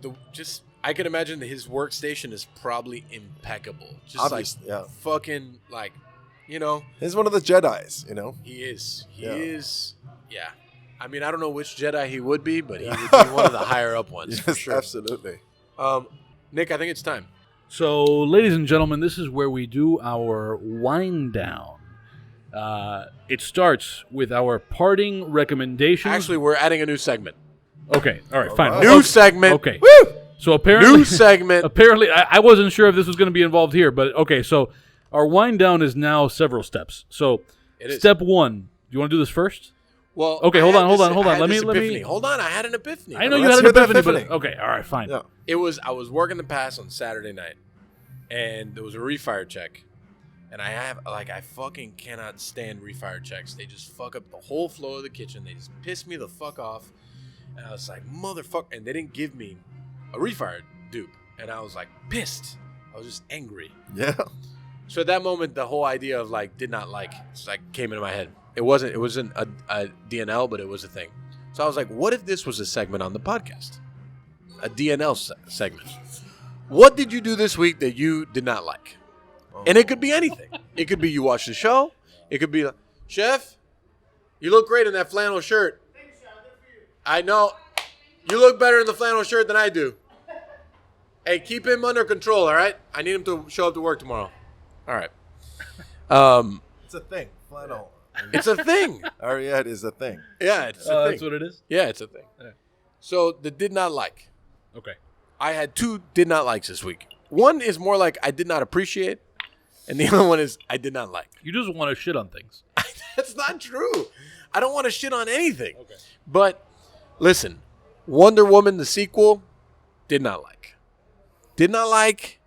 I can imagine that his workstation is probably impeccable. Just Obvious, yeah. fucking like, He's one of the Jedis, he is. He Yeah. is. Yeah. I mean, I don't know which Jedi he would be, but he would be one of the higher up ones. For Yes, sure. absolutely. Nick, I think it's time. So, ladies and gentlemen, this is where we do our wind down. It starts with our parting recommendations. Actually, we're adding a new segment. Okay, all right, fine. right. New Okay. segment. Okay. Woo! So apparently, New segment. apparently, I wasn't sure if this was going to be involved here, but okay. So our wind down is now several steps. So It is. step one. Do you want to do this first? Well, Okay, I hold had on. this Let me- epiphany. Hold on, I had an epiphany. I know you let's had an hear the epiphany, epiphany. but okay, all right, fine. Yeah. I was working the pass on Saturday night, and there was a refire check, and I fucking cannot stand refire checks. They just fuck up the whole flow of the kitchen. They just piss me the fuck off, and I was like, motherfucker, and they didn't give me a refire dupe, and I was like pissed. I was just angry. Yeah. So at that moment, the whole idea of like did not like just like came into my head. It wasn't a DNL, but it was a thing. So I was like, what if this was a segment on the podcast? A DNL segment. What did you do this week that you did not like? And it could be anything. It could be you watched the show. It could be, Chef, you look great in that flannel shirt. I know. You look better in the flannel shirt than I do. Hey, keep him under control, all right? I need him to show up to work tomorrow. All right. It's a thing. Flannel. It's a thing. Ariad is a thing. Yeah, it's a thing. That's what it is. Yeah, it's a thing. Yeah. So the did not like. Okay. I had 2 did not likes this week. One is more like I did not appreciate, and the other one is I did not like. You just want to shit on things. That's not true. I don't want to shit on anything. Okay. But listen, Wonder Woman, the sequel, did not like. Did not like.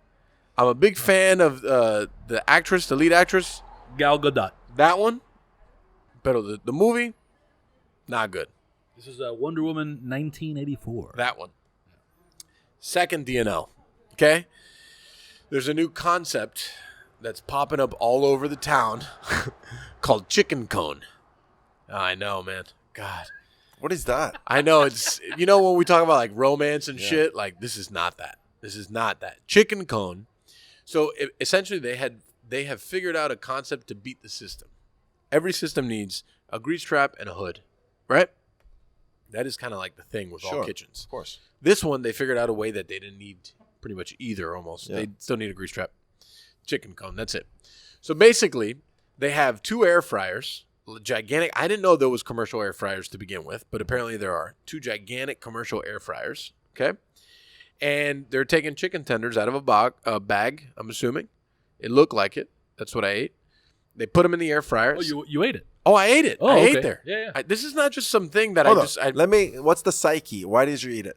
I'm a big fan of the actress, the lead actress. Gal Gadot. That one. But the movie, not good. This is Wonder Woman 1984. That one. Second DNL. Okay? There's a new concept that's popping up all over the town called chicken cone. I know, man. God. What is that? I know it's when we talk about like romance and shit, like this is not that. This is not that. Chicken cone. So essentially they have figured out a concept to beat the system. Every system needs a grease trap and a hood, right? That is kind of like the thing with all kitchens. Of course. This one, they figured out a way that they didn't need pretty much either almost. Yeah. They still need a grease trap. Chicken cone, that's it. So basically, they have 2 air fryers, gigantic. I didn't know there was commercial air fryers to begin with, but apparently there are 2 gigantic commercial air fryers, okay? And they're taking chicken tenders out of a bag, I'm assuming. It looked like it. That's what I ate. They put them in the air fryer. Oh, you ate it. Oh, I ate it. Oh, I okay. ate there. Yeah. This is not just something that Hold I on. just... Let me. What's the psyche? Why did you eat it?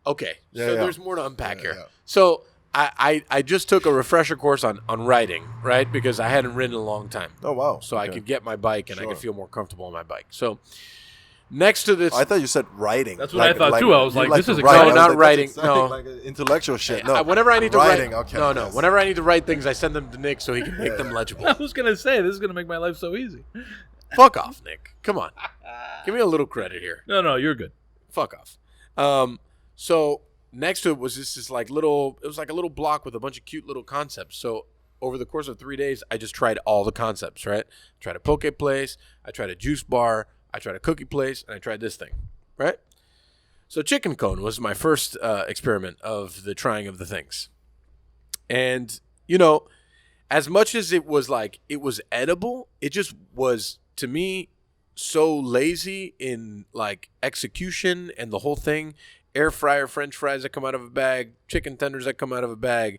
Okay, Yeah, so yeah. there's more to unpack here. Yeah. So I just took a refresher course on writing, right? Because I hadn't ridden in a long time. Oh wow. So I Okay. could get my bike and I Sure. could feel more comfortable on my bike. So next to this... I thought you said writing. That's what I thought, too. I was you like, this to is write. exciting. I was No, not like, writing. that's exciting, No. like intellectual shit. No. whenever I need to writing. write... Okay. No. yes. Whenever I need to write things, I send them to Nick so he can make them legible. I was going to say, this is going to make my life so easy. Fuck off, Nick. Come on. Give me a little credit here. No, you're good. Fuck off. So next to it was this like little, it was like a little block with a bunch of cute little concepts. So over the course of 3 days, I just tried all the concepts, right? I tried a poke place, I tried a juice bar, I tried a cookie place, and I tried this thing, right? So chicken cone was my first experiment of the trying of the things. And, as much as it was like, it was edible, it just was, to me, so lazy in like execution and the whole thing. Air fryer French fries that come out of a bag, chicken tenders that come out of a bag,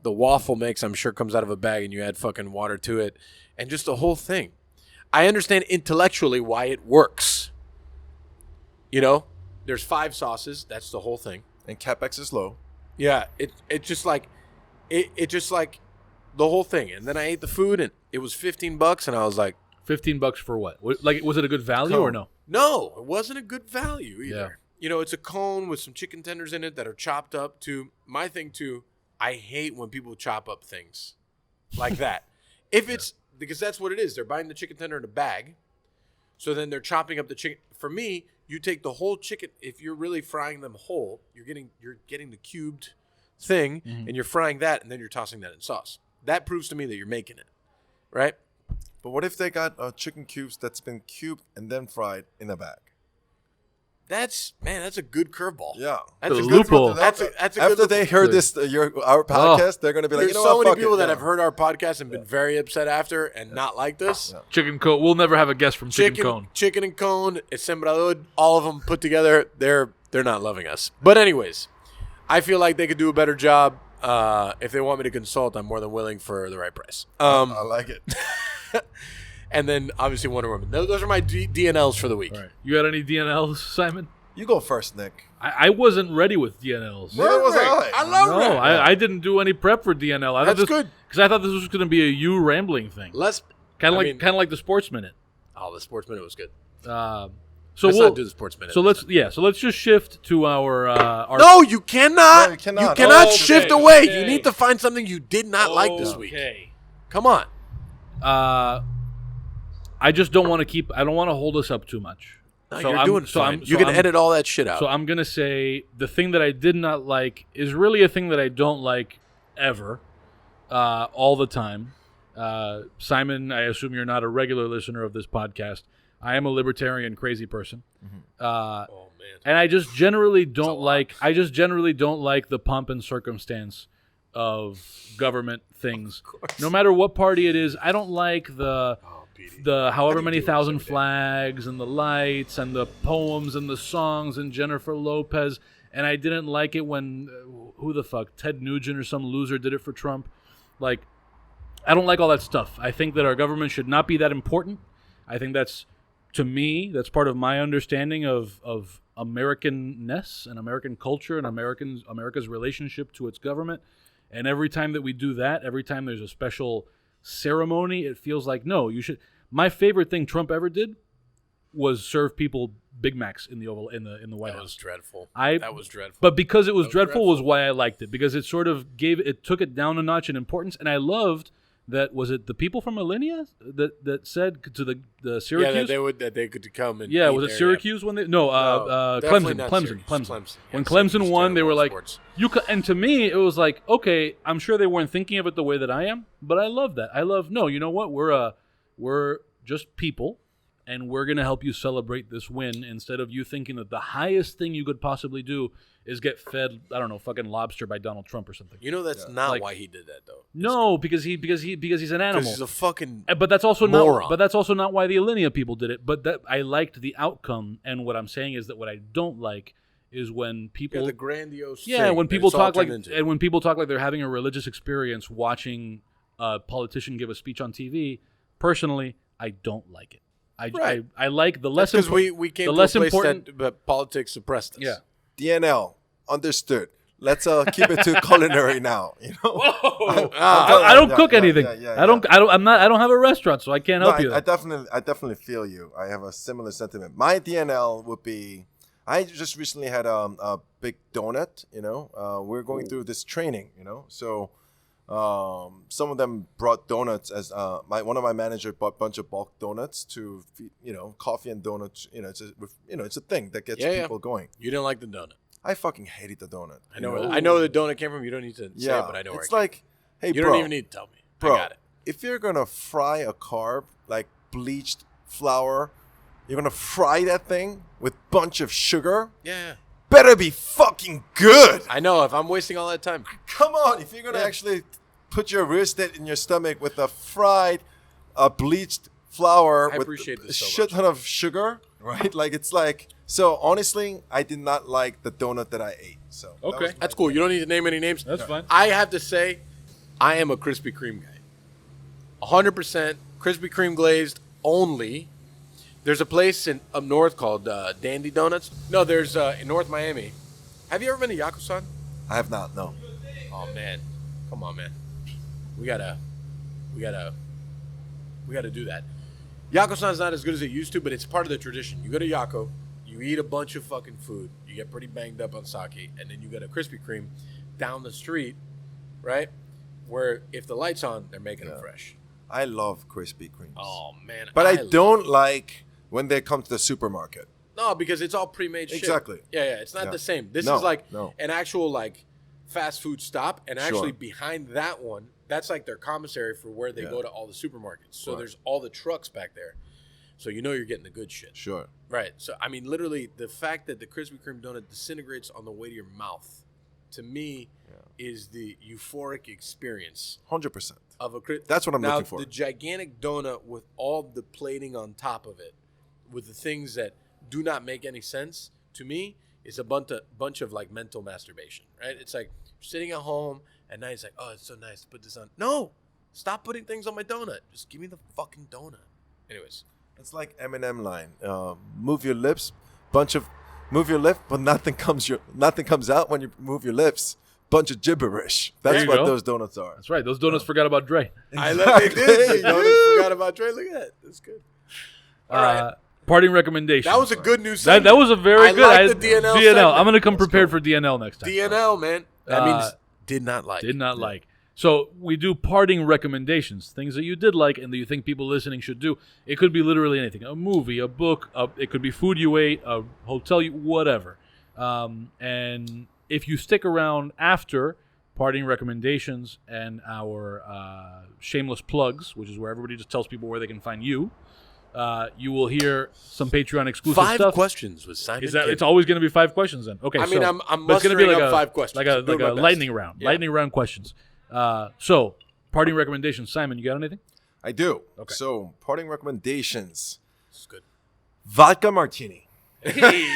the waffle mix I'm sure comes out of a bag and you add fucking water to it, and just the whole thing. I understand intellectually why it works. There's 5 sauces, that's the whole thing. And capex is low. Yeah, it just like the whole thing. And then I ate the food and it was $15 and I was like, $15 for what? Like, was it a good value or no? no, it wasn't a good value either. Yeah. It's a cone with some chicken tenders in it that are chopped up to my thing too. I hate when people chop up things like that. If it's because that's what it is. They're buying the chicken tender in a bag. So then they're chopping up the chicken. For me, you take the whole chicken. If you're really frying them whole, you're getting the cubed thing and you're frying that and then you're tossing that in sauce. That proves to me that you're making it, right? But what if they got chicken cubes that's been cubed and then fried in a bag? That's a good curveball. Yeah, That's The a good loophole. That's a After good they heard our podcast, they're gonna be like, There's you know so what, many fuck people it, that yeah. have heard our podcast and been very upset after and not like this. Yeah. Chicken cone. We'll never have a guest from Chicken Cone. Chicken and cone, sembrador, all of them put together, they're not loving us. But anyways, I feel like they could do a better job. If they want me to consult, I'm more than willing for the right price. I like it. And then obviously Wonder Woman. Those are my DNLs for the week. All right. You got any DNLs, Simon? You go first, Nick. I wasn't ready with DNLs. Neither was I. I love No, that. I didn't do any prep for DNL. That's good. Because I thought this was going to be a you rambling thing, Let's kind I of mean- like the Sports Minute. Oh, the Sports Minute was good. So Let's we'll not do the Sports Minute. so let's just shift to our No, you cannot. No, you cannot. You cannot Okay, shift away. okay. You need to find something you did not like this week. Okay. Come on. I just don't want to keep. I don't want to hold us up too much. No, So you're I'm- doing so fine. I'm- You so can I'm- edit all that shit out. So I'm gonna say the thing that I did not like is really a thing that I don't like ever, all the time. Simon, I assume you're not a regular listener of this podcast. I am a libertarian crazy person, oh man. and I just generally don't like. I just generally don't like the pomp and circumstance of government things. No matter what party it is, I don't like the however many thousand flags and the lights and the poems and the songs and Jennifer Lopez. And I didn't like it when who the fuck, Ted Nugent or some loser did it for Trump. Like, I don't like all that stuff. I think that our government should not be that important. I think that's, to me, that's part of my understanding of Americanness and American culture and America's relationship to its government. And every time that we do that, every time there's a special ceremony, it feels like, no, you should. My favorite thing Trump ever did was serve people Big Macs in the Oval in the White That was House. dreadful. That That was dreadful. But because it was dreadful was dreadful. why I liked it, because it sort of took it down a notch in importance, and I loved that. Was it the people from Alinea that said to the Syracuse? that they could come and Yeah, eat was it there, Syracuse when they? No, definitely Clemson. not Clemson. Syracuse. Clemson. When Yeah, Clemson Syracuse won, they were terrible like, sports. and to me, it was like, okay, I'm sure they weren't thinking of it the way that I am, but I love that. No, you know what? We're just people, and we're gonna help you celebrate this win instead of you thinking that the highest thing you could possibly do is get fed, I don't know, fucking lobster by Donald Trump or something. You know that's not Like- why he did that though. No, because he's an Because animal. he's a fucking But that's also moron. not. But that's also not why the Alinea people did it. But that I liked the outcome, and what I'm saying is that what I don't like is when people, the grandiose. yeah, thing when that people it's all talk like, turned into. and when people talk like they're having a religious experience watching a politician give a speech on TV. Personally, I don't like it. Right. I like the That's less because we came the to less a place important. that politics suppressed us. Yeah. DNL, understood. Let's keep it to culinary now. You know. Whoa! I don't cook anything. I don't have a restaurant, so I can't help you. I definitely feel you. I have a similar sentiment. My DNL would be, I just recently had a big donut. You know, we're going through this training. You know, so some of them brought donuts as one of my managers bought a bunch of bulk donuts to feed, coffee and donuts. It's a thing that gets people going. You didn't like the donut. I fucking hated the donut. I know. I know where the donut came from. You don't need to say it, but I know where it's it came like, hey, from. You bro, don't even need to tell me. bro, I got it. if you're gonna fry a carb like bleached flour, you're gonna fry that thing with bunch of sugar. Yeah. Better be fucking good. I know. If I'm wasting all that time, Come on, if you're gonna actually put your wrist in your stomach with a fried, bleached flour I with appreciate a this so shit ton of sugar, right? Like it's like. So honestly, I did not like the donut that I ate. So that Okay. was my that's cool. You don't need to name any names. That's fine. I have to say, I am a Krispy Kreme guy. 100% Krispy Kreme glazed only. There's a place up north called Dandy Donuts. No, there's in North Miami. Have you ever been to Yakusan? I have not. No. Oh man, come on, man. We gotta do that. Yakusan's not as good as it used to, but it's part of the tradition. You go to Yako, you eat a bunch of fucking food, you get pretty banged up on sake, and then you get a Krispy Kreme down the street, right? Where if the light's on, they're making them fresh. I love Krispy Kremes. Oh man, But I don't like when they come to the supermarket. No, because it's all pre-made shit. Exactly. Yeah, it's not the same. This No, is like no. an actual like fast food stop, and actually Sure. behind that one that's like their commissary for where they go to all the supermarkets. So there's all the trucks back there. So you know you're getting the good shit. Sure. Right. So, I mean, literally, the fact that the Krispy Kreme donut disintegrates on the way to your mouth, to me, is the euphoric experience 100%. of a That's what I'm now, looking for. The gigantic donut with all the plating on top of it, with the things that do not make any sense, to me, is a bunch of like mental masturbation, right? It's like sitting at home and now it's like, oh, it's so nice to put this on. No, stop putting things on my donut. Just give me the fucking donut. Anyways. It's like Eminem line. Move your lips, move your lip, but nothing comes out when you move your lips. Bunch of gibberish. That's what those donuts are. That's right. Those donuts forgot about Dre. I love they did. Donuts forgot about Dre. Look at that. That's good. All right. Parting recommendation. That was a good news segment. That was a very good. I like the DNL segment. I'm going to come prepared for DNL next time. DNL, man. That means did not like. Did not like. So we do parting recommendations, things that you did like and that you think people listening should do. It could be literally anything, a movie, a book, it could be food you ate, a hotel, whatever. And if you stick around after parting recommendations and our shameless plugs, which is where everybody just tells people where they can find you, you will hear some Patreon exclusive stuff. 5 questions with Simon. It's always going to be 5 questions then. Okay. I mean, I'm mustering up 5 questions. Like a lightning round. Yeah. Lightning round questions. So, parting recommendations. Simon, you got anything? I do. Okay. So, parting recommendations. This is good. Vodka martini. Hey,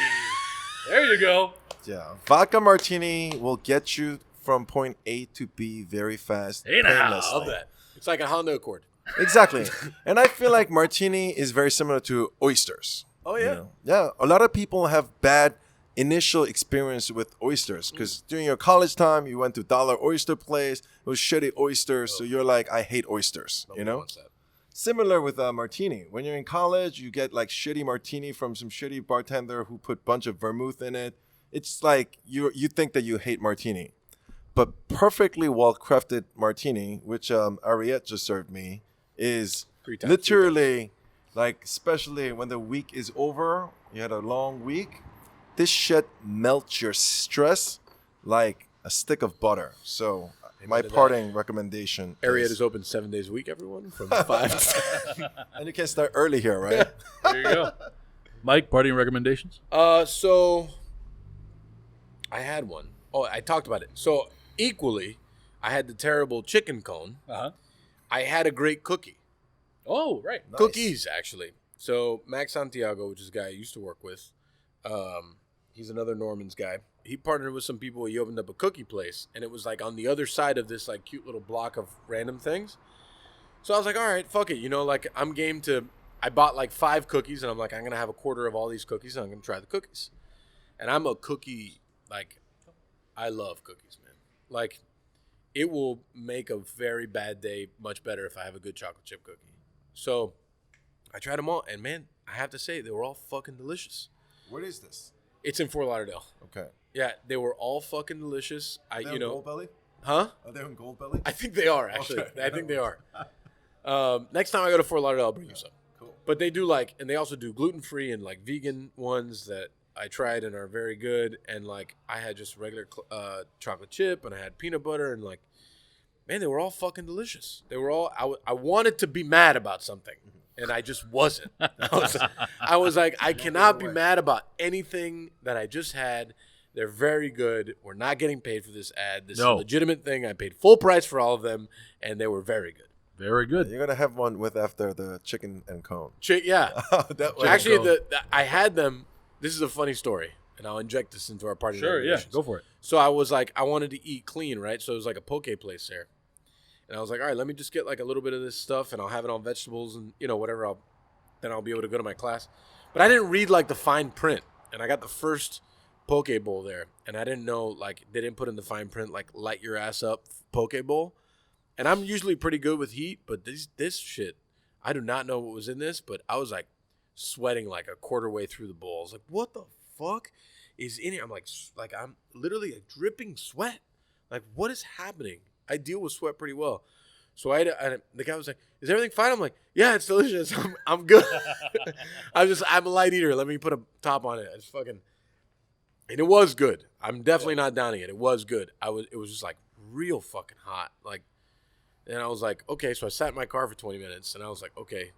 there you go. Yeah. Vodka martini will get you from point A to B very fast. Hey, now. Painlessly. Love that. It's like a Honda Accord. Exactly. And I feel like martini is very similar to oysters. Oh, yeah. You know? Yeah. A lot of people have bad initial experience with oysters because during your college time, you went to Dollar Oyster Place. It was shitty oysters. So you're like, I hate oysters, you know? Similar with martini. When you're in college, you get like shitty martini from some shitty bartender who put a bunch of vermouth in it. It's like you think that you hate martini. But perfectly well-crafted martini, which Ariette just served me, is literally like, especially when the week is over, you had a long week, this shit melts your stress like a stick of butter. So my parting recommendation Ariette is open 7 days a week, everyone, from 5 to and you can start early here, right? There you go. Mike, parting recommendations? So I had one. Oh, I talked about it. So equally, I had the terrible chicken cone. Uh-huh. I had a great cookie. Oh, right. Nice. Cookies, actually. So Max Santiago, which is a guy I used to work with, he's another Norman's guy. He partnered with some people. He opened up a cookie place, and it was like on the other side of this like cute little block of random things. So I was like, all right, fuck it. You know, like I'm game to. I bought like 5 cookies, and I'm like, I'm gonna have a quarter of all these cookies, and I'm gonna try the cookies. And I'm a cookie like, I love cookies, man. Like, it will make a very bad day much better if I have a good chocolate chip cookie. So I tried them all, and man, I have to say they were all fucking delicious. What is this? It's in Fort Lauderdale. Okay. Yeah, they were all fucking delicious. Gold Belly? Huh? Are they in Gold Belly? I think they are, actually. Okay. I think they are. Next time I go to Fort Lauderdale, I'll bring you some. Cool. But they do like, and they also do gluten-free and like vegan ones that I tried and are very good. And like, I had just regular chocolate chip, and I had peanut butter, and like, man, they were all fucking delicious. They were all, I wanted to be mad about something, and I just wasn't. I was like, I cannot be mad about anything that I just had. They're very good. We're not getting paid for this ad. This is a legitimate thing. I paid full price for all of them, and they were very good. Very good. You're gonna have one with after the chicken and cone. Yeah. Actually, I had them. This is a funny story, and I'll inject this into our party. Sure, yeah, go for it. So I was like, I wanted to eat clean, right? So it was like a poke place there, and I was like, all right, let me just get like a little bit of this stuff, and I'll have it on vegetables and whatever. Then I'll be able to go to my class. But I didn't read like the fine print, and I got the first poke bowl there, and I didn't know like they didn't put in the fine print like light your ass up poke bowl. And I'm usually pretty good with heat, but this shit, I do not know what was in this, but I was like sweating like a quarter way through the bowl. I was like, what the fuck is in here? I'm like I'm literally like dripping sweat. Like, what is happening? I deal with sweat pretty well. So the guy was like, is everything fine? I'm like, yeah, it's delicious. I'm good. I'm a light eater. Let me put a top on it. I just fucking, and it was good. I'm definitely not downing it. It was good. It was just like real fucking hot. Like, And I was like, okay. So I sat in my car for 20 minutes, and I was like, okay,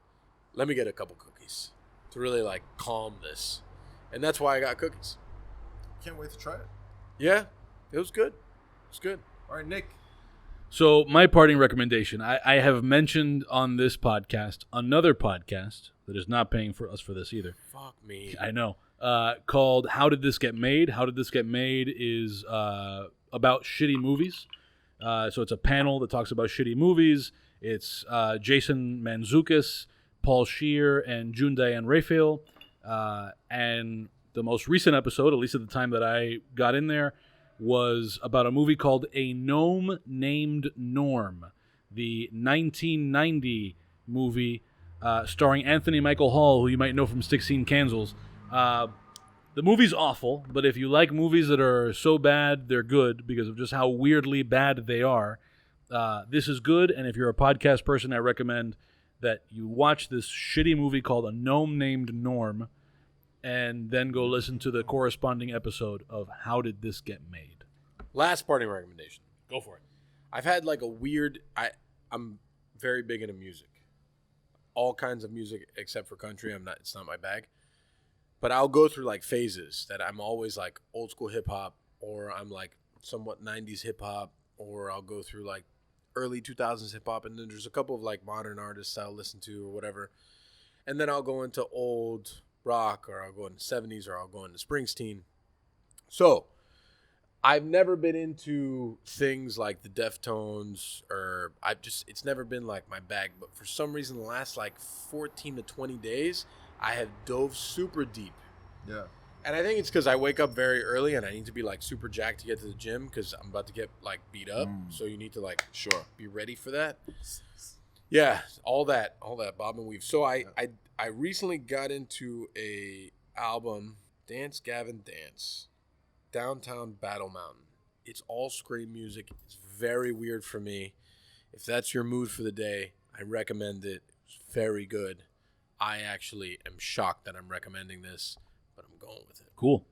let me get a couple cookies to really like calm this. And that's why I got cookies. Can't wait to try it. Yeah, it was good. It was good. All right, Nick. So my parting recommendation, I have mentioned on this podcast, another podcast that is not paying for us for this either. Fuck me. I know. Called How Did This Get Made? How Did This Get Made is about shitty movies. So it's a panel that talks about shitty movies. It's Jason Mantzoukas, Paul Scheer, and June Diane Raphael. And the most recent episode, at least at the time that I got in there, was about a movie called A Gnome Named Norm, the 1990 movie starring Anthony Michael Hall, who you might know from 16 Candles. The movie's awful, but if you like movies that are so bad they're good because of just how weirdly bad they are, this is good. And if you're a podcast person, I recommend that you watch this shitty movie called A Gnome Named Norm, and then go listen to the corresponding episode of How Did This Get Made. Last parting recommendation. Go for it. I've had like a weird. I'm very big into music. All kinds of music except for country. It's not my bag. But I'll go through like phases that I'm always like old school hip hop, or I'm like somewhat 90s hip hop, or I'll go through like early 2000s hip hop, and then there's a couple of like modern artists I'll listen to or whatever. And then I'll go into old rock, or I'll go into 70s, or I'll go into Springsteen. So I've never been into things like the Deftones, or it's never been like my bag. But for some reason, the last like 14 to 20 days, I have dove super deep. Yeah. And I think it's because I wake up very early and I need to be like super jacked to get to the gym because I'm about to get like beat up. So you need to like be ready for that. Yeah, all that bob and weave. So I recently got into a album, Dance Gavin Dance, Downtown Battle Mountain. It's all scream music. It's very weird for me. If that's your mood for the day, I recommend it. It's very good. I actually am shocked that I'm recommending this, but I'm going with it. Cool.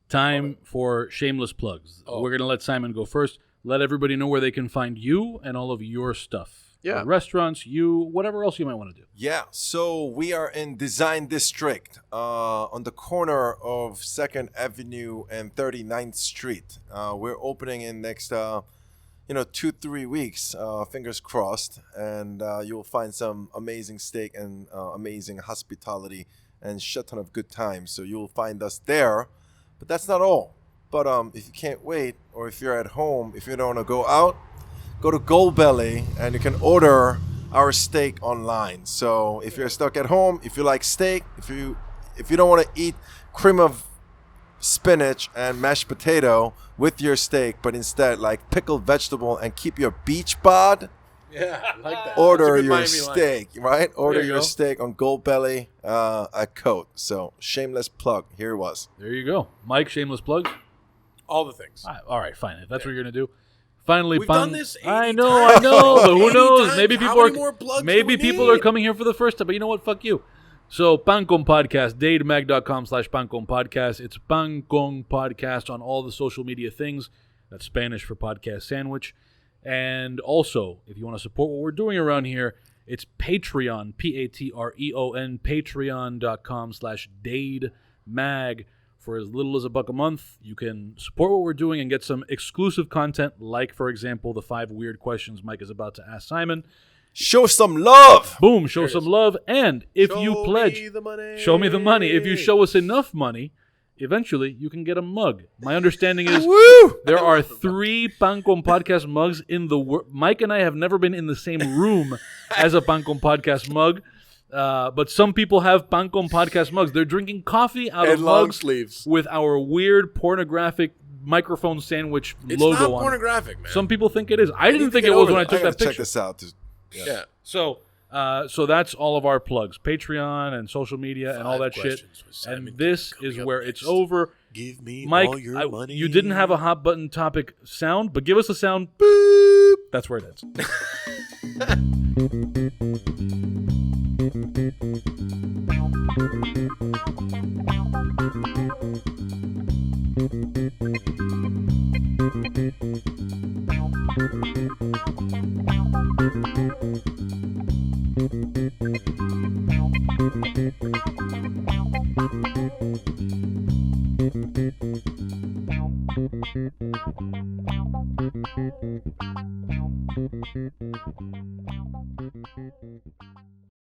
Time for shameless plugs. We're going to let Simon go first. Let everybody know where they can find you and all of your stuff. Yeah. Restaurants, whatever else you might want to do. Yeah, so we are in Design District on the corner of 2nd Avenue and 39th Street. We're opening in next 2-3 weeks, fingers crossed, and you'll find some amazing steak and amazing hospitality and shit ton of good times. So you'll find us there, but that's not all. But if you can't wait, or if you're at home, if you don't want to go out, go to Goldbelly and you can order our steak online. So if you're stuck at home, if you like steak, if you don't want to eat cream of spinach and mashed potato with your steak, but instead like pickled vegetable and keep your beach bod, Yeah, I like that. order That's a good your Miami steak, right? Order There you your go. steak on Goldbelly at Cote. So shameless plug. Here it was. There you go. Mike, shameless plugs. All the things. All right, fine. If that's what you're going to do. Finally, We've done this 80 I know, but who 80 knows? times. Maybe How people many more plugs do maybe we people need? are coming here for the first time. But you know what? Fuck you. So, Pancon Podcast, dademag.com/Pancon Podcast. It's Pancon Podcast on all the social media things. That's Spanish for podcast sandwich. And also, if you want to support what we're doing around here, it's Patreon, Patreon, patreon.com/DADEMAG. For as little as $1 a month, you can support what we're doing and get some exclusive content, like, for example, the 5 weird questions Mike is about to ask Simon. Show some love. Boom, show some love. And if you Show pledge, me the money. show me the money. If you show us enough money, eventually you can get a mug. My understanding is Woo! there are 3 Pancon Podcast mugs in the world. Mike and I have never been in the same room as a Pancon Podcast mug. But some people have Pancon Podcast mugs. They're drinking coffee out of And long mugs sleeves. with our weird pornographic microphone sandwich It's logo not on it. pornographic, man. Some people think it is. I didn't to think get it was over when I that. took I gotta that check picture. this out. yeah. So that's all of our plugs. Patreon and social media and all 5 that shit. questions with Simon And this coming is up where next. it's over. Give me Mike, all your money. you didn't have a hot button topic sound, but give us a sound. Boop. That's where it ends. Wow.